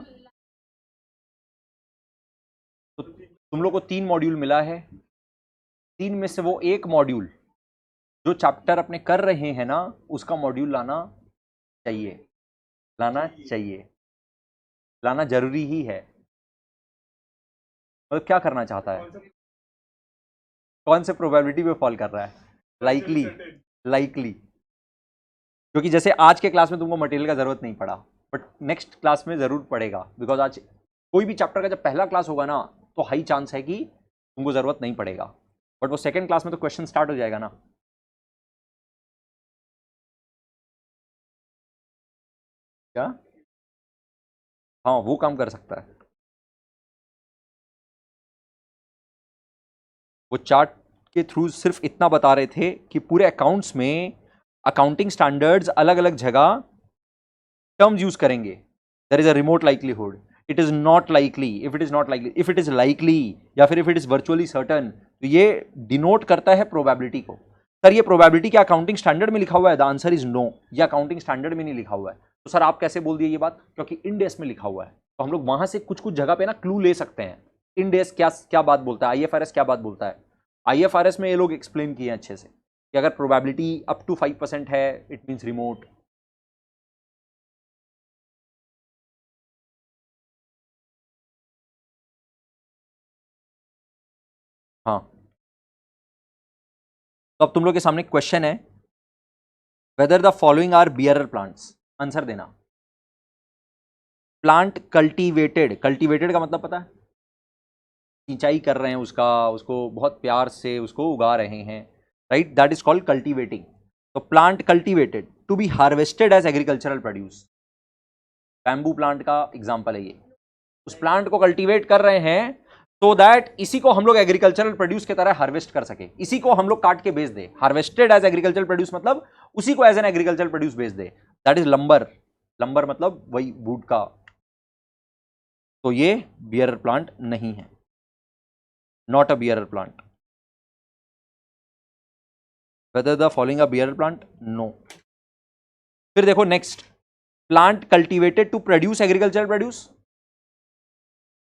तो तुम लोग को 3 मॉड्यूल मिला है, 3 में से वो एक मॉड्यूल जो चैप्टर अपने कर रहे हैं ना, उसका मॉड्यूल लाना चाहिए, लाना चाहिए, लाना जरूरी ही है। मतलब क्या करना चाहता है? कौन से प्रोबेबिलिटी पे फॉल कर रहा है? Likely, likely. क्योंकि जैसे आज के क्लास में तुमको मटेरियल का जरूरत नहीं पड़ा, बट नेक्स्ट क्लास में जरूर पड़ेगा, बिकॉज आज कोई भी चैप्टर का जब पहला क्लास होगा ना, तो हाई चांस है कि तुमको जरूरत नहीं पड़ेगा, बट वो सेकंड क्लास में तो क्वेश्चन स्टार्ट हो जाएगा ना। क्या? हाँ, वो काम कर सकता है। वो चार्ट के थ्रू सिर्फ इतना बता रहे थे कि पूरे अकाउंट्स में अकाउंटिंग स्टैंडर्ड्स अलग अलग जगह टर्म्स यूज करेंगे। There is a remote likelihood, it is not likely, if it is not likely, if it is likely, या फिर if it is virtually certain, तो ये डिनोट करता है प्रोबेबिलिटी को। सर ये प्रोबेबिलिटी क्या अकाउंटिंग स्टैंडर्ड में लिखा हुआ है? द आंसर इज नो, ये अकाउंटिंग स्टैंडर्ड में नहीं लिखा हुआ है। तो सर आप कैसे बोल दिए ये बात? क्योंकि इंड एस में लिखा हुआ है, तो हम लोग वहां से कुछ कुछ जगह पे ना क्लू ले सकते हैं। इंड एस क्या क्या बात बोलता है, आईएफआरएस क्या बात बोलता है। आईएफआरएस में ये लोग एक्सप्लेन किए हैं अच्छे से कि अगर प्रोबेबिलिटी अप टू 5% है, इट मीन्स रिमोट। हाँ, तो अब तुम लोग के सामने क्वेश्चन है, whether the following are bearer plants. Answer देना। प्लांट कल्टीवेटेड, कल्टीवेटेड का मतलब पता है? सिंचाई कर रहे हैं उसका, उसको बहुत प्यार से उसको उगा रहे हैं, right, that is called cultivating. तो plant cultivated to be harvested as agricultural produce. Bamboo plant का एग्जांपल है ये। उस प्लांट को कल्टीवेट कर रहे हैं so दैट इसी को हम लोग एग्रीकल्चरल प्रोड्यूस की तरह हार्वेस्ट कर सके, इसी को हम लोग काट के बेच दे। हार्वेस्टेड एज एग्रीकल्चरल प्रोड्यूस मतलब उसी को एज एन एग्रीकल्चरल प्रोड्यूस बेच दे, दैट इज लंबर। लंबर मतलब वही वुड का। तो ये बियरर प्लांट नहीं है, not a bearer plant. Whether the following a bearer plant? No. फिर देखो next, plant cultivated to produce agricultural produce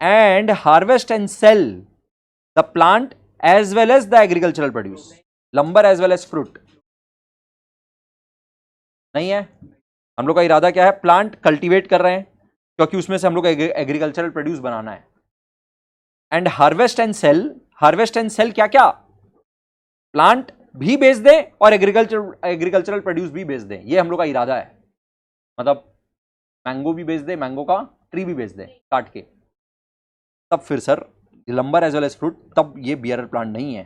and harvest and sell the plant as well as the agricultural produce, lumber as well as fruit। नहीं है। हम लोग का इरादा क्या है? प्लांट कल्टीवेट कर रहे हैं क्योंकि उसमें से हम लोग एग्रीकल्चरल प्रोड्यूस बनाना है। And harvest and sale, harvest and sale क्या क्या? प्लांट भी बेच दें और एग्रीकल्चरल प्रोड्यूस भी बेच दें, ये हम लोग का इरादा है। मतलब मैंगो भी बेच दे, मैंगो का ट्री भी बेच दे काट के, तब फिर sir lumber as well as fruit, तब ये बियरर प्लांट नहीं है।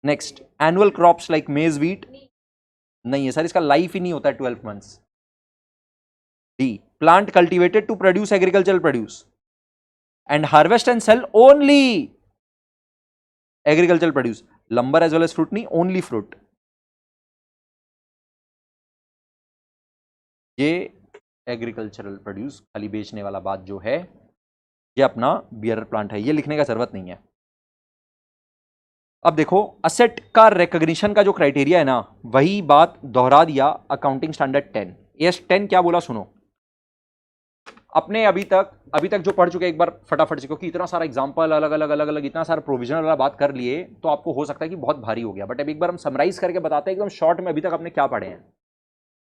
Next, annual crops like maize wheat नहीं है सर, इसका लाइफ ही नहीं होता है 12 months. D, plant cultivated to produce agricultural produce and harvest and sale only agricultural produce, lumber as well as fruit नहीं, ओनली फ्रूट। ये एग्रीकल्चरल प्रोड्यूस खाली बेचने वाला बात जो है, ये अपना बियरर प्लांट है, ये लिखने का जरूरत नहीं है। अब देखो असेट का रिकॉग्निशन का जो क्राइटेरिया है ना, वही बात दोहरा दिया अकाउंटिंग स्टैंडर्ड 10। यस 10 क्या बोला सुनो। अपने अभी तक जो पढ़ चुके एक बार फटाफट से, क्योंकि इतना सारा एग्जांपल अलग अलग इतना सारा प्रोविजनल वाला बात कर लिए तो आपको हो सकता है कि बहुत भारी हो गया, बट अब एक बार हम समराइज करके बताते हैं एकदम शॉर्ट में अभी तक आपने क्या पढ़े हैं।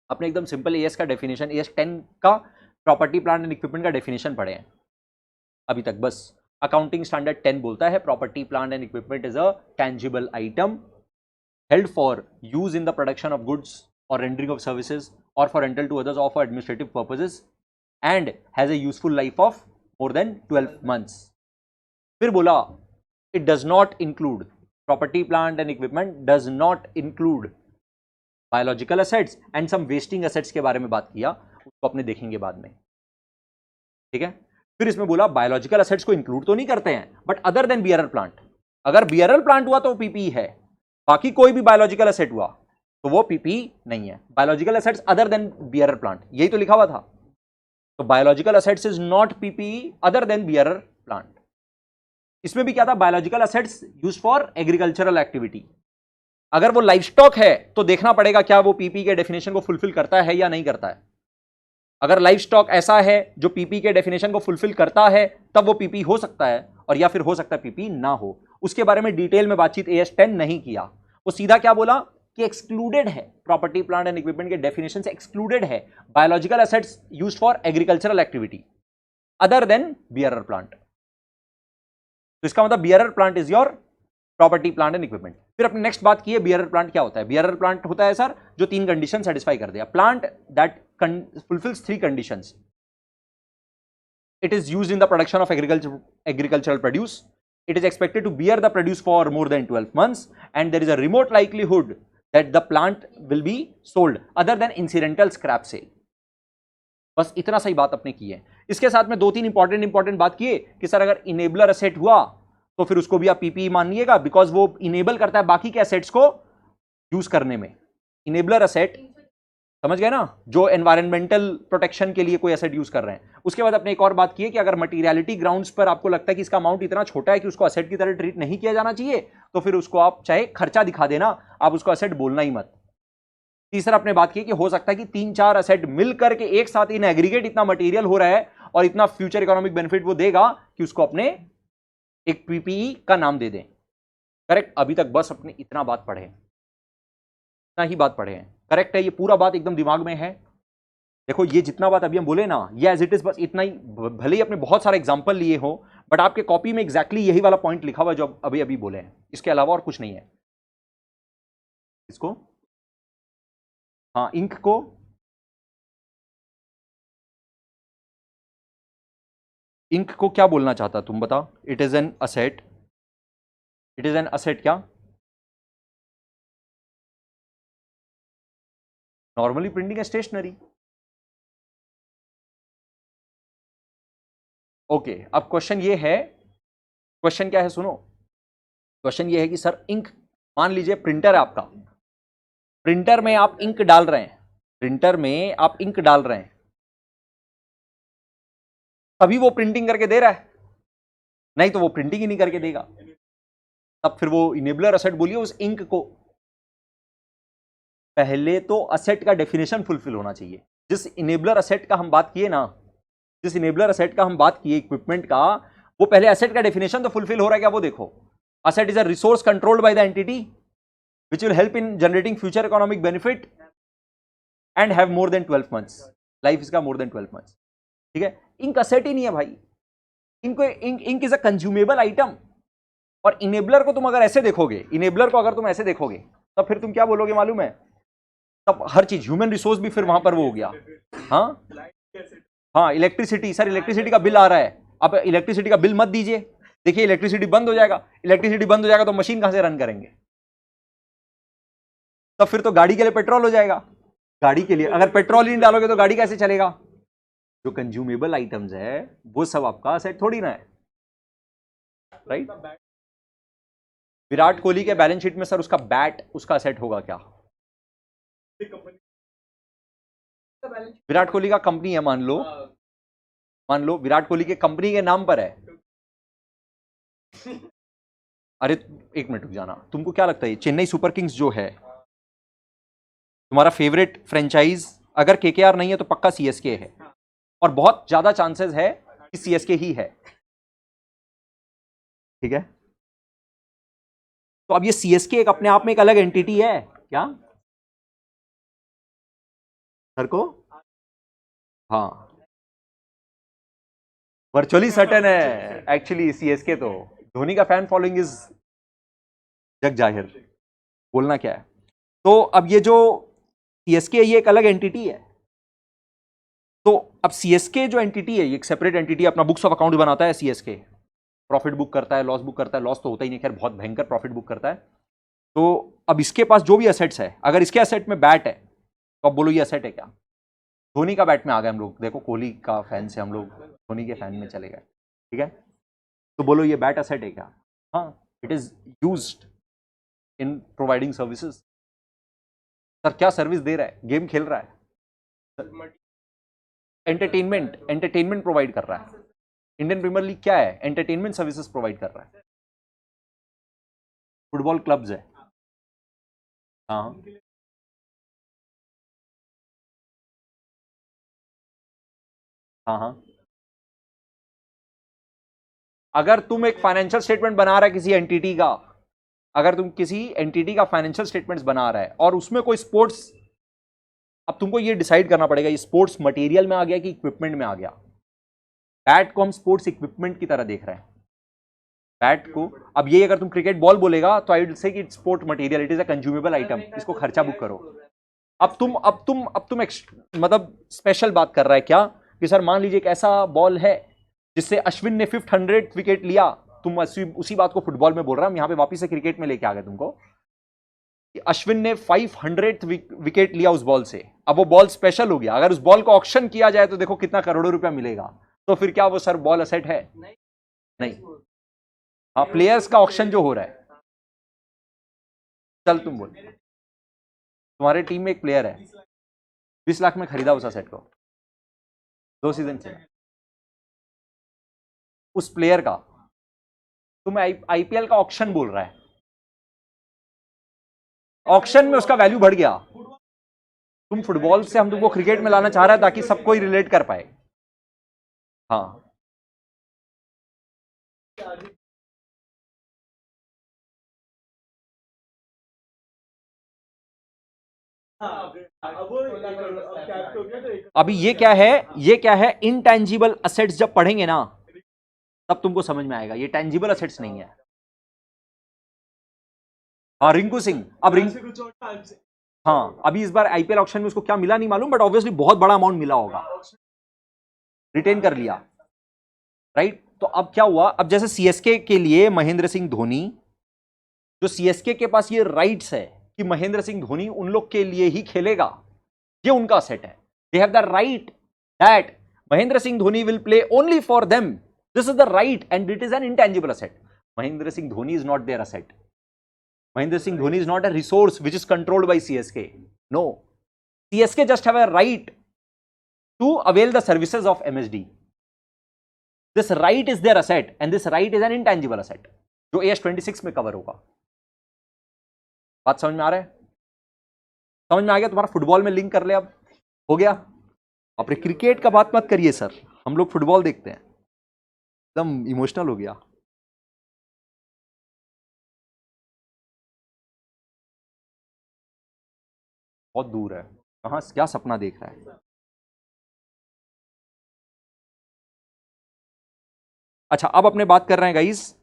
अपने एकदम सिंपल एएस का डेफिनेशन, एएस 10 का प्रॉपर्टी प्लांट एंड इक्विपमेंट का डेफिनेशन पढ़े हैं अभी तक बस। अकाउंटिंग स्टैंडर्ड 10 बोलता है property plant and equipment is a tangible item held for use in the production of goods or rendering of services or for rental to others or for administrative purposes and has a useful life of more than 12 months। फिर बोला it does not include, property plant and equipment does not include biological assets and some wasting assets के बारे में बात किया, उसको अपने देखेंगे बाद में, ठीक है। फिर इसमें बोला बायोलॉजिकल एसेट्स को इंक्लूड तो नहीं करते हैं, but other than bearer plant, अगर बियरर प्लांट हुआ तो पीपीई है, बाकी कोई भी बायोलॉजिकल एसेट हुआ तो वो पीपीई नहीं है। Biological assets other than bearer plant, यही तो लिखा हुआ था। तो biological assets is not PPE other than bearer plant. इसमें भी क्या था, biological assets use for agricultural activity. अगर वो लाइफ स्टॉक है तो देखना पड़ेगा क्या वो पीपी के डेफिनेशन को फुलफिल करता है या नहीं करता है। अगर लाइफ स्टॉक ऐसा है जो पीपी के डेफिनेशन को फुलफिल करता है तब वो पीपी हो सकता है, और या फिर हो सकता है पीपी ना हो। उसके बारे में डिटेल में बातचीत एएस 10 नहीं किया। वो सीधा क्या बोला कि एक्सक्लूडेड है, प्रॉपर्टी प्लांट एंड इक्विपमेंट के डेफिनेशन से एक्सक्लूडेड है biological assets used for agricultural activity other than bearer plant. तो इसका मतलब bearer plant is your property plant and equipment. फिर अपने नेक्स्ट बात की है बियरर प्लांट क्या होता है। बियरर प्लांट होता है सर जो 3 कंडीशन सेटिस्फाई कर दिया, plant that fulfills 3 conditions. It is used in the production of agricultural produce. It is expected to bear the produce for more than 12 months, and there is a remote likelihood that the plant will be sold other than incidental scrap sale. बस इतना सही बात अपने की है। इसके साथ में 2-3 इंपॉर्टेंट बात किए कि सर अगर इनेबलर एसेट हुआ तो फिर उसको भी आप पीपीई मानिएगा, बिकॉज वो इनेबल करता है बाकी के एसेट्स को यूज करने में। इनेबलर एसेट समझ गए ना, जो एनवायरमेंटल प्रोटेक्शन के लिए कोई एसेट यूज कर रहे हैं। उसके बाद अपने एक और बात की है कि अगर मटीरियलिटी ग्राउंड्स पर आपको लगता है कि इसका अमाउंट इतना छोटा है कि उसको एसेट की तरह ट्रीट नहीं किया जाना चाहिए, तो फिर उसको आप चाहे खर्चा दिखा देना, आप उसको एसेट बोलना ही मत। तीसरा अपने बात की कि हो सकता है कि 3-4 एसेट मिल करके एक साथ इन एग्रीगेट इतना मटेरियल हो रहा है और इतना फ्यूचर इकोनॉमिक बेनिफिट वो देगा कि उसको अपने एक पीपीई का नाम दे दें। करेक्ट, अभी तक बस अपने इतना बात पढ़े, इतना ही बात पढ़े हैं। करेक्ट है, ये पूरा बात एकदम दिमाग में है। देखो ये जितना बात अभी हम बोले ना, ये एज इट इज बस इतना ही, भले ही अपने बहुत सारे एग्जांपल लिए हो, बट आपके कॉपी में एग्जैक्टली यही वाला पॉइंट लिखा हुआ है जो अभी अभी बोले हैं, इसके अलावा और कुछ नहीं है। इसको हाँ, इंक को क्या बोलना चाहता तुम बताओ। It is an asset, it is an asset क्या? Normally printing stationery. ओके, अब क्वेश्चन ये है, क्वेश्चन क्या है सुनो। क्वेश्चन ये है कि सर इंक, मान लीजिए प्रिंटर है आपका, प्रिंटर में आप इंक डाल रहे हैं, प्रिंटर में आप इंक डाल रहे हैं, तभी वो प्रिंटिंग करके दे रहा है, नहीं तो वो प्रिंटिंग ही नहीं करके देगा। तब फिर वो इनेबलर एसेट बोलिए उस इंक को। पहले तो एसेट का डेफिनेशन फुलफिल होना चाहिए। जिस इनेबलर एसेट का हम बात किए ना, जिस इनेबलर एसेट का हम बात किए इक्विपमेंट का, वो पहले एसेट का डेफिनेशन तो फुलफिल हो रहा है क्या वो देखो। Asset is a resource controlled by the entity which will help in generating future economic benefit and have more than 12 months, life इसका more than 12 months। ठीक है, इंक असेट ही नहीं है भाई, ink is a consumable item. और enabler को तुम अगर ऐसे देखोगे, इनेबलर को अगर तुम ऐसे देखोगे, तब फिर तुम क्या बोलोगे मालूम है, तब हर चीज ह्यूमन रिसोर्स भी फिर वहां पर वो हो गया। हाँ, इलेक्ट्रिसिटी, सर इलेक्ट्रिसिटी का बिल आ रहा है, अब इलेक्ट्रिसिटी का बिल मत दीजिए, देखिए इलेक्ट्रिसिटी बंद हो जाएगा, इलेक्ट्रिसिटी बंद हो जाएगा तो मशीन कहां से रन करेंगे, तब फिर तो गाड़ी के लिए पेट्रोल हो जाएगा। गाड़ी के लिए अगर पेट्रोल ही नहीं डालोगे तो गाड़ी कैसे चलेगा। जो कंज्यूमेबल आइटम्स है वो सब आपका सेट थोड़ी ना है, राइट। विराट कोहली के बैलेंस शीट में सर उसका बैट, उसका सेट होगा क्या? विराट कोहली का कंपनी है, मान लो विराट कोहली के कंपनी के नाम पर है। अरे एक मिनट रुक जाना, तुमको क्या लगता है चेन्नई सुपर किंग्स जो है तुम्हारा फेवरेट फ्रेंचाइज, अगर केकेआर नहीं है तो पक्का सीएसके है, और बहुत ज्यादा चांसेस है कि सीएसके ही है, ठीक है। तो अब ये सीएसके एक अपने आप में एक अलग एंटिटी है क्या सर को? हाँ, वर्चुअली सर्टेन है एक्चुअली सीएसके। तो धोनी का फैन फॉलोइंग इज जग जाहिर, बोलना क्या है। तो अब ये जो सीएसके ये एक अलग एंटिटी है, तो अब सीएसके जो एंटिटी है ये एक सेपरेट एंटिटी, अपना बुक्स ऑफ अकाउंट बनाता है सीएसके, प्रॉफिट बुक करता है, लॉस बुक करता है, लॉस तो होता ही नहीं, खैर बहुत भयंकर प्रॉफिट बुक करता है। तो अब इसके पास जो भी एसेट्स है, अगर इसके एसेट में बैट है तो अब बोलो ये एसेट है क्या? धोनी का बैट में आ गए हम लोग, देखो कोहली का फैन से हम लोग, धोनी के फैन में चले गए, ठीक है। तो बोलो ये बैड असेट है क्या? हाँ, it is used in providing services. Sir क्या सर्विस दे रहा है? गेम खेल रहा है, एंटरटेनमेंट प्रोवाइड कर रहा है। इंडियन प्रीमियर लीग क्या है? एंटरटेनमेंट सर्विसेज प्रोवाइड कर रहा है। फुटबॉल क्लब्स है, हाँ हाँ हाँ। अगर तुम एक फाइनेंशियल स्टेटमेंट बना रहा है किसी एंटिटी का, अगर तुम किसी एंटिटी का फाइनेंशियल स्टेटमेंट्स बना रहा है और उसमें कोई स्पोर्ट्स, अब तुमको ये डिसाइड करना पड़ेगा ये स्पोर्ट्स मटेरियल में आ गया कि इक्विपमेंट में आ गया। बैट को हम स्पोर्ट्स इक्विपमेंट की तरह देख रहे हैं, बैट को। अब ये अगर तुम क्रिकेट बॉल बोलेगा तो आई विल से कि it's sport material, it is a consumable item, इसको खर्चा बुक करो। अब तुम मतलब स्पेशल बात कर रहा है क्या कि सर मान लीजिए एक ऐसा बॉल है जिससे अश्विन ने 500 विकेट लिया, तुम उसी बात को फुटबॉल में बोल रहा हूं, यहां पे वापिस से क्रिकेट में लेके आ गए तुमको कि अश्विन ने 500 विकेट लिया उस बॉल से। अब वो बॉल स्पेशल हो गया, अगर उस बॉल को ऑक्शन किया जाए तो देखो कितना करोड़ों रुपया मिलेगा। तो फिर क्या वो सर बॉल असेट है? नहीं। हाँ, प्लेयर्स का ऑक्शन जो हो रहा है, चल तुम बोल, तुम्हारे टीम में एक प्लेयर है 20 लाख में खरीदा उस असेट को 2 सीजन से, उस प्लेयर का तुम आईपीएल का ऑक्शन बोल रहा है, ऑक्शन में उसका वैल्यू बढ़ गया। तुम फुटबॉल से हम तुमको क्रिकेट में लाना चाह रहा है ताकि सब कोई रिलेट कर पाए। हाँ, अभी ये क्या है, ये क्या है, इनटैंजिबल असेट्स जब पढ़ेंगे ना तब तुमको समझ में आएगा, ये टैंजिबल असेट्स नहीं है। हाँ, रिंकू सिंह, अब हाँ, अभी इस बार आईपीएल ऑक्शन में उसको क्या मिला नहीं मालूम, बट ऑब्वियसली बहुत बड़ा अमाउंट मिला होगा, रिटेन कर लिया, राइट। तो अब क्या हुआ, अब जैसे सीएसके के लिए महेंद्र सिंह धोनी, जो सीएसके के पास ये राइट्स है कि महेंद्र सिंह धोनी उन लोग के लिए ही खेलेगा, ये उनका असेट है। They have the right that Mahendra Singh Dhoni will play only for them, this is the right and it is an intangible asset. Mahendra Singh Dhoni is not their asset, Mahendra Singh Dhoni is not a resource which is controlled by CSK. No. CSK just have a right to avail the services of MSD. This right is their asset and this right is an intangible asset जो AS26 में cover होगा। बात समझ में आ रहा है? समझ में आ गया? तुम्हारा फुटबॉल में लिंक कर ले, अब हो गया। अपने क्रिकेट का बात मत करिए सर, हम लोग फुटबॉल देखते हैं, एकदम इमोशनल हो गया। बहुत दूर है, कहां क्या सपना देख रहा है। अच्छा, अब अपने बात कर रहे हैं गाइस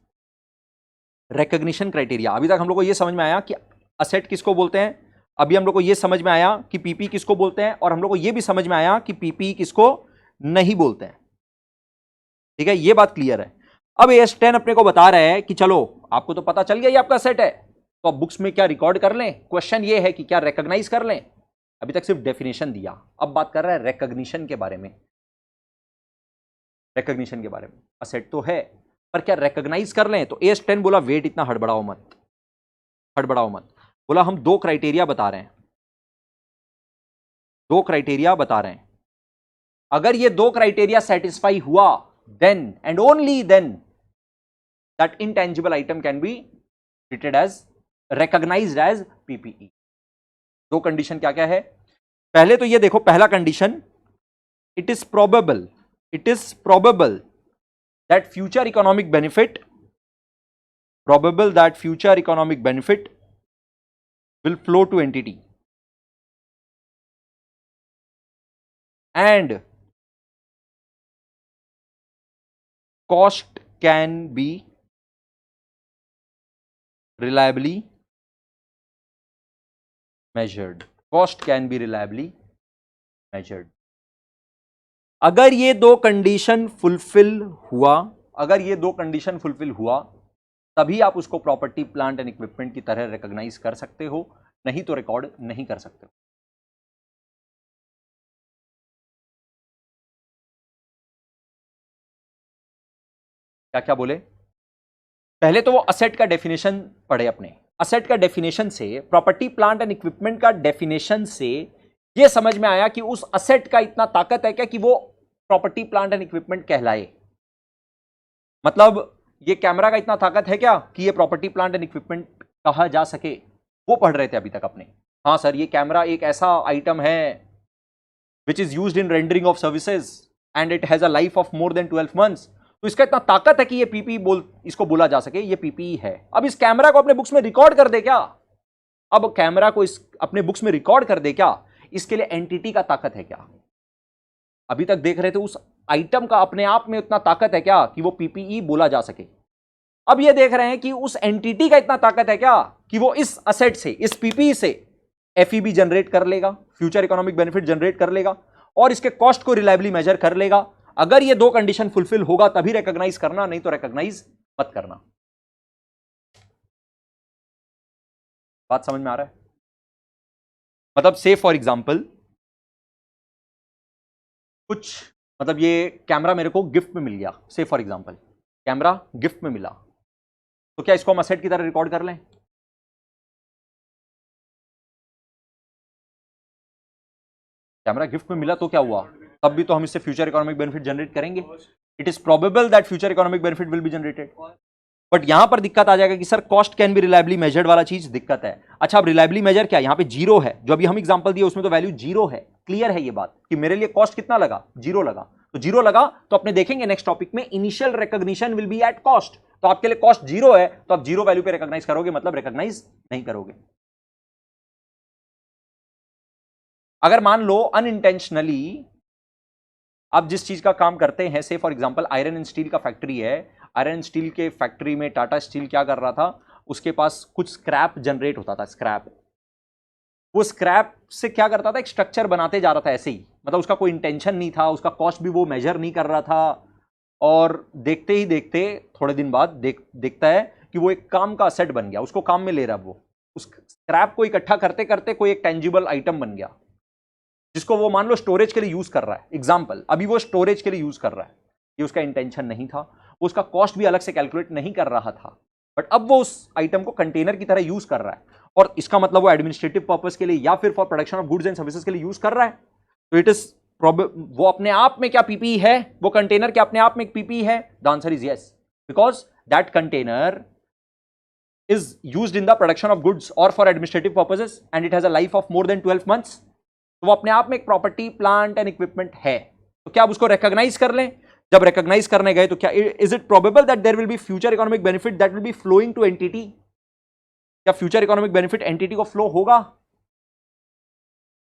रिकॉग्निशन क्राइटेरिया। अभी तक हम लोग को यह समझ में आया कि असेट किसको बोलते हैं, अभी हम लोग को यह समझ में आया कि पीपी किसको बोलते हैं, और हम लोग को यह भी समझ में आया कि पीपी किसको नहीं बोलते हैं, ठीक है, यह बात क्लियर है। अब AS10 अपने को बता रहे हैं कि चलो आपको तो पता चल गया ये आपका असेट है, तो अब बुक्स में क्या रिकॉर्ड कर लें, क्वेश्चन ये है कि क्या रिकॉग्नाइज कर लें। अभी तक सिर्फ डेफिनेशन दिया, अब बात कर रहा है रिकॉग्निशन के बारे में। रिकॉग्निशन के बारे में, असेट तो है पर क्या रिकॉग्नाइज कर लें। तो AS10 बोला वेट, इतना हड़बड़ाओ मत, हड़बड़ाओ मत। बोला हम 2 क्राइटेरिया बता रहे हैं, 2 क्राइटेरिया बता रहे हैं, अगर ये 2 क्राइटेरिया सेटिस्फाई हुआ then and only then that intangible item can be treated as recognised as PPE. 2 condition क्या क्या है? पहले तो ये देखो, पहला condition, it is probable that future economic benefit will flow to entity and cost can be reliably measured. अगर ये 2 कंडीशन फुलफिल हुआ, तभी आप उसको प्रॉपर्टी, प्लांट एंड इक्विपमेंट की तरह रिकॉग्नाइज कर सकते हो, नहीं तो रिकॉर्ड नहीं कर सकते हो। क्या क्या बोले? पहले तो वो असेट का डेफिनेशन पढ़े अपने। असेट का डेफिनेशन से, प्रॉपर्टी प्लांट एंड इक्विपमेंट का डेफिनेशन से ये समझ में आया कि उस असेट का इतना ताकत है क्या कि वो प्रॉपर्टी प्लांट एंड इक्विपमेंट कहलाए। मतलब ये कैमरा का इतना ताकत है क्या कि ये प्रॉपर्टी प्लांट एंड इक्विपमेंट कहा जा सके? वो पढ़ रहे थे अभी तक अपने। हाँ सर, ये कैमरा एक ऐसा आइटम है which is used in rendering of services and it has a life of more than 12 months. तो इसका इतना ताकत है कि ये पीपीई इसको बोला जा सके, ये पीपीई है। अब इस कैमरा को अपने बुक्स में रिकॉर्ड कर दे क्या? अब कैमरा को इस अपने बुक्स में रिकॉर्ड कर दे क्या? इसके लिए एंटिटी का ताकत है क्या? अभी तक देख रहे थे उस आइटम का अपने आप में उतना ताकत है क्या कि वो पीपीई बोला जा सके। अब ये देख रहे हैं कि उस एंटिटी का इतना ताकत है क्या कि वो इस असेट से, इस पीपीई से एफईबी जनरेट कर लेगा, फ्यूचर इकोनॉमिक बेनिफिट जनरेट कर लेगा और इसके कॉस्ट को रिलायबली मेजर कर लेगा। अगर ये दो कंडीशन फुलफिल होगा तभी रिकॉग्नाइज करना, नहीं तो रिकॉग्नाइज मत करना। बात समझ में आ रहा है? मतलब से फॉर एग्जांपल कुछ, मतलब ये कैमरा मेरे को गिफ्ट में मिल गया, से फॉर एग्जांपल कैमरा गिफ्ट में मिला, तो क्या इसको हम असेट की तरह रिकॉर्ड कर लें? कैमरा गिफ्ट में मिला तो क्या हुआ? तब भी तो हम इससे फ्यूचर इकोनॉमिक बेनिफिट जनरेट करेंगे। It is probable that future economic benefit will be generated. But यहां पर दिक्कत आ जाएगा कि sir cost can be reliably measured वाला चीज दिक्कत है। अच्छा, अब रिलायबली मेजर क्या? यहां पे जीरो है, जो अभी हम एग्जांपल दिए उसमें तो वैल्यू जीरो है। क्लियर है ये बात कि मेरे लिए कॉस्ट कितना लगा? जीरो लगा। तो जीरो लगा तो अपने देखेंगे नेक्स्ट टॉपिक में initial recognition will be at cost. तो आपके लिए कॉस्ट जीरो है तो आप जीरो वैल्यू पे रिकॉग्नाइज करोगे, मतलब रिकॉग्नाइज नहीं करोगे। अगर मान लो अनइंटेंशनली आप जिस चीज का काम करते हैं, से for example iron and steel का फैक्ट्री है, आयरन एंड स्टील के फैक्ट्री में टाटा स्टील क्या कर रहा था, उसके पास कुछ स्क्रैप जनरेट होता था, स्क्रैप। वो स्क्रैप से क्या करता था, एक स्ट्रक्चर बनाते जा रहा था ऐसे ही, मतलब उसका कोई इंटेंशन नहीं था, उसका कॉस्ट भी वो मेजर नहीं कर रहा था। और देखते ही देखते थोड़े दिन बाद देखता है कि वो एक काम का सेट बन गया, उसको काम में ले रहा है वो। उस स्क्रैप को इकट्ठा करते करते कोई एक टेंजिबल आइटम बन गया जिसको वो मान लो स्टोरेज के लिए यूज कर रहा है। एग्जांपल, अभी वो स्टोरेज के लिए यूज कर रहा है, ये उसका इंटेंशन नहीं था, वो उसका कॉस्ट भी अलग से कैलकुलेट नहीं कर रहा था, बट अब वो उस आइटम को कंटेनर की तरह यूज कर रहा है और इसका मतलब वो एडमिनिस्ट्रेटिव पर्पस के लिए या फिर for production of goods and services के लिए यूज कर रहा है। तो इट इज वो अपने आप में क्या पीपीई है? वो कंटेनर क्या अपने आप में एक पीपीई है? The answer is yes, because that container is used in the production of goods or for administrative purposes and it has a life of more than 12 months। तो वो अपने आप में एक प्रॉपर्टी, प्लांट एंड इक्विपमेंट है। तो क्या आप उसको रिकॉग्नाइज कर लें? जब रिकॉग्नाइज करने गए तो क्या is it probable that there will be future economic benefit that will be flowing to entity? क्या फ्यूचर इकोनॉमिक बेनिफिट एंटिटी को फ्लो होगा?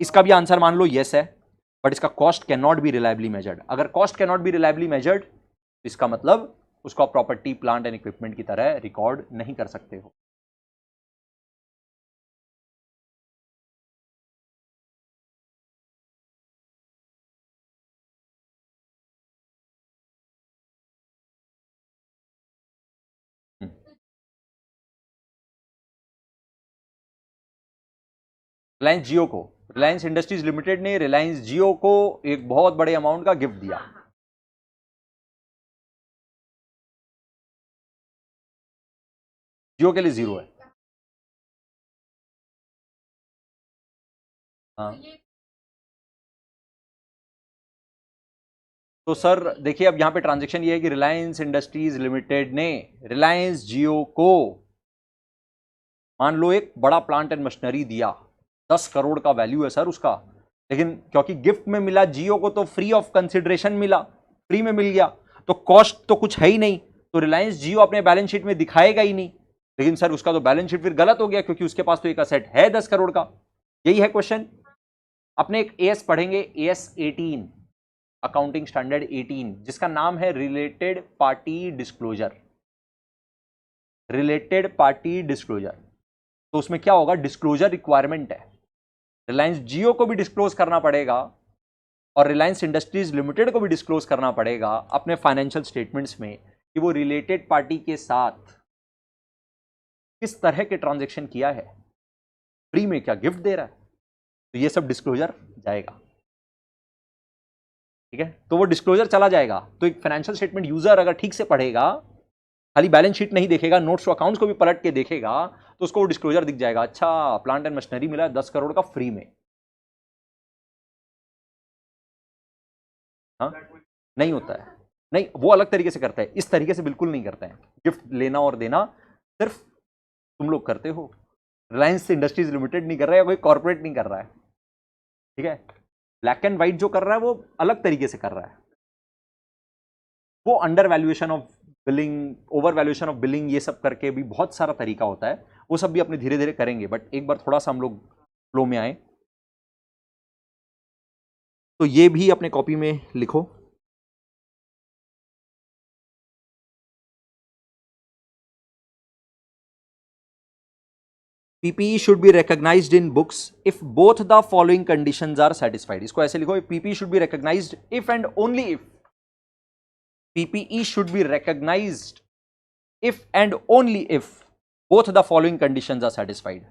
इसका भी आंसर मान लो यस है, बट इसका cost can not be reliably measured. अगर cost can not be reliably measured तो इसका मतलब उसको आप प्रॉपर्टी, प्लांट एंड इक्विपमेंट की तरह रिकॉर्ड नहीं कर सकते हो। रिलायंस जियो को, रिलायंस इंडस्ट्रीज लिमिटेड ने रिलायंस जियो को एक बहुत बड़े अमाउंट का गिफ्ट दिया। जियो के लिए जीरो है। हाँ, तो सर देखिए अब यहां पे ट्रांजैक्शन ये है कि रिलायंस इंडस्ट्रीज लिमिटेड ने रिलायंस जियो को मान लो एक बड़ा प्लांट एंड मशीनरी दिया, 10 करोड़ का वैल्यू है सर उसका, लेकिन क्योंकि गिफ्ट में मिला जियो को तो फ्री ऑफ कंसिडरेशन मिला, फ्री में मिल गया, तो कॉस्ट तो कुछ है ही नहीं, तो रिलायंस जियो अपने बैलेंस शीट में दिखाएगा ही नहीं। लेकिन सर उसका तो बैलेंस शीट फिर गलत हो गया क्योंकि उसके पास तो एक असेट है 10 करोड़ का। यही है क्वेश्चन। अपने एक एएस पढ़ेंगे, एएस 18, अकाउंटिंग स्टैंडर्ड 18, जिसका नाम है related party disclosure. Related party disclosure, तो उसमें क्या होगा, डिस्क्लोजर रिक्वायरमेंट है, रिलायंस जियो को भी डिस्क्लोज करना पड़ेगा और रिलायंस इंडस्ट्रीज लिमिटेड को भी डिस्क्लोज करना पड़ेगा अपने फाइनेंशियल स्टेटमेंट्स में कि वो रिलेटेड पार्टी के साथ किस तरह के ट्रांजैक्शन किया है, फ्री में क्या गिफ्ट दे रहा है, तो ये सब डिस्क्लोजर जाएगा। ठीक है, तो वो डिस्क्लोजर चला जाएगा। तो एक फाइनेंशियल स्टेटमेंट यूजर अगर ठीक से पढ़ेगा खाली बैलेंस शीट नहीं देखेगा, नोट्स टू अकाउंट्स को भी पलट के देखेगा तो उसको डिस्क्लोजर दिख जाएगा, अच्छा प्लांट एंड मशीनरी मिला 10 करोड़ का फ्री में। हाँ, नहीं होता है, नहीं, वो अलग तरीके से करता है, इस तरीके से बिल्कुल नहीं करते हैं। गिफ्ट लेना और देना सिर्फ तुम लोग करते हो, रिलायंस इंडस्ट्रीज लिमिटेड नहीं कर रहा है, कोई कॉर्पोरेट नहीं कर रहा है, ठीक है। ब्लैक एंड व्हाइट जो कर रहा है वो अलग तरीके से कर रहा है, वो under valuation of billing, over valuation of billing, ये सब करके भी बहुत सारा तरीका होता है, वो सब भी अपने धीरे धीरे करेंगे, बट एक बार थोड़ा सा हम लोग फ्लो में आए। तो ये भी अपने कॉपी में लिखो। PPE should be recognized in books if both the following conditions are satisfied. इसको ऐसे लिखो, PPE should be recognized if and only if, PPE should be recognized if and only if both the following conditions are satisfied.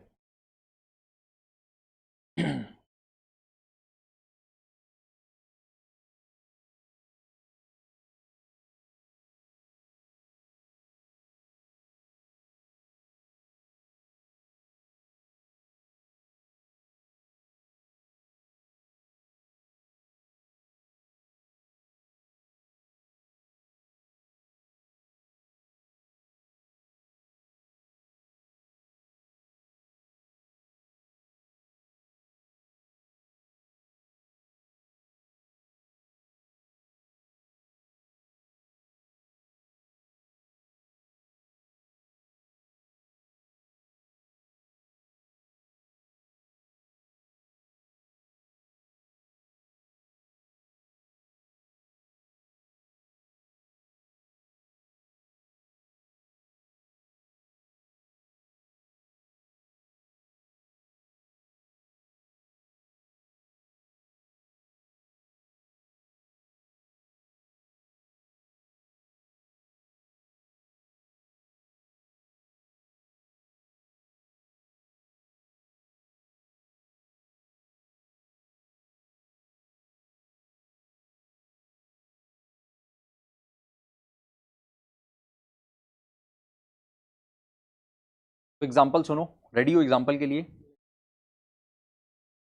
तो example सुनो, ready हो example के लिए?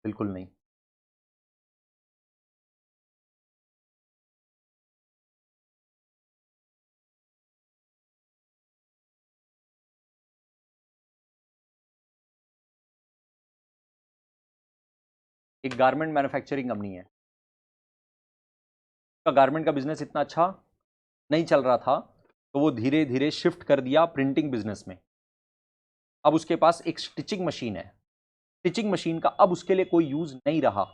बिल्कुल नहीं। एक गारमेंट मैन्युफैक्चरिंग कंपनी है, उसका गारमेंट का बिजनेस इतना अच्छा नहीं चल रहा था, तो वो धीरे धीरे शिफ्ट कर दिया प्रिंटिंग बिजनेस में। अब उसके पास एक स्टिचिंग मशीन है, स्टिचिंग मशीन का अब उसके लिए कोई यूज नहीं रहा।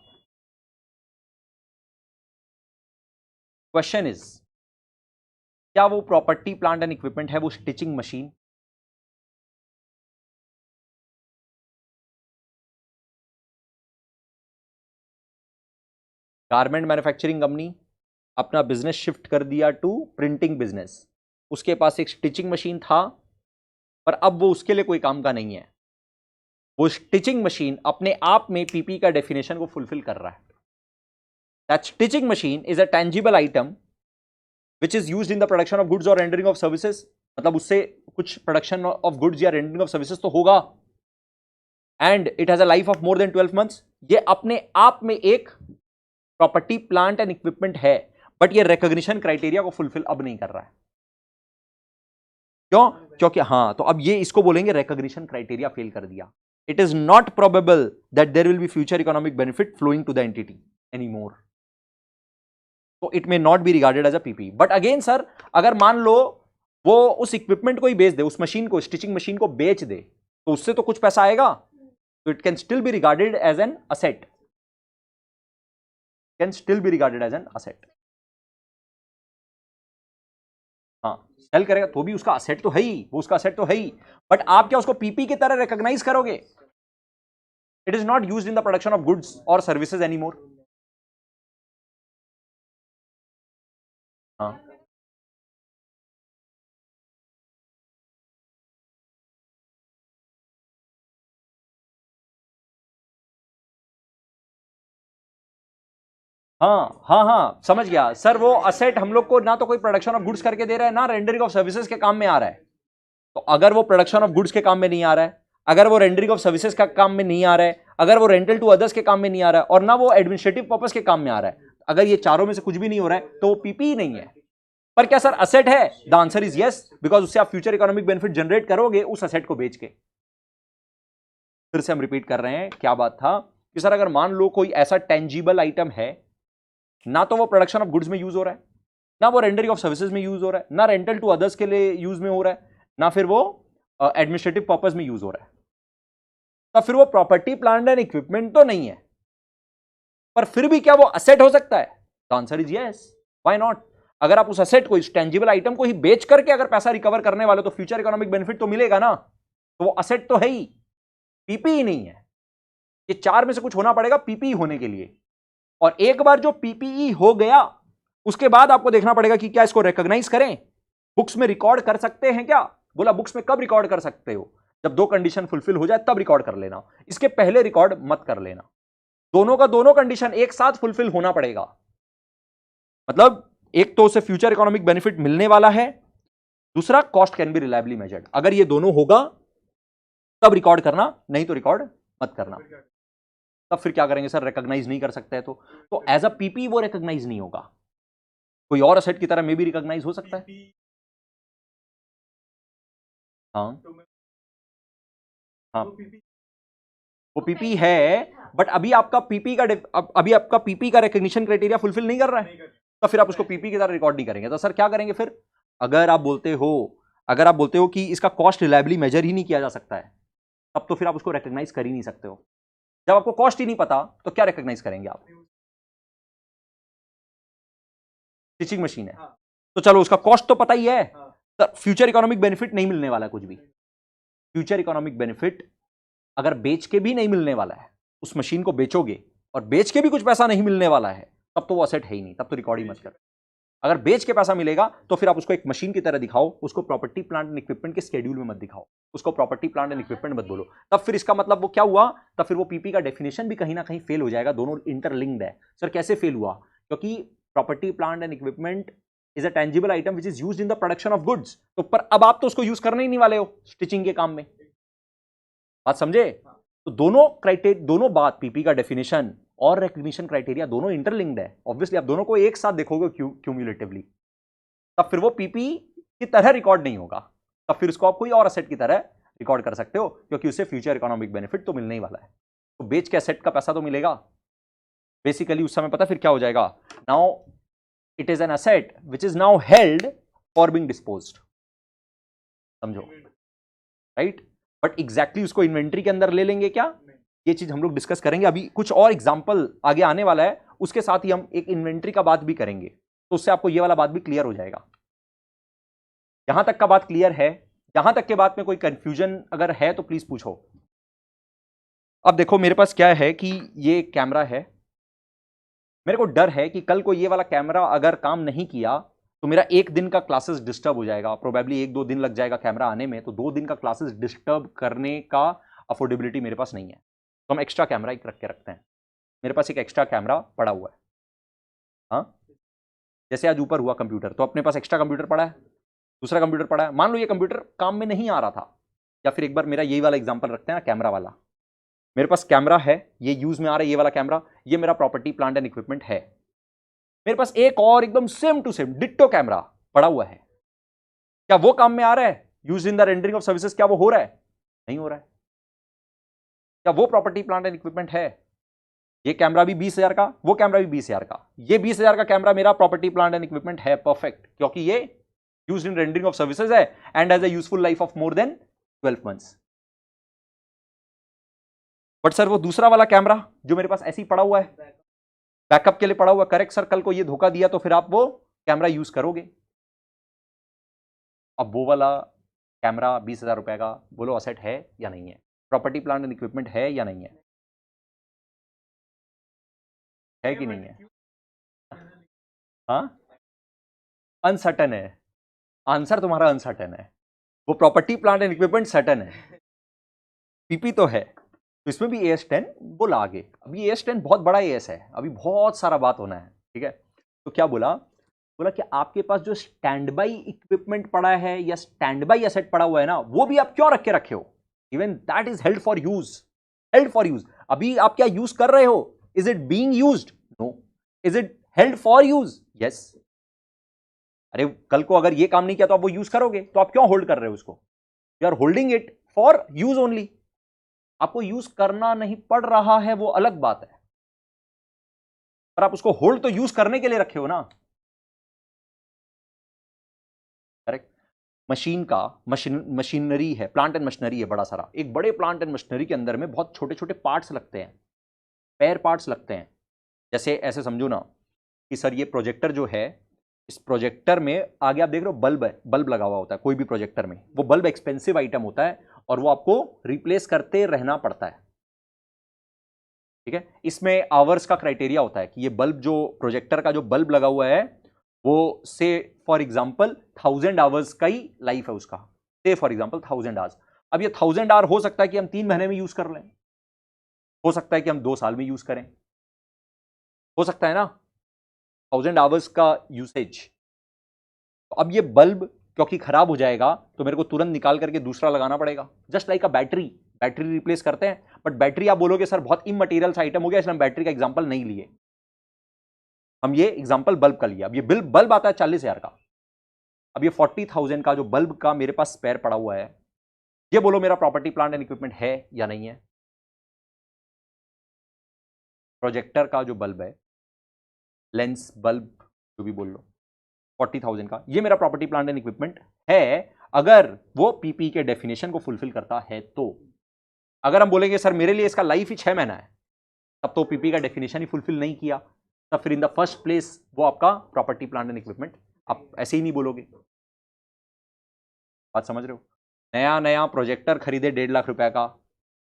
क्वेश्चन इज, क्या वो प्रॉपर्टी प्लांट एंड इक्विपमेंट है वो stitching machine? Garment manufacturing company अपना बिजनेस शिफ्ट कर दिया टू प्रिंटिंग बिजनेस, उसके पास एक स्टिचिंग मशीन था, पर अब वो उसके लिए कोई काम का नहीं है। वो स्टिचिंग मशीन अपने आप में पीपी का डेफिनेशन को फुलफिल कर रहा है। That stitching machine is a tangible item which is used in the production of goods और रेंडरिंग ऑफ सर्विसेज, मतलब उससे कुछ प्रोडक्शन ऑफ गुड्स या रेंडरिंग ऑफ सर्विसेज तो होगा, and it has a life of more than 12 months. ये अपने आप में एक प्रॉपर्टी प्लांट एंड इक्विपमेंट है, बट ये रिकॉग्निशन क्राइटेरिया को फुलफिल अब नहीं कर रहा है। क्यों? क्योंकि हाँ, तो अब ये इसको बोलेंगे रिकॉग्निशन क्राइटेरिया फेल कर दिया। It is not probable that there will be future economic benefit flowing to the entity any more, तो it may not be regarded as a PP. But again sir, अगर मान लो वो उस equipment को ही बेच दे, उस मशीन को, स्टिचिंग मशीन को बेच दे, तो उससे तो कुछ पैसा आएगा, तो it can still be regarded as an asset, can still be regarded as an asset. हाँ, सेल करेगा तो भी उसका असेट तो है ही, वो उसका असेट तो है ही, बट आप क्या उसको पीपी की तरह रिकॉग्नाइज करोगे? It is not used in the production of goods और सर्विसेज एनी मोर। हाँ, हाँ हाँ हाँ समझ गया सर। वो असेट हम लोग को ना तो कोई प्रोडक्शन ऑफ गुड्स करके दे रहा है ना रेंडरिंग ऑफ सर्विसेज के काम में आ रहा है। तो अगर वो प्रोडक्शन ऑफ गुड्स के काम में नहीं आ रहा है, अगर वो रेंडरिंग ऑफ सर्विसेज का काम में नहीं आ रहा है, अगर वो रेंटल टू अदर्स के काम में नहीं आ रहा है और ना वो एडमिनिस्ट्रेटिव पर्पस के काम में आ रहा है, अगर ये चारों में से कुछ भी नहीं हो रहा है तो वो पीपी नहीं है। पर क्या सर असेट है? The answer is yes, because उससे आप फ्यूचर इकोनॉमिक बेनिफिट जनरेट करोगे उस असेट को बेच के। फिर से हम रिपीट कर रहे हैं, क्या बात था कि सर अगर मान लो कोई ऐसा टेंजिबल आइटम है, ना तो वो प्रोडक्शन ऑफ गुड्स में यूज हो रहा है, ना वो रेंडरिंग ऑफ सर्विसेज में यूज हो रहा है, ना रेंटल टू अदर्स के लिए यूज में हो रहा है, ना फिर वो एडमिनिस्ट्रेटिव पर्पस में यूज हो रहा है, तो फिर वो प्रॉपर्टी प्लांट एंड इक्विपमेंट तो नहीं है। पर फिर भी क्या वो असेट हो सकता है? The answer is yes, why not. अगर आप उस असेट को, इस टेंजिबल आइटम को ही बेच करके अगर पैसा रिकवर करने वाले तो फ्यूचर इकोनॉमिक बेनिफिट तो मिलेगा ना। तो वो असेट तो है ही, पीपी ही नहीं है। ये चार में से कुछ होना पड़ेगा पीपी होने के लिए। और एक बार जो पीपीई हो गया उसके बाद आपको देखना पड़ेगा कि क्या इसको रिकॉग्नाइज करें, बुक्स में रिकॉर्ड कर सकते हैं क्या। बोला बुक्स में कब रिकॉर्ड कर सकते हो? जब दो कंडीशन फुलफिल हो जाए तब रिकॉर्ड कर लेना, इसके पहले रिकॉर्ड मत कर लेना। दोनों का दोनों कंडीशन एक साथ फुलफिल होना पड़ेगा। मतलब एक तो उसे फ्यूचर इकोनॉमिक बेनिफिट मिलने वाला है, दूसरा cost can be reliably measured. अगर ये दोनों होगा तब रिकॉर्ड करना, नहीं तो रिकॉर्ड मत करना। तब फिर क्या करेंगे सर? रिकॉग्नाइज नहीं कर सकते हैं तो एज अ पीपी वो रिकॉग्नाइज नहीं होगा, कोई और असेट की तरह में भी रिकॉग्नाइज हो सकता है। हाँ हाँ वो पीपी है, बट अभी आपका पीपी का अभी आपका पीपी का रिकॉग्निशन क्राइटेरिया फुलफिल नहीं कर रहा है, तो फिर आप उसको पीपी की तरह रिकॉर्ड नहीं करेंगे। तो सर क्या करेंगे फिर? अगर आप बोलते हो कि इसका कॉस्ट रिलायबली मेजर ही नहीं किया जा सकता है, तब तो फिर आप उसको रिकॉग्नाइज कर ही नहीं सकते हो। जब आपको कॉस्ट ही नहीं पता तो क्या रिकॉग्नाइज करेंगे आप? स्टिचिंग मशीन है, तो चलो उसका कॉस्ट तो पता ही है, तो फ्यूचर इकोनॉमिक बेनिफिट नहीं मिलने वाला कुछ भी। फ्यूचर इकोनॉमिक बेनिफिट अगर बेच के भी नहीं मिलने वाला है, उस मशीन को बेचोगे और बेच के भी कुछ पैसा नहीं मिलने वाला है, तब तो वो असेट है ही नहीं, तब तो रिकॉर्ड ही मत कर। अगर बेच के पैसा मिलेगा तो फिर आप उसको एक मशीन की तरह दिखाओ, उसको प्रॉपर्टी प्लांट एंड इक्विपमेंट के शेड्यूल में मत दिखाओ, उसको प्रॉपर्टी प्लांट एंड इक्विपमेंट मत बोलो। तब फिर इसका मतलब वो क्या हुआ? तब फिर वो पीपी का डेफिनेशन भी कहीं ना कहीं फेल हो जाएगा। दोनों इंटरलिंक्ड है। सर कैसे फेल हुआ? क्योंकि property plant and equipment is a tangible item which is used in the production of goods. तो पर अब आप तो उसको यूज करने ही नहीं वाले हो स्टिचिंग के काम में। बात समझे? तो दोनों बात, पीपी का डेफिनेशन और रिकॉग्निशन क्राइटेरिया दोनों इंटरलिंक्ड है। ऑब्वियसली आप दोनों को एक साथ देखोगे क्यूमुलेटिवली, तब फिर वो पीपी की तरह रिकॉर्ड नहीं होगा। तब फिर उसको आप कोई और असेट की तरह रिकॉर्ड कर सकते हो, क्योंकि उससे फ्यूचर इकोनॉमिक बेनिफिट तो मिलने ही वाला है। तो बेच के असेट का पैसा तो मिलेगा बेसिकली। उस समय पता फिर क्या हो जाएगा? Now it is an asset which is now held for being disposed. समझो, राइट? बट एग्जैक्टली उसको इन्वेंट्री के अंदर ले लेंगे क्या? ये चीज हम लोग डिस्कस करेंगे। अभी कुछ और एग्जांपल आगे आने वाला है, उसके साथ ही हम एक इन्वेंट्री का बात भी करेंगे, तो उससे आपको ये वाला बात भी क्लियर हो जाएगा। यहां तक का बात क्लियर है? यहां तक के बात में कोई कंफ्यूजन अगर है तो प्लीज पूछो। अब देखो मेरे पास क्या है कि ये कैमरा है, मेरे को डर है कि कल को ये वाला कैमरा अगर काम नहीं किया तो मेरा एक दिन का क्लासेस डिस्टर्ब हो जाएगा। प्रोबेबली 1-2 दिन लग जाएगा कैमरा आने में, तो 2 दिन का क्लासेस डिस्टर्ब करने का अफोर्डेबिलिटी मेरे पास नहीं है। तो हम एक्स्ट्रा कैमरा एक रख के रखते हैं। मेरे पास एक एक्स्ट्रा कैमरा पड़ा हुआ है। हाँ, जैसे आज ऊपर हुआ कंप्यूटर, तो अपने पास एक्स्ट्रा कंप्यूटर पड़ा है, दूसरा कंप्यूटर पड़ा है। मान लो ये कंप्यूटर काम में नहीं आ रहा था, या फिर एक बार मेरा यही वाला एग्जांपल रखते हैं ना, कैमरा वाला। मेरे पास कैमरा है, ये यूज में आ रहा है, ये वाला कैमरा, ये मेरा प्रॉपर्टी प्लांट एंड इक्विपमेंट है। मेरे पास एक और एकदम same to same ditto camera पड़ा हुआ है। क्या वो काम में आ रहा है? Use in the rendering of services क्या वो हो रहा है? नहीं हो रहा है। क्या वो प्रॉपर्टी प्लांट एंड इक्विपमेंट है? ये कैमरा भी 20,000 का, वो कैमरा भी 20,000 का। ये 20,000 का कैमरा मेरा प्रॉपर्टी प्लांट एंड इक्विपमेंट है, परफेक्ट, क्योंकि ये used in rendering of services है and has a useful life of more than 12 months. But sir वो दूसरा वाला कैमरा जो मेरे पास ऐसे ही पड़ा हुआ है, बैकअप के लिए पड़ा हुआ, करेक्ट सर, कल को ये धोखा दिया तो फिर आप वो कैमरा यूज करोगे। अब वो वाला कैमरा 20,000 रुपए का, बोलो असेट है या नहीं है? प्रॉपर्टी प्लांट एंड इक्विपमेंट है या नहीं है कि नहीं है? हाँ, अनसर्टन है। आंसर तुम्हारा अनसर्टन है। वो property plant and equipment certain है, पीपी तो है। तो इसमें भी AS10 बोला आगे। अभी AS10 बहुत बड़ा AS है, अभी बहुत सारा बात होना है, ठीक है। तो क्या बोला कि आपके पास जो स्टैंड बाई इक्विपमेंट पड़ा है या स्टैंड बाई एसेट पड़ा हुआ है ना, वो भी आप क्यों रख के रखे हो? Even that is held for use, held for use. अभी आप क्या यूज कर रहे हो? Is it being used? No. Is it held for use? Yes. अरे कल को अगर ये काम नहीं किया तो आप वो यूज करोगे, तो आप क्यों होल्ड कर रहे हो उसको? You are holding it for use only. आपको यूज करना नहीं पड़ रहा है वो अलग बात है, पर आप उसको होल्ड तो यूज करने के लिए रखे हो ना। करेक्ट। मशीन का मशीनरी है, प्लांट एंड मशीनरी है बड़ा सारा। एक बड़े प्लांट एंड मशीनरी के अंदर में बहुत छोटे छोटे पार्ट्स लगते हैं, पेयर पार्ट्स लगते हैं। जैसे ऐसे समझो ना कि सर ये प्रोजेक्टर जो है, इस प्रोजेक्टर में आगे आप देख रहे हो बल्ब है, बल्ब लगा हुआ होता है कोई भी प्रोजेक्टर में। वो बल्ब एक्सपेंसिव आइटम होता है और वो आपको रिप्लेस करते रहना पड़ता है, ठीक है। इसमें आवर्स का क्राइटेरिया होता है कि ये बल्ब जो प्रोजेक्टर का जो बल्ब लगा हुआ है वो से फॉर एग्जांपल 1000 आवर्स का ही लाइफ है उसका, से फॉर एग्जांपल 1000 आवर्स। अब ये 1000 आवर हो सकता है कि हम 3 महीने में यूज कर लें, हो सकता है कि हम 2 साल में यूज करें, हो सकता है ना 1000 आवर्स का यूसेज। तो अब ये बल्ब क्योंकि खराब हो जाएगा तो मेरे को तुरंत निकाल करके दूसरा लगाना पड़ेगा। Just like a battery, battery replace करते हैं, बट बैटरी आप बोलोगे सर बहुत इमटेरियल सा आइटम हो गया इसलिए हम बैटरी का एग्जांपल नहीं लिए, हम ये एग्जांपल बल्ब का लिया। अब ये बल्ब आता है 40,000 का, अब ये 40,000 का जो बल्ब का मेरे पास स्पेयर पड़ा हुआ है, ये बोलो मेरा प्रॉपर्टी प्लांट एंड इक्विपमेंट है या नहीं है? प्रोजेक्टर का जो बल्ब है, लेंस बल्ब जो भी बोल लो, 40,000 का, ये मेरा प्रॉपर्टी प्लांट एंड इक्विपमेंट है अगर वो पीपी के डेफिनेशन को फुलफिल करता है तो। अगर हम बोलेंगे सर मेरे लिए इसका लाइफ ही 6 महीना है, तब तो पीपी का डेफिनेशन ही फुलफिल नहीं किया, तब फिर इन द फर्स्ट प्लेस वो आपका प्रॉपर्टी प्लांट एंड इक्विपमेंट आप ऐसे ही नहीं बोलोगे। बात समझ रहे हो? नया नया प्रोजेक्टर खरीदे 1.5 लाख रुपए का,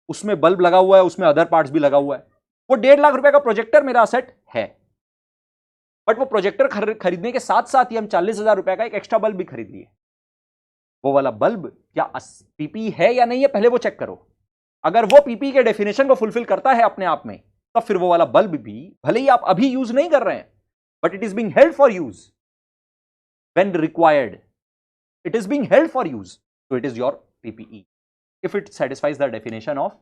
उसमें बल्ब लगा हुआ है, उसमें अदर पार्ट्स भी लगा हुआ है, वो 1.5 लाख रुपए का प्रोजेक्टर मेरा असेट है, बट वो प्रोजेक्टर खरीदने के साथ साथ ही हम 40,000 रुपए का एक एक्स्ट्रा बल्ब भी खरीद लिए। वो वाला बल्ब क्या पीपी है या नहीं है पहले वो चेक करो। अगर वो पीपी के डेफिनेशन को फुलफिल करता है अपने आप में, तब फिर वो वाला बल्ब भी भले ही आप अभी यूज नहीं कर रहे हैं, but it is being held for use when required, it is being held for use, so it is your PPE if it satisfies the definition of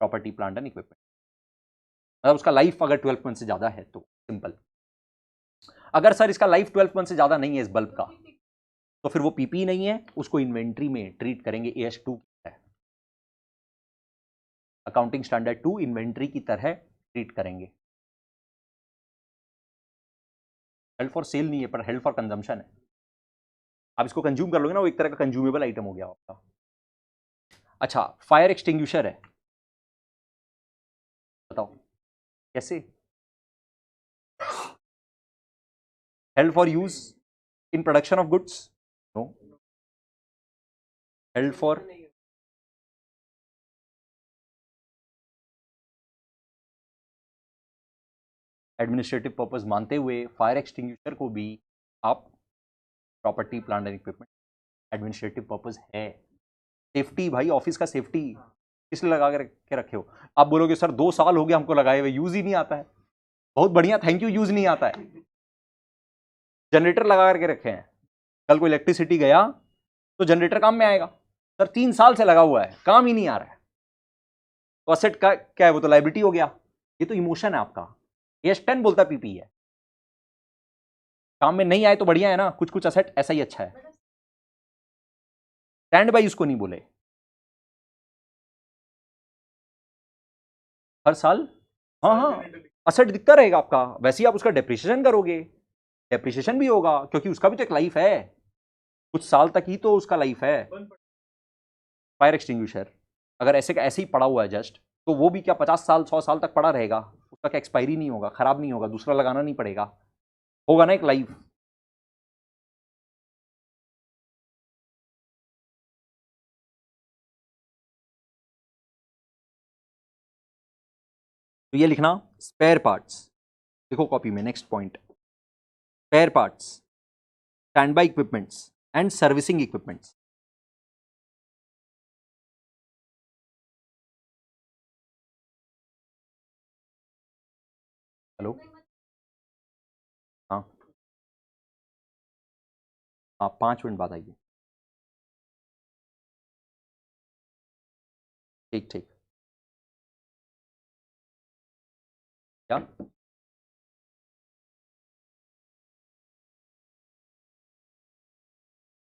property plant and equipment। मतलब उसका life अगर 12 month से ज्यादा है तो simple. अगर sir इसका life 12 month से ज्यादा नहीं है इस बल्ब का, तो फिर वो पीपी नहीं है, उसको इन्वेंट्री में ट्रीट करेंगे AS2 की तरह, अकाउंटिंग स्टैंडर्ड 2 इन्वेंट्री की तरह ट्रीट करेंगे। हेल्ड फॉर सेल नहीं है पर हेल्ड फॉर कंजम्पशन है। आप इसको कंज्यूम कर लोगे ना, वो एक तरह का कंज्यूमेबल आइटम हो गया आपका। अच्छा, फायर एक्सटिंग्विशर है, बताओ कैसे? Held for use in production of goods? No. Held for administrative purpose मानते हुए फायर एक्सटिंग्विशर को भी आप property plant and equipment administrative purpose है। सेफ्टी भाई, ऑफिस का सेफ्टी इसलिए लगा के रखे हो। आप बोलोगे सर 2 साल हो गए हमको लगाए हुए, यूज ही नहीं आता है। बहुत बढ़िया, थैंक यू, यूज नहीं आता है। जनरेटर लगा करके रखे हैं, कल को इलेक्ट्रिसिटी गया तो जनरेटर काम में आएगा। सर 3 साल से लगा हुआ है, काम ही नहीं आ रहा है, तो असेट का क्या है? वो तो लाइबिलिटी हो गया। ये तो इमोशन है आपका। AS10 बोलता पीपी है, काम में नहीं आए तो बढ़िया है ना, कुछ कुछ असेट ऐसा ही अच्छा है। स्टैंड बाई उसको नहीं बोले। हर साल हाँ हाँ असेट दिखता रहेगा आपका, वैसे ही आप उसका डेप्रिसिएशन करोगे, डेप्रिसिएशन भी होगा क्योंकि उसका भी तो एक लाइफ है, कुछ साल तक ही तो उसका लाइफ है। फायर एक्सटिंग्विशर अगर ऐसे का ऐसे ही पड़ा हुआ है जस्ट, तो वो भी क्या 50 साल 100 साल तक पड़ा रहेगा? उसका क्या एक्सपायरी नहीं होगा, खराब नहीं होगा, दूसरा लगाना नहीं पड़ेगा, होगा ना एक लाइफ। तो ये लिखना स्पेयर पार्ट्स, देखो कॉपी में next point, spare parts, stand by equipments and servicing equipments. हाँ 5 मिनट बाद आइए। ठीक ठीक। क्या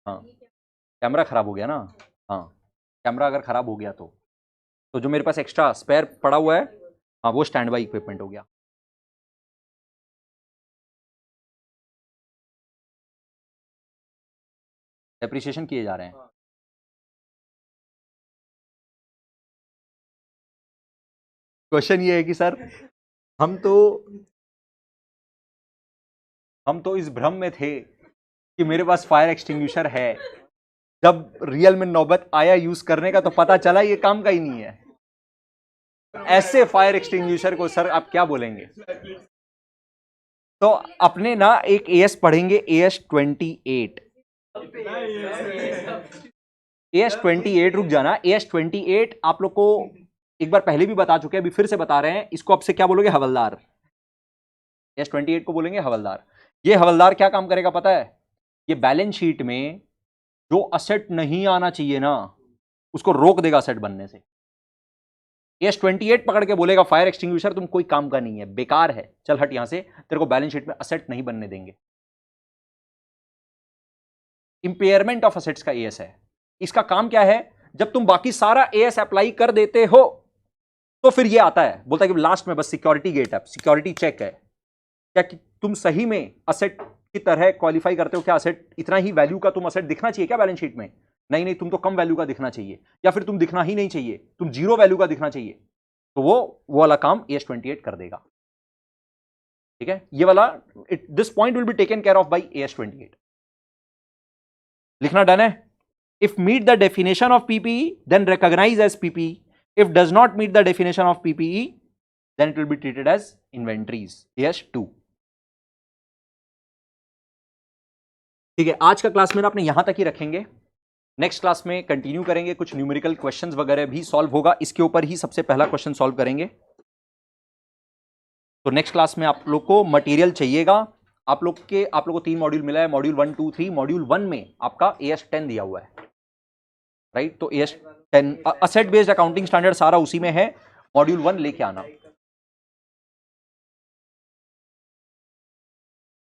हाँ कैमरा खराब हो गया ना। हाँ कैमरा अगर खराब हो गया तो जो मेरे पास एक्स्ट्रा स्पेयर पड़ा हुआ है, हाँ वो स्टैंड बाई इक्विपमेंट हो गया। एप्रिसिएशन किए जा रहे हैं। क्वेश्चन ये है कि सर हम तो इस भ्रम में थे कि मेरे पास फायर एक्सटिंग्विशर है, जब रियल में नौबत आया यूज करने का तो पता चला ये काम का ही नहीं है। ऐसे फायर एक्सटिंग्विशर को सर आप क्या बोलेंगे? तो अपने ना एक एएस पढ़ेंगे, AS-28। AS-28 रुक जाना, AS-28 आप लोग को एक बार पहले भी बता चुके हैं, अभी फिर से बता रहे हैं। इसको आपसे क्या बोलोगे? हवलदार। AS-28 को बोलेंगे हवलदार। ये हवलदार क्या काम करेगा पता है? ये बैलेंस शीट में जो असेट नहीं आना चाहिए ना, उसको रोक देगा असेट बनने से। AS-28 पकड़ के बोलेगा फायर एक्सटिंग्विशर तुम कोई काम का नहीं है, बेकार है, चल हट यहां से, तेरे को बैलेंस शीट में असेट नहीं बनने देंगे। इंपेयरमेंट ऑफ असेट्स का एएस है। इसका काम क्या है? जब तुम बाकी सारा एएस अप्लाई कर देते हो तो फिर ये आता है, बोलता है कि लास्ट में बस सिक्योरिटी गेट है, सिक्योरिटी चेक है, क्या कि तुम सही में असेट की तरह क्वालिफाई करते हो? क्या असेट इतना ही वैल्यू का तुम असेट दिखना चाहिए क्या बैलेंस शीट में? नहीं नहीं, तुम तो कम वैल्यू का दिखना चाहिए, या फिर तुम दिखना ही नहीं चाहिए, तुम 0 वैल्यू का दिखना चाहिए। तो वो वाला काम AS-28 कर देगा। ठीक है, ये वाला this point will be taken care of by AS-28। लिखना डन है? If meet the definition of PPE then recognise as PPE, if does not meet the definition of PPE then it will be treated as inventories, AS-2। ठीक है, आज का class में अपने यहां तक ही रखेंगे। नेक्स्ट क्लास में कंटिन्यू करेंगे, कुछ न्यूमेरिकल क्वेश्चंस वगैरह भी सॉल्व होगा, इसके ऊपर ही सबसे पहला क्वेश्चन सॉल्व करेंगे। तो नेक्स्ट क्लास में आप लोग को मटेरियल चाहिएगा। आप लोग को 3 मॉड्यूल मिला है, मॉड्यूल 1, 2, 3। मॉड्यूल 1 में आपका AS-10 दिया हुआ है, राइट? तो AS-10 asset based accounting standard सारा उसी में है। मॉड्यूल 1 लेके आना।